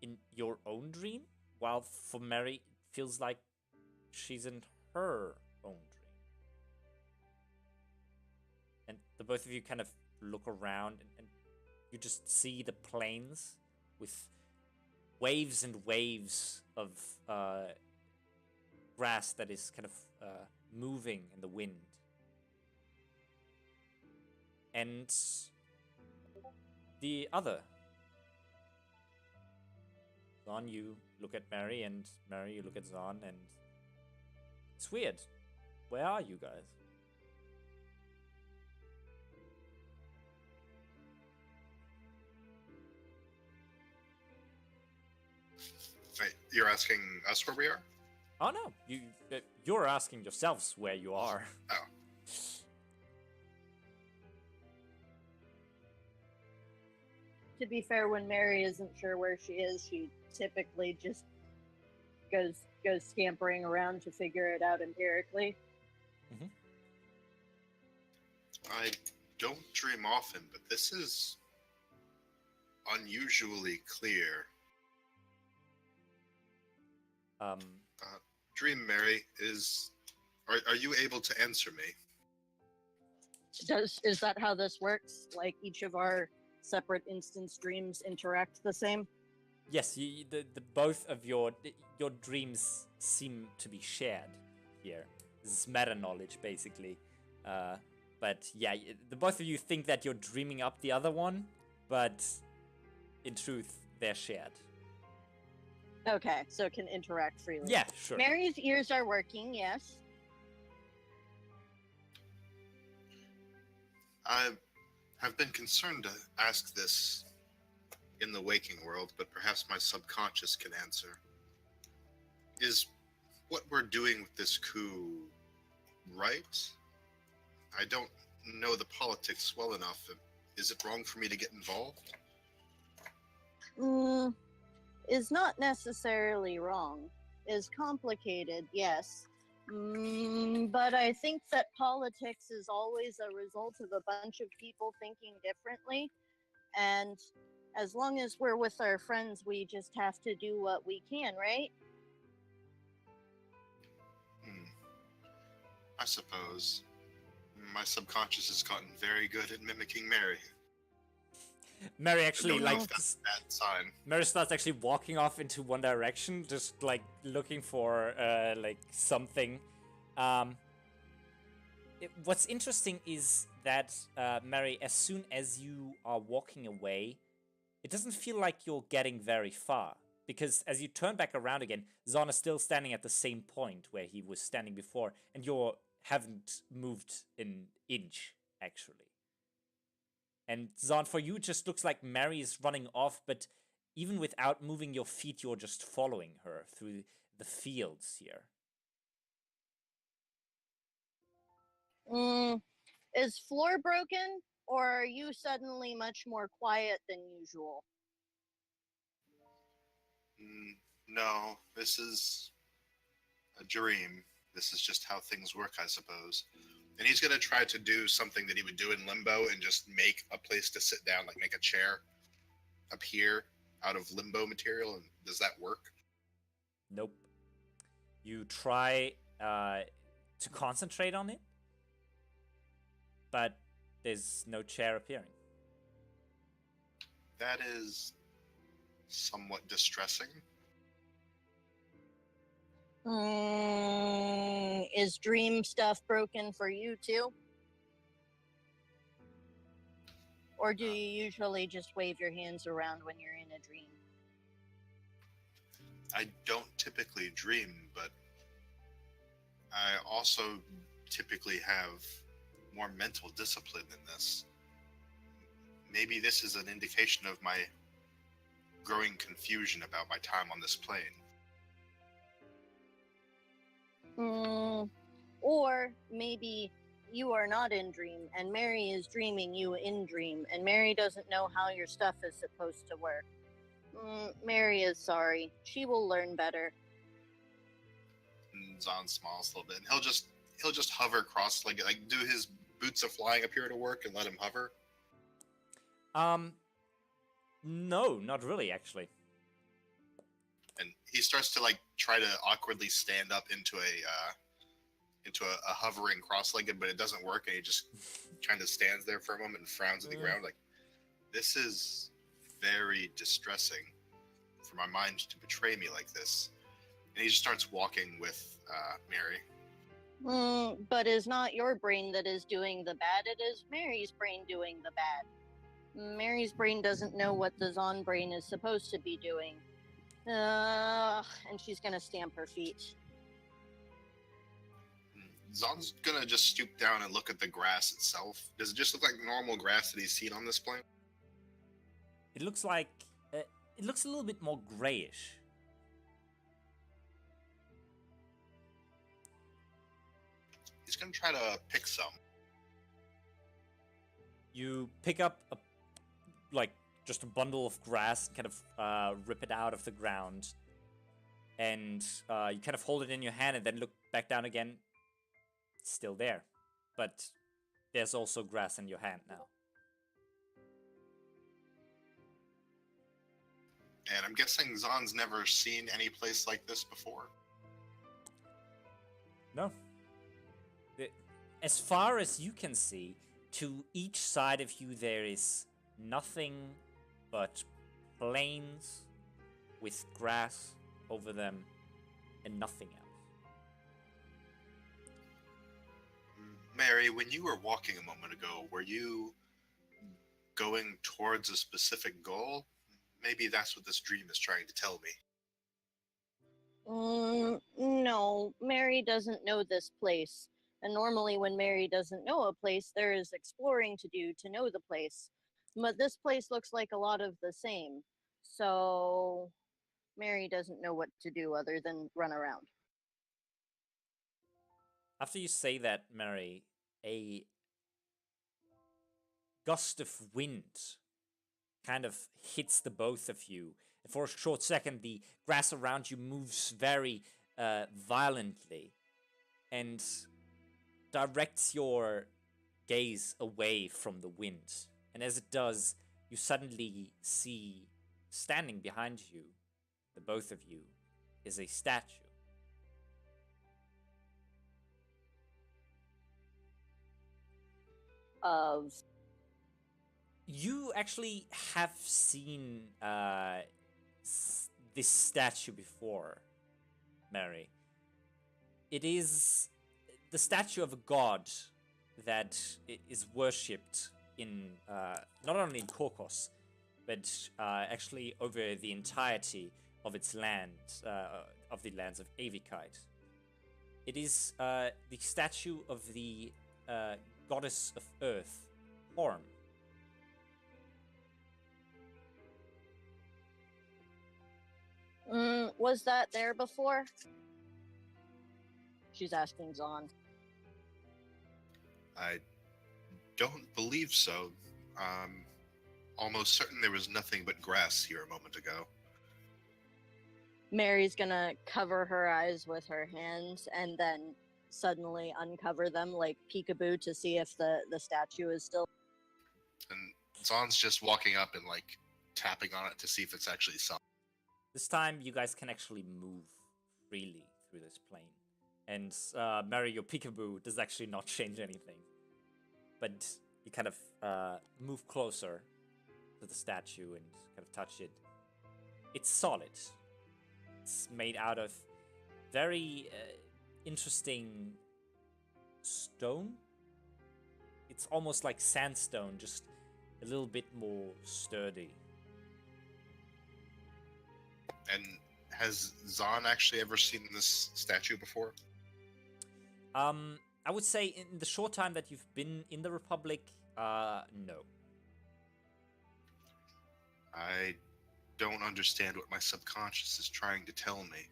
in your own dream, while for Mary, it feels like she's in her own dream. And the both of you kind of look around and you just see the plains with waves and waves of grass that is kind of moving in the wind. And the other. Zahn, you look at Mary, and Mary, you look at Zahn, and it's weird. Where are you guys? Wait, you're asking us where we are? Oh no, you're asking yourselves where you are. Oh. To be fair, when Mary isn't sure where she is, she typically just goes scampering around to figure it out empirically. I don't dream often, but this is unusually clear. Dream Mary, are you able to answer me? Is that how this works? Like each of our separate instance dreams interact the same? Yes, the both of your dreams seem to be shared here. This is meta knowledge, basically. But yeah, the both of you think that you're dreaming up the other one, but in truth, they're shared. Okay, so it can interact freely. Yeah, sure. Mary's ears are working, yes. I have been concerned to ask this in the waking world, but perhaps my subconscious can answer. Is what we're doing with this coup right? I don't know the politics well enough. Is it wrong for me to get involved? Is not necessarily wrong. Is complicated, yes. But I think that politics is always a result of a bunch of people thinking differently. And as long as we're with our friends, we just have to do what we can, right? I suppose. My subconscious has gotten very good at mimicking Mary. Mary actually don't know like if that's a bad sign. Mary starts actually walking off into one direction, just like looking for like something. What's interesting is that Mary, as soon as you are walking away, it doesn't feel like you're getting very far. Because as you turn back around again, Zon is still standing at the same point where he was standing before, and you haven't moved an inch, actually. And Zon, for you, it just looks like Mary is running off, but even without moving your feet, you're just following her through the fields here. Is floor broken, or are you suddenly much more quiet than usual? No, this is a dream. This is just how things work, I suppose. And he's gonna try to do something that he would do in Limbo and just make a place to sit down, like make a chair appear out of Limbo material. And does that work? Nope. You try to concentrate on it, but there's no chair appearing. That is somewhat distressing. Is dream stuff broken for you too? Or do you usually just wave your hands around when you're in a dream? I don't typically dream, but I also typically have more mental discipline than this. Maybe this is an indication of my growing confusion about my time on this plane. Or maybe you are not in dream and Mary is dreaming you in dream and Mary doesn't know how your stuff is supposed to work. Mary is sorry. She will learn better. And Zon smiles a little bit, and he'll just hover across, like do his boots of flying appear to work and let him hover? No, not really, actually. And he starts to like try to awkwardly stand up into a hovering cross-legged, but it doesn't work, and he just kind of stands there for a moment and frowns at the ground, like, this is very distressing for my mind to betray me like this. And he just starts walking with Mary. But it's not your brain that is doing the bad, it is Mary's brain doing the bad. Mary's brain doesn't know what the Zon brain is supposed to be doing. And she's gonna stamp her feet. Zon's gonna just stoop down and look at the grass itself. Does it just look like normal grass that he's seen on this plane? It looks like it looks a little bit more grayish. He's gonna try to pick some. You pick up just a bundle of grass, kind of rip it out of the ground, and you kind of hold it in your hand and then look back down again. It's still there, but there's also grass in your hand now. And I'm guessing Zon's never seen any place like this before. No. As far as you can see, to each side of you there is nothing but plains with grass over them and nothing else. Mary, when you were walking a moment ago, were you going towards a specific goal? Maybe that's what this dream is trying to tell me. No, Mary doesn't know this place. And normally when Mary doesn't know a place, there is exploring to do to know the place. But this place looks like a lot of the same. So Mary doesn't know what to do other than run around. After you say that, Mary, a gust of wind kind of hits the both of you. And for a short second, the grass around you moves very violently and directs your gaze away from the wind. And as it does, you suddenly see, standing behind you, the both of you, is a statue. Of You actually have seen this statue before, Mary. It is the statue of a god that is worshipped in not only in Korkos, but actually over the entirety of its land, of the lands of Avikite. It is the statue of the goddess of earth, Horm. Was that there before? She's asking Zahn. I don't believe so. Almost certain there was nothing but grass here a moment ago. Mary's gonna cover her eyes with her hands and then suddenly uncover them like peekaboo to see if the statue is still. And Zahn's just walking up and like tapping on it to see if it's actually solid. This time, you guys can actually move freely through this plane. And Mary, your peekaboo does actually not change anything. But you kind of move closer to the statue and kind of touch it. It's solid. It's made out of very interesting stone. It's almost like sandstone, just a little bit more sturdy. And has Zahn actually ever seen this statue before? I would say in the short time that you've been in the Republic, no. I don't understand what my subconscious is trying to tell me.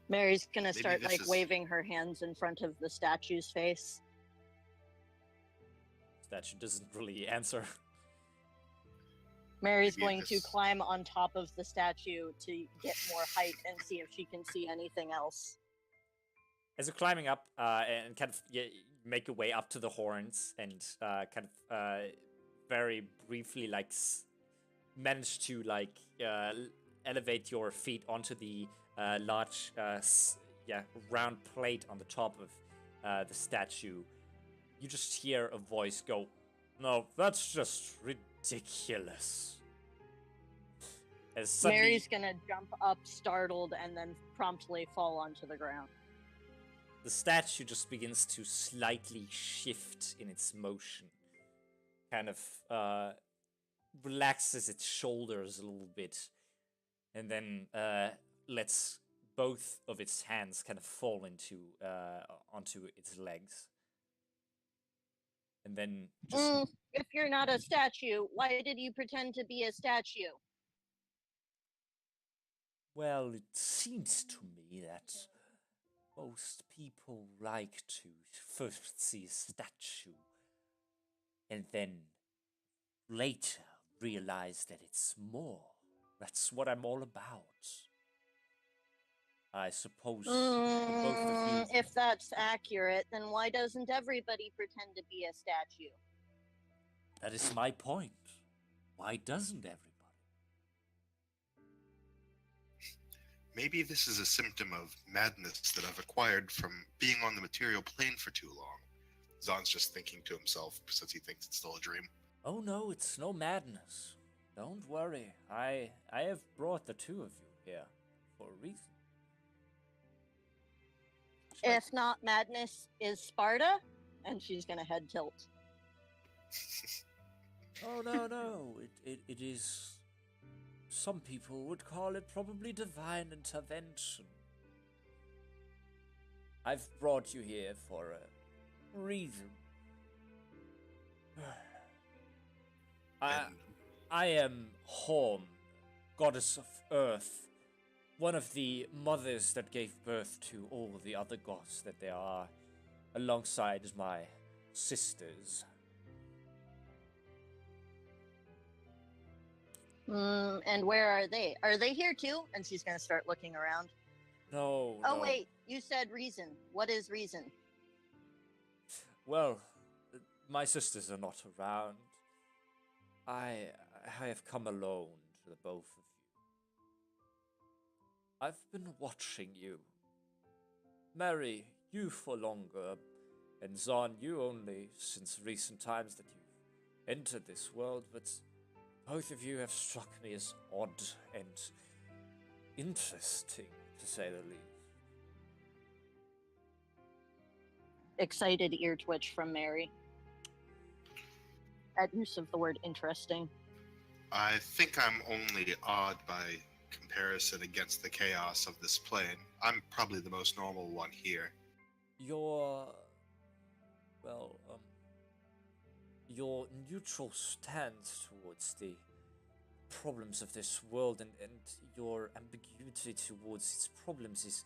Mary's gonna Maybe start this like is- waving her hands in front of the statue's face. Statue doesn't really answer. Mary's Maybe going to this- climb on top of the statue to get more height and see if she can see anything else. As you're climbing up and kind of make your way up to the horns and kind of very briefly like manage to like elevate your feet onto the large round plate on the top of the statue, you just hear a voice go, "No, that's just ridiculous." As suddenly, Mary's gonna jump up startled and then promptly fall onto the ground. the statue just begins to slightly shift in its motion. Kind of relaxes its shoulders a little bit. And then lets both of its hands kind of fall onto its legs. And then just If you're not a statue, why did you pretend to be a statue? well, it seems to me that most people like to first see a statue and then later realize that it's more. That's what I'm all about. I suppose for both of you. If that's accurate, then why doesn't everybody pretend to be a statue? That is my point. Why doesn't everybody? Maybe this is a symptom of madness that I've acquired from being on the material plane for too long. Zahn's just thinking to himself since he thinks it's still a dream. Oh no, it's no madness. Don't worry. I have brought the two of you here for a reason. If not madness, is Sparta? And she's gonna head tilt. Oh no. It is. Some people would call it probably divine intervention. I've brought you here for a reason. And I am Horm, goddess of earth, one of the mothers that gave birth to all the other gods that there are, alongside my sisters. And where are they? Are they here too? And she's gonna start looking around. No. Oh wait, you said reason. What is reason? Well, my sisters are not around. I have come alone to the both of you. I've been watching you. Mary, you for longer, and Zahn, you only since recent times that you've entered this world, but Both of you have struck me as odd and interesting, to say the least. Excited ear twitch from Mary. At use of the word interesting. I think I'm only odd by comparison against the chaos of this plane. I'm probably the most normal one here. Your your neutral stance towards the problems of this world and your ambiguity towards its problems is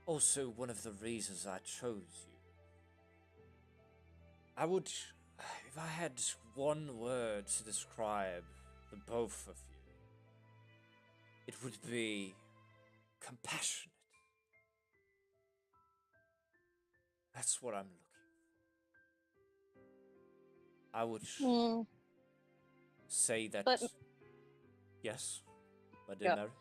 also one of the reasons I chose you. I would, if I had one word to describe the both of you, it would be compassionate. That's what I'm looking for. I would Hmm. say that. But- Yes, my dear Yeah. Mary.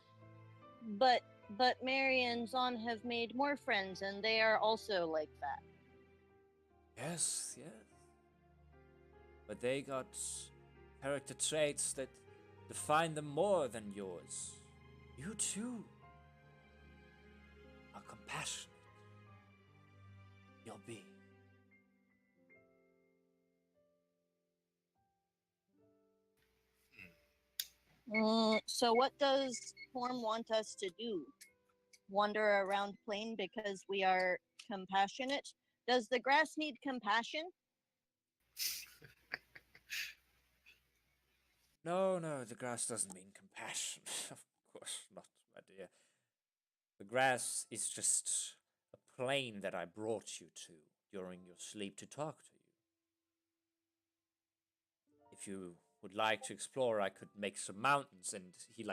But Mary and Zon have made more friends, and they are also like that. Yes, yes. But they got character traits that define them more than yours. You too are compassionate. You'll be. So what does Form want us to do? Wander around plain because we are compassionate? Does the grass need compassion? No, the grass doesn't mean compassion. Of course not, my dear. The grass is just a plane that I brought you to during your sleep to talk to you. If you would like to explore, I could make some mountains. And she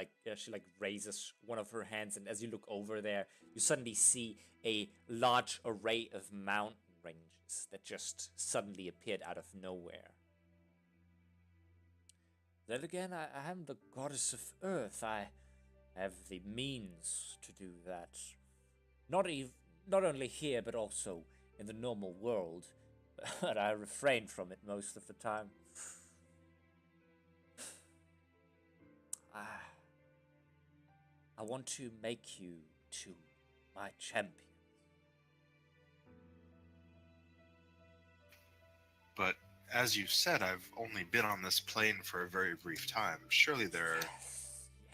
raises one of her hands, and as you look over there, you suddenly see a large array of mountain ranges that just suddenly appeared out of nowhere. Then again, I am the goddess of Earth. I have the means to do that. Not only here, but also in the normal world. But I refrain from it most of the time. I want to make you to my champion. But as you said, I've only been on this plane for a very brief time. Surely there are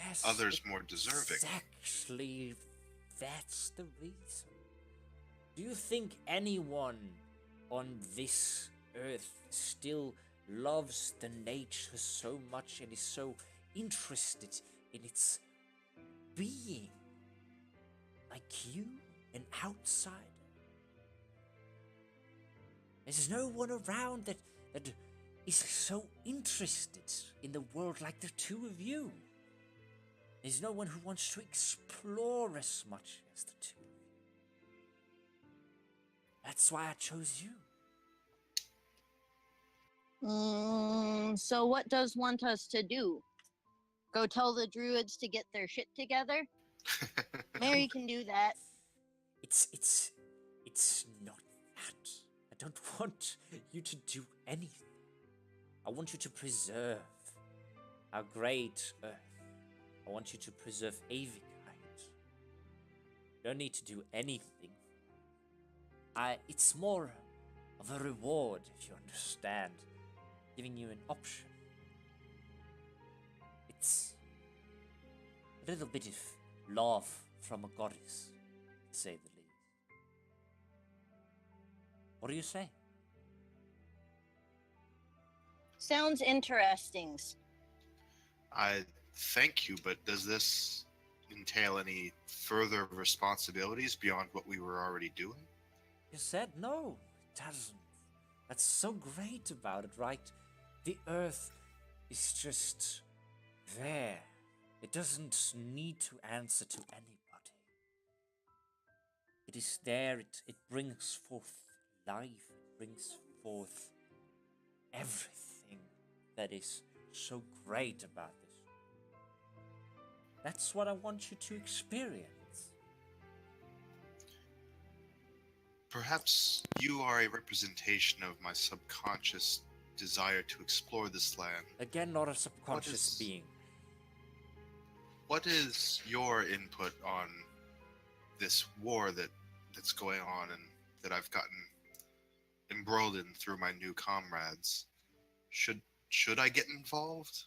Yes, others more deserving. Exactly, that's the reason. Do you think anyone on this earth still loves the nature so much and is so interested in its being like you, an outsider? There's no one around that is so interested in the world like the two of you. There's no one who wants to explore as much as the two of you. That's why I chose you. So what does want us to do? Go tell the druids to get their shit together? Mary can do that. It's not that. I don't want you to do anything. I want you to preserve our great earth. I want you to preserve Avigite. You don't need to do anything. It's more of a reward, if you understand. Giving you an option. It's a little bit of love from a goddess, to say the least. What do you say? Sounds interesting. I thank you, but does this entail any further responsibilities beyond what we were already doing? You said no, it doesn't. That's so great about it, right? The earth is just there. It doesn't need to answer to anybody. It is there, it brings forth life, it brings forth everything that is so great about this. That's what I want you to experience. Perhaps you are a representation of my subconscious desire to explore this land. Again, not a subconscious is- being. What is your input on this war that's going on and that I've gotten embroiled in through my new comrades? Should I get involved?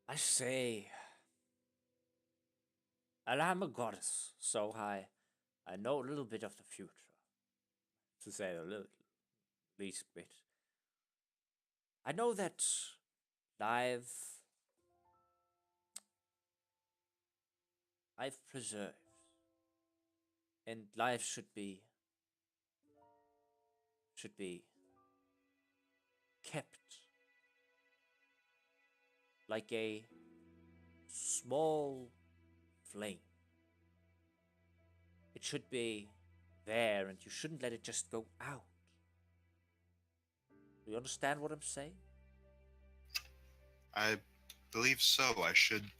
I say, and I'm a goddess, so I know a little bit of the future, to say a little, least bit. I know that life preserves, and life should be kept like a small flame. It should be there, and you shouldn't let it just go out. Do you understand what I'm saying? I believe so. I should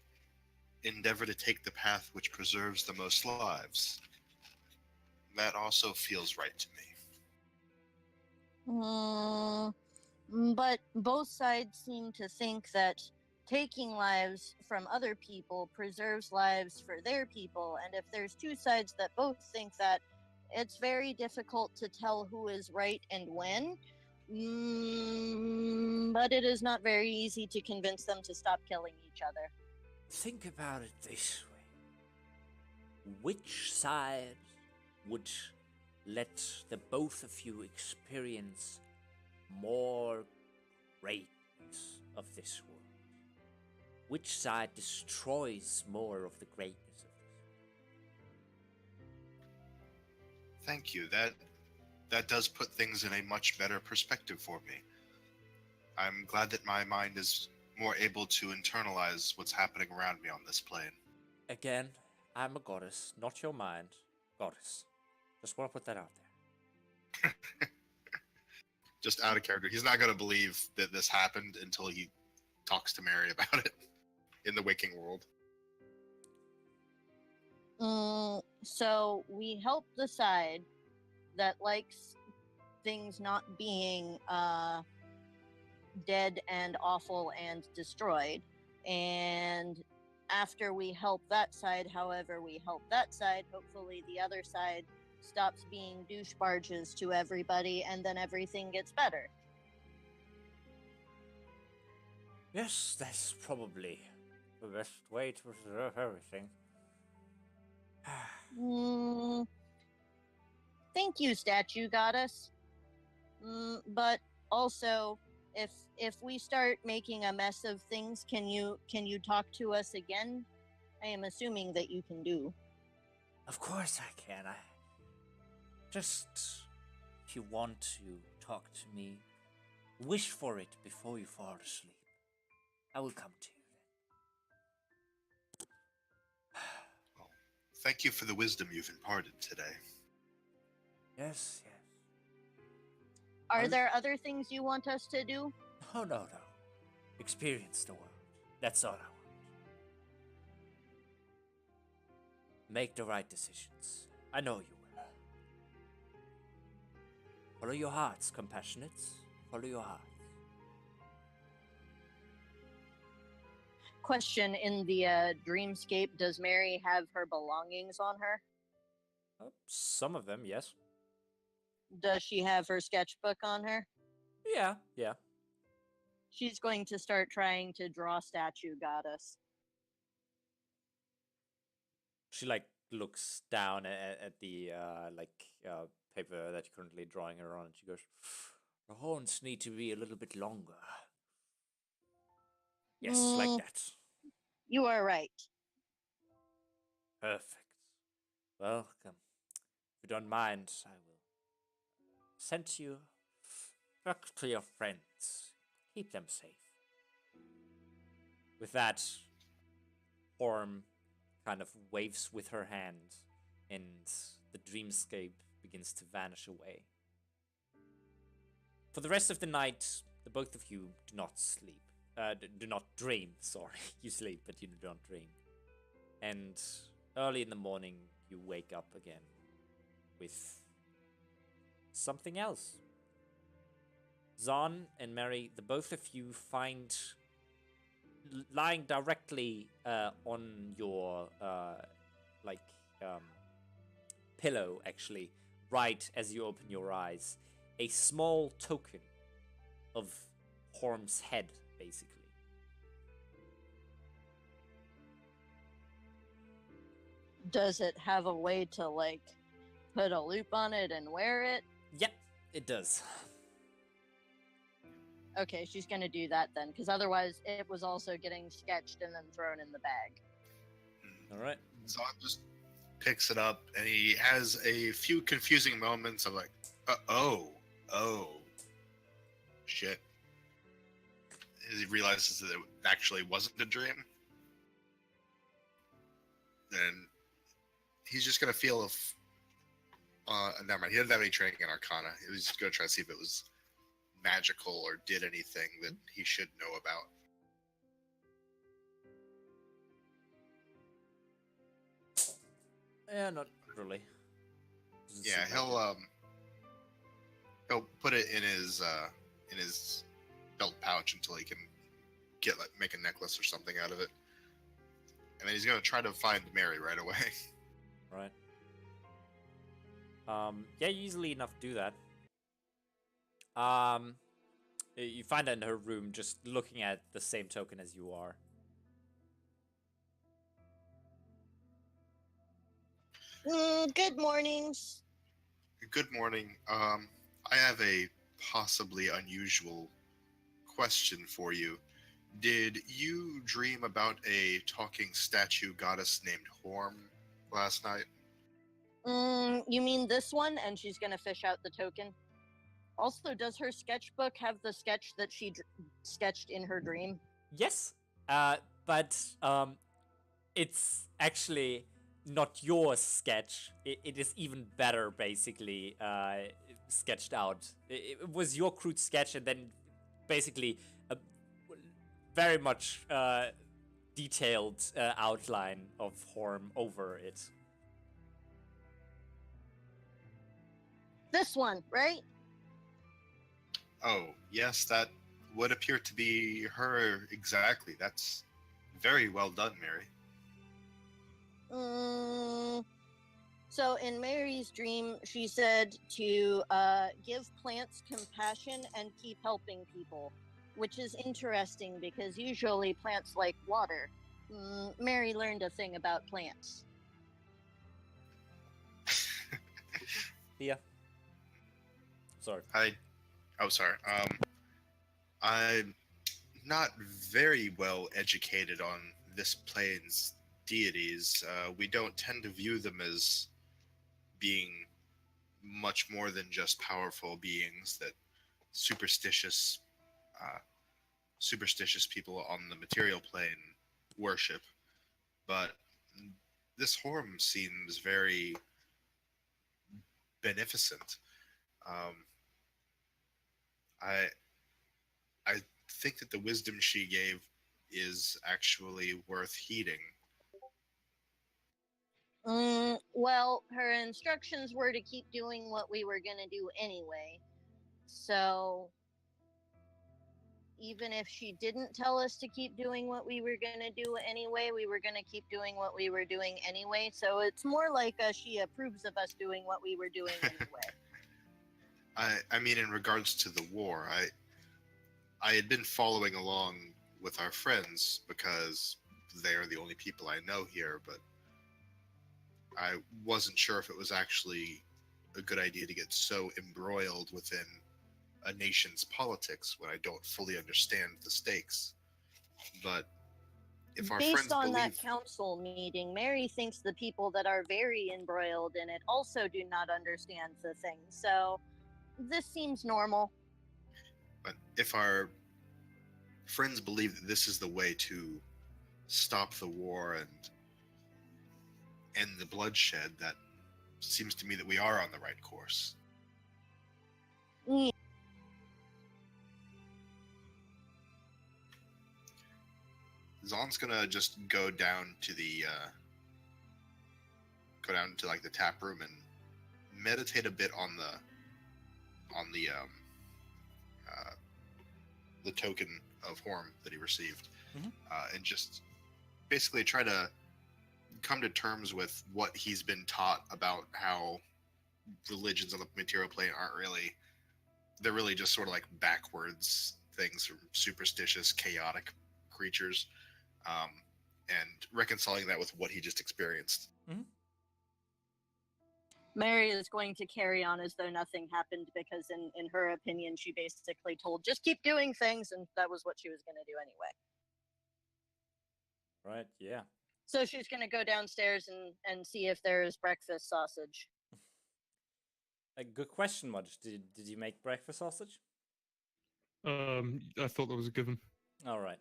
endeavor to take the path which preserves the most lives. That also feels right to me. But both sides seem to think that taking lives from other people preserves lives for their people, and if there's two sides that both think that, it's very difficult to tell who is right and when. But it is not very easy to convince them to stop killing each other. Think about it this way. Which side would let the both of you experience more greatness of this world? Which side destroys more of the greatness of this? Thank you. That does put things in a much better perspective for me. I'm glad that my mind is more able to internalize what's happening around me on this plane. Again, I'm a goddess, not your mind. Goddess. Just want to put that out there. Just out of character. He's not going to believe that this happened until he talks to Mary about it in the waking world. So we help the side that likes things not being dead and awful and destroyed. And after we help that side, however we help that side, hopefully the other side stops being douche barges to everybody, and then everything gets better. Yes, that's probably the best way to preserve everything. Thank you, statue goddess. But also, if we start making a mess of things, can you talk to us again? I am assuming that you can do. Of course I can. I just, if you want to talk to me, wish for it before you fall asleep. I will come to you then. Well, thank you for the wisdom you've imparted today. Yes, yes. Are there other things you want us to do? Oh, no. Experience the world. That's all I want. Make the right decisions. I know you will. Follow your hearts, compassionates. Follow your hearts. Question: in the dreamscape, does Mary have her belongings on her? Some of them, yes. Does she have her sketchbook on her? Yeah. She's going to start trying to draw statue goddess. She looks down at the paper that you're currently drawing her on, and she goes, "The horns need to be a little bit longer." Yes, like that. You are right. Perfect. Welcome. If you don't mind, I will send you back to your friends. Keep them safe. With that, Orm kind of waves with her hand, and the dreamscape begins to vanish away. For the rest of the night, the both of you do not sleep. Do not dream, sorry. You sleep, but you do not dream. And early in the morning, you wake up again with something else. Zahn and Mary, the both of you find lying directly on your pillow, actually, right as you open your eyes, a small token of Horm's head, basically. Does it have a way to, like, put a loop on it and wear it? Yep, it does. Okay, she's gonna do that then, because otherwise it was also getting sketched and then thrown in the bag. All right. Zahn just picks it up, and he has a few confusing moments of like, oh, shit. He realizes that it actually wasn't a dream. Then he's just gonna feel if. Never mind. He didn't have any training in Arcana. He was just gonna try to see if it was magical or did anything that he should know about. Yeah, not really. Doesn't Yeah, seem like it. he'll put it in his belt pouch until he can make a necklace or something out of it, and then he's gonna try to find Mary right away. Right. Yeah, you easily enough do that. You find her in her room, just looking at the same token as you are. Good mornings. Good morning. I have a possibly unusual question for you. Did you dream about a talking statue goddess named Horm last night? You mean this one? And she's gonna fish out the token. Also, does her sketchbook have the sketch that she sketched in her dream? Yes, but it's actually not your sketch. It is even better, basically, sketched out. It was your crude sketch, and then basically a very much detailed outline of Horm over it. This one, right? Oh, yes, that would appear to be her exactly. That's very well done, Mary. So in Mary's dream, she said to give plants compassion and keep helping people, which is interesting because usually plants like water. Mary learned a thing about plants. Yeah. Sorry. Sorry. I'm not very well educated on this plane's deities. We don't tend to view them as being much more than just powerful beings that superstitious people on the material plane worship. But this Horm seems very beneficent. I think that the wisdom she gave is actually worth heeding. Well, her instructions were to keep doing what we were gonna do anyway. So even if she didn't tell us to keep doing what we were gonna do anyway, we were gonna keep doing what we were doing anyway. So it's more like she approves of us doing what we were doing anyway. I mean, in regards to the war, I had been following along with our friends because they are the only people I know here, but I wasn't sure if it was actually a good idea to get so embroiled within a nation's politics when I don't fully understand the stakes. But if our friends Based on believe... that council meeting, Mary thinks the people that are very embroiled in it also do not understand the thing. So this seems normal. But if our friends believe that this is the way to stop the war and end the bloodshed, that seems to me that we are on the right course. Yeah. Zahn's gonna just go down to the like the tap room and meditate a bit on uh, the token of Horm that he received, Mhm. and just basically try to come to terms with what he's been taught about how religions on the material plane aren't really, they're really just sort of like backwards things, or superstitious, chaotic creatures, and reconciling that with what he just experienced. Mary is going to carry on as though nothing happened because, in her opinion, she basically told, just keep doing things, and that was what she was going to do anyway. Right, yeah. So she's going to go downstairs and see if there's breakfast sausage. A good question, Mudge. Did you make breakfast sausage? I thought that was a given. All right.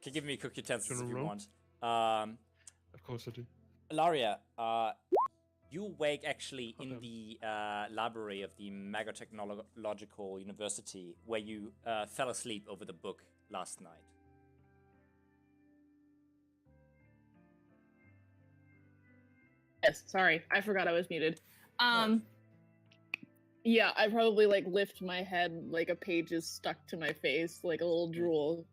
Can give me quick utensils if you roll? want. Of course I do. Laria, you wake actually in Okay. the library of the Magotechnological University, where you fell asleep over the book last night. Yes, sorry, I forgot I was muted. Yeah, I probably like lift my head like a page is stuck to my face, like a little drool.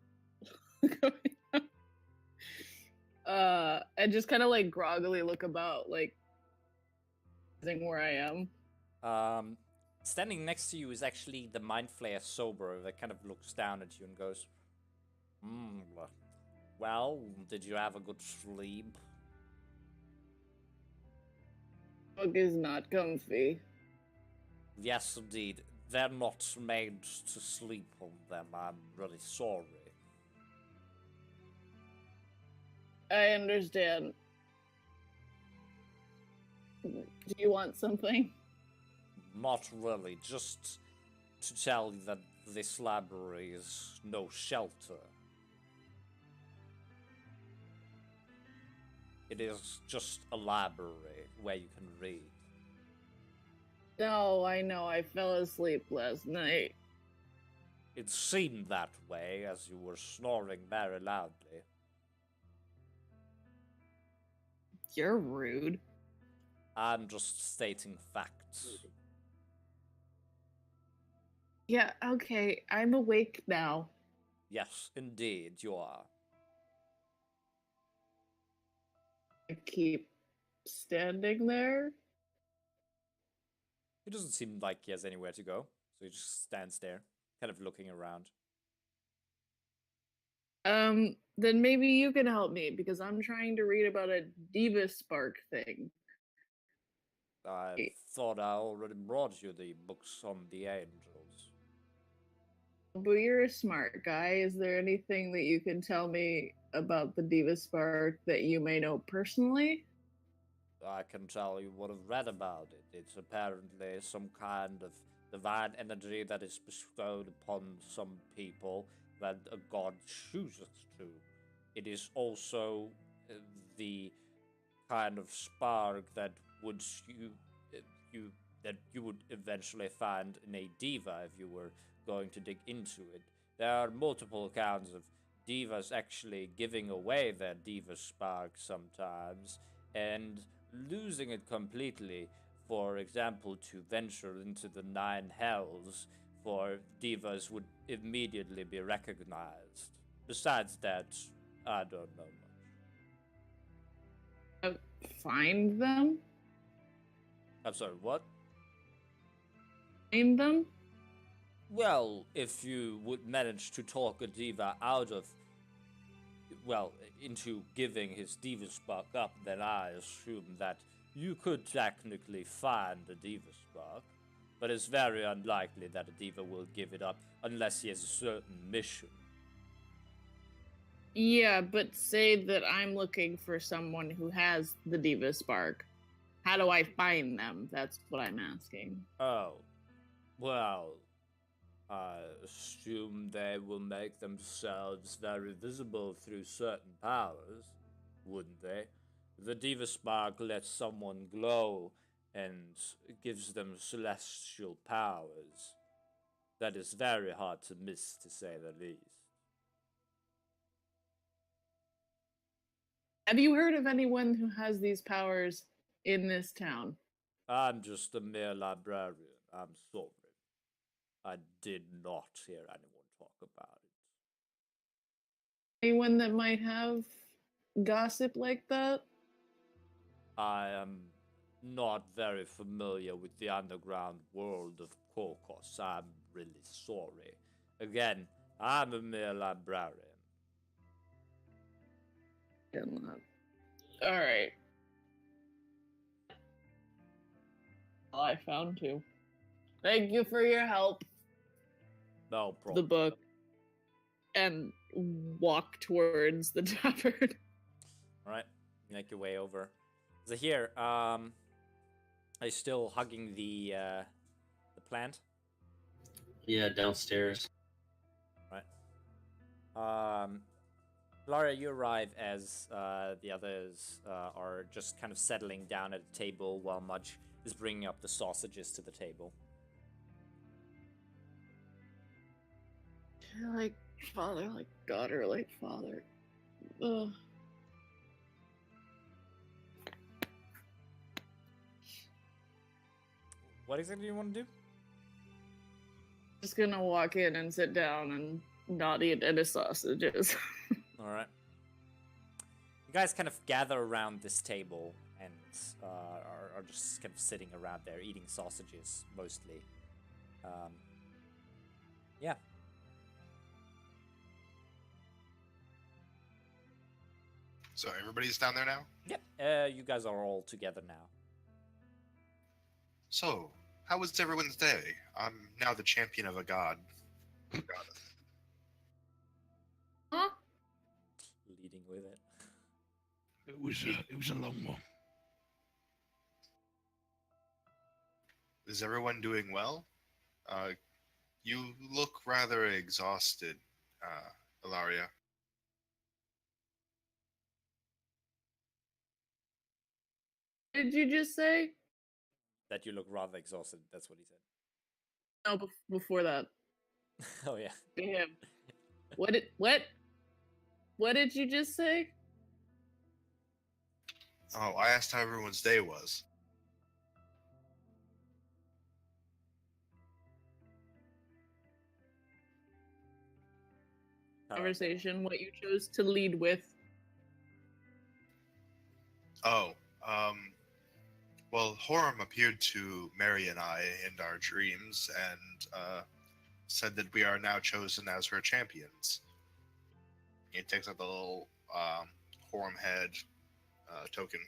And just kind of like groggily look about, like where I am. Standing next to you is actually the Mind Flayer Sober that kind of looks down at you and goes, well, did you have a good sleep? Book is not comfy. Yes, indeed. They're not made to sleep on them. I'm really sorry. I understand. Do you want something? Not really. Just to tell you that this library is no shelter. It is just a library where you can read. No, I know. I fell asleep last night. It seemed that way as you were snoring very loudly. You're rude. I'm just stating facts. Yeah, okay. I'm awake now. Yes, indeed, you are. I keep standing there. It doesn't seem like he has anywhere to go, so he just stands there, kind of looking around. Then maybe you can help me because I'm trying to read about a Diva Spark thing. I thought I already brought you the books on the angels. But you're a smart guy. Is there anything that you can tell me about the Diva Spark that you may know personally? I can tell you what I've read about it. It's apparently some kind of divine energy that is bestowed upon some people that a god chooses to. It is also the kind of spark that would you would eventually find in a diva if you were going to dig into it. There are multiple accounts of divas actually giving away their diva spark sometimes and losing it completely. For example, to venture into the nine hells, for divas would immediately be recognized. Besides that, I don't know much. Find them? I'm sorry, what? Find them? Well, if you would manage to talk a diva out of, well, into giving his diva spark up, then I assume that you could technically find a diva spark. But it's very unlikely that a diva will give it up unless he has a certain mission. Yeah, but say that I'm looking for someone who has the Diva Spark. How do I find them? That's what I'm asking. Oh, well, I assume they will make themselves very visible through certain powers, wouldn't they? The Diva Spark lets someone glow and gives them celestial powers. That is very hard to miss, to say the least. Have you heard of anyone who has these powers in this town? I'm just a mere librarian. I'm sorry. I did not hear anyone talk about it. Anyone that might have gossip like that? I am not very familiar with the underground world of Korkos. I'm really sorry. Again, I'm a mere librarian. All right. I found two. Thank you for your help. No problem. The book. And walk towards the tavern. Alright, make your way over. Zahir, are you still hugging the plant? Yeah, downstairs. Lara, you arrive as the others are just kind of settling down at a table while Mudge is bringing up the sausages to the table. Like father, like daughter, like father. Ugh. What exactly do you want to do? Just gonna walk in and sit down and not eat any sausages. Alright. You guys kind of gather around this table and are just kind of sitting around there eating sausages mostly. Yeah. So everybody's down there now? Yep, you guys are all together now. So, how was everyone's day? I'm now the champion of a god. Goddess. Huh? Leading with it. It was a long one. Is everyone doing well? You look rather exhausted, Ilaria. What did you just say? That you look rather exhausted, that's what he said. No, before that. Oh yeah. Damn. What did you just say? Oh, I asked how everyone's day was. Conversation, what you chose to lead with. Oh, well, Horum appeared to Mary and I in our dreams and said that we are now chosen as her champions. He takes out the little Horum head token.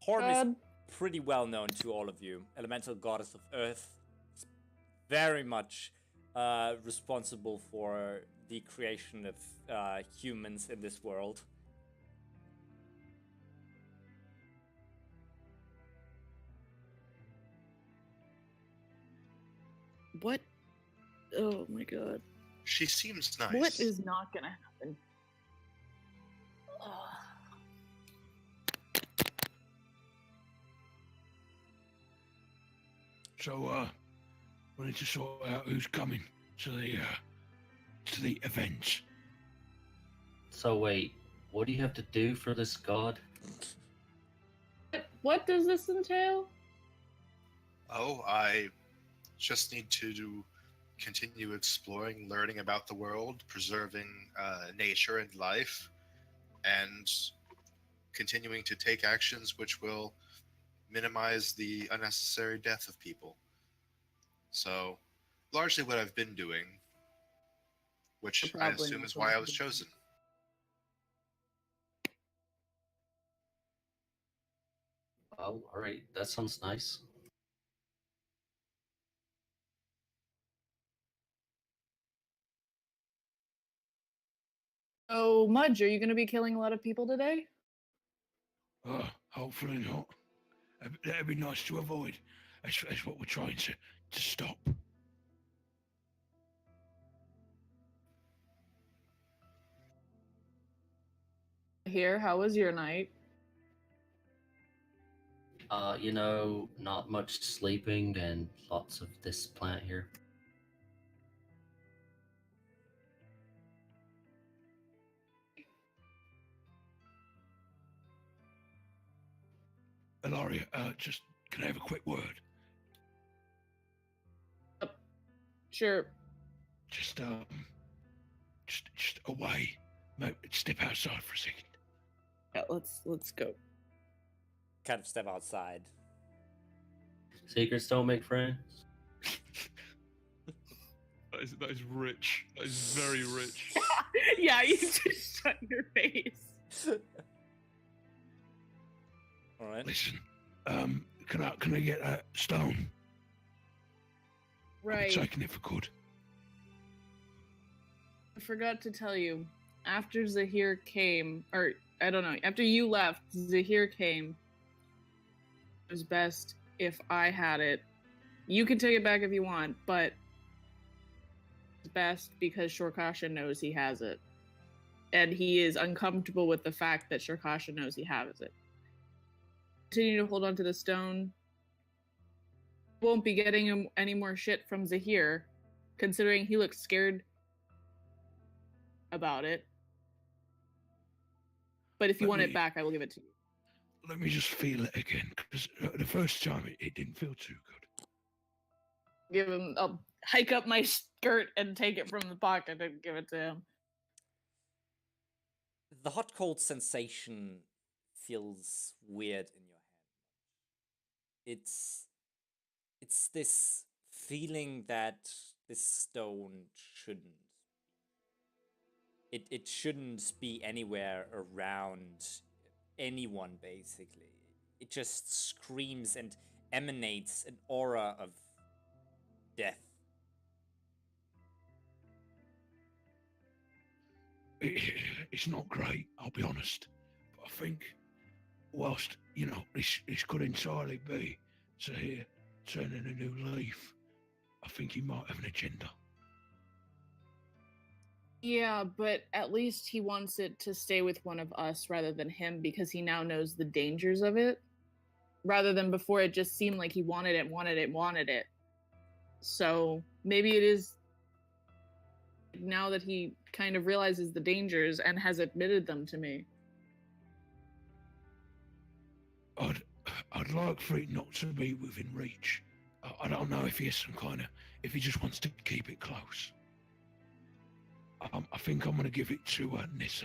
Horm is pretty well known to all of you. Elemental goddess of earth. Very much responsible for the creation of humans in this world. What? Oh my god. She seems nice. What is not gonna happen? So, we need to sort out who's coming to the event. So wait, what do you have to do for this god? What does this entail? Oh, I just need to continue exploring, learning about the world, preserving nature and life, and continuing to take actions which will minimize the unnecessary death of people. So, largely what I've been doing, which I Probably assume not is what why I I've was been doing. chosen. Oh, alright, that sounds nice. Oh, Mudge, are you gonna be killing a lot of people today? Hopefully not. That'd be nice to avoid. That's what we're trying to stop. Here, how was your night? Not much sleeping and lots of this plant here. Ilaria, just can I have a quick word? Sure. Just away. Maybe step outside for a second. Yeah, let's go. Kind of step outside. Secrets don't make friends. That is rich. That is very rich. Yeah, you just shut your face. All right. Listen, can I get a stone? Right. I'm taking it for good. I forgot to tell you. After Zahir came, or I don't know, after you left, Zahir came. It was best if I had it. You can take it back if you want, but it's best because Shorkasha knows he has it. And he is uncomfortable with the fact that Shorkasha knows he has it. Continue to hold on to the stone. Won't be getting him any more shit from Zahir, considering he looks scared about it. But if you want it back, I will give it to you. Let me just feel it again, because the first time it didn't feel too good. Give him. I'll hike up my skirt and take it from the pocket and give it to him. The hot cold sensation feels weird in your hand. It's this feeling that this stone shouldn't. It shouldn't be anywhere around anyone, basically. It just screams and emanates an aura of death. It's not great, I'll be honest. But I think, whilst, this could entirely be Zahir turning a new leaf, I think he might have an agenda. Yeah, but at least he wants it to stay with one of us rather than him because he now knows the dangers of it. Rather than before, it just seemed like he wanted it. So maybe it is now that he kind of realizes the dangers and has admitted them to me. I'd like for it not to be within reach. I don't know if he has if he just wants to keep it close. I think I'm going to give it to Nissa.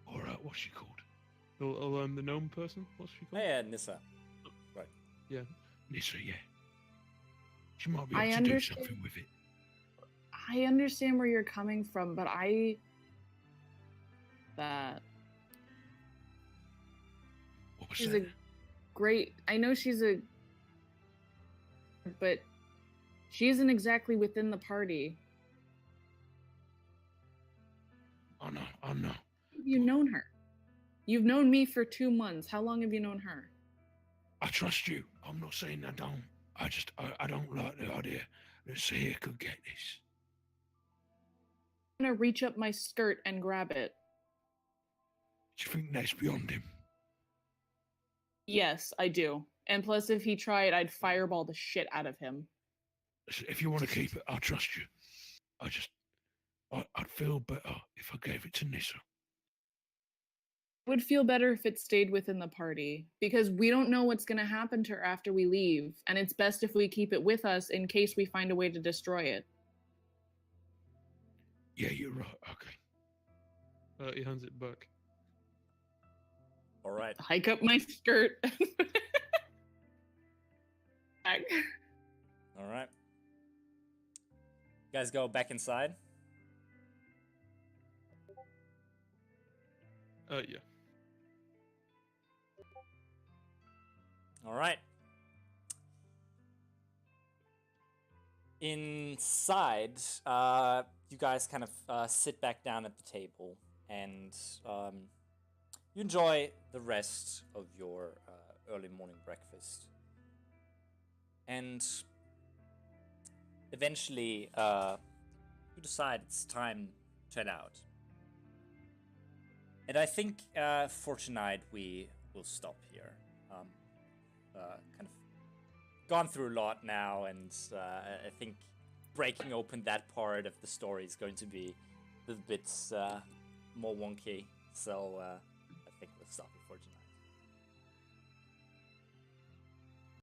Or what's she called? The gnome person? What's she called? Yeah, Nissa. Right. Yeah. Nissa, yeah. She might be able to do something with it. I understand where you're coming from, but she's that? a great. I know but she isn't exactly within the party. I know. You've known her. You've known me for 2 months. How long have you known her? I trust you. I'm not saying I don't. I don't like the idea that Zahir could get this. I'm gonna reach up my skirt and grab it. Do you think that's beyond him? Yes, I do. And plus, if he tried, I'd fireball the shit out of him. If you want to keep it, I'll trust you. I'd feel better if I gave it to Nissa. It would feel better if it stayed within the party, because we don't know what's going to happen to her after we leave, and it's best if we keep it with us in case we find a way to destroy it. Yeah, you're right. Okay. He hands it back. All right. Hike up my skirt. Back. All right. You guys go back inside. Yeah. All right. Inside, you guys kind of sit back down at the table and you enjoy the rest of your early morning breakfast. And eventually, you decide it's time to head out. And I think for tonight we will stop here. Kind of gone through a lot now, and I think breaking open that part of the story is going to be a little bit more wonky. So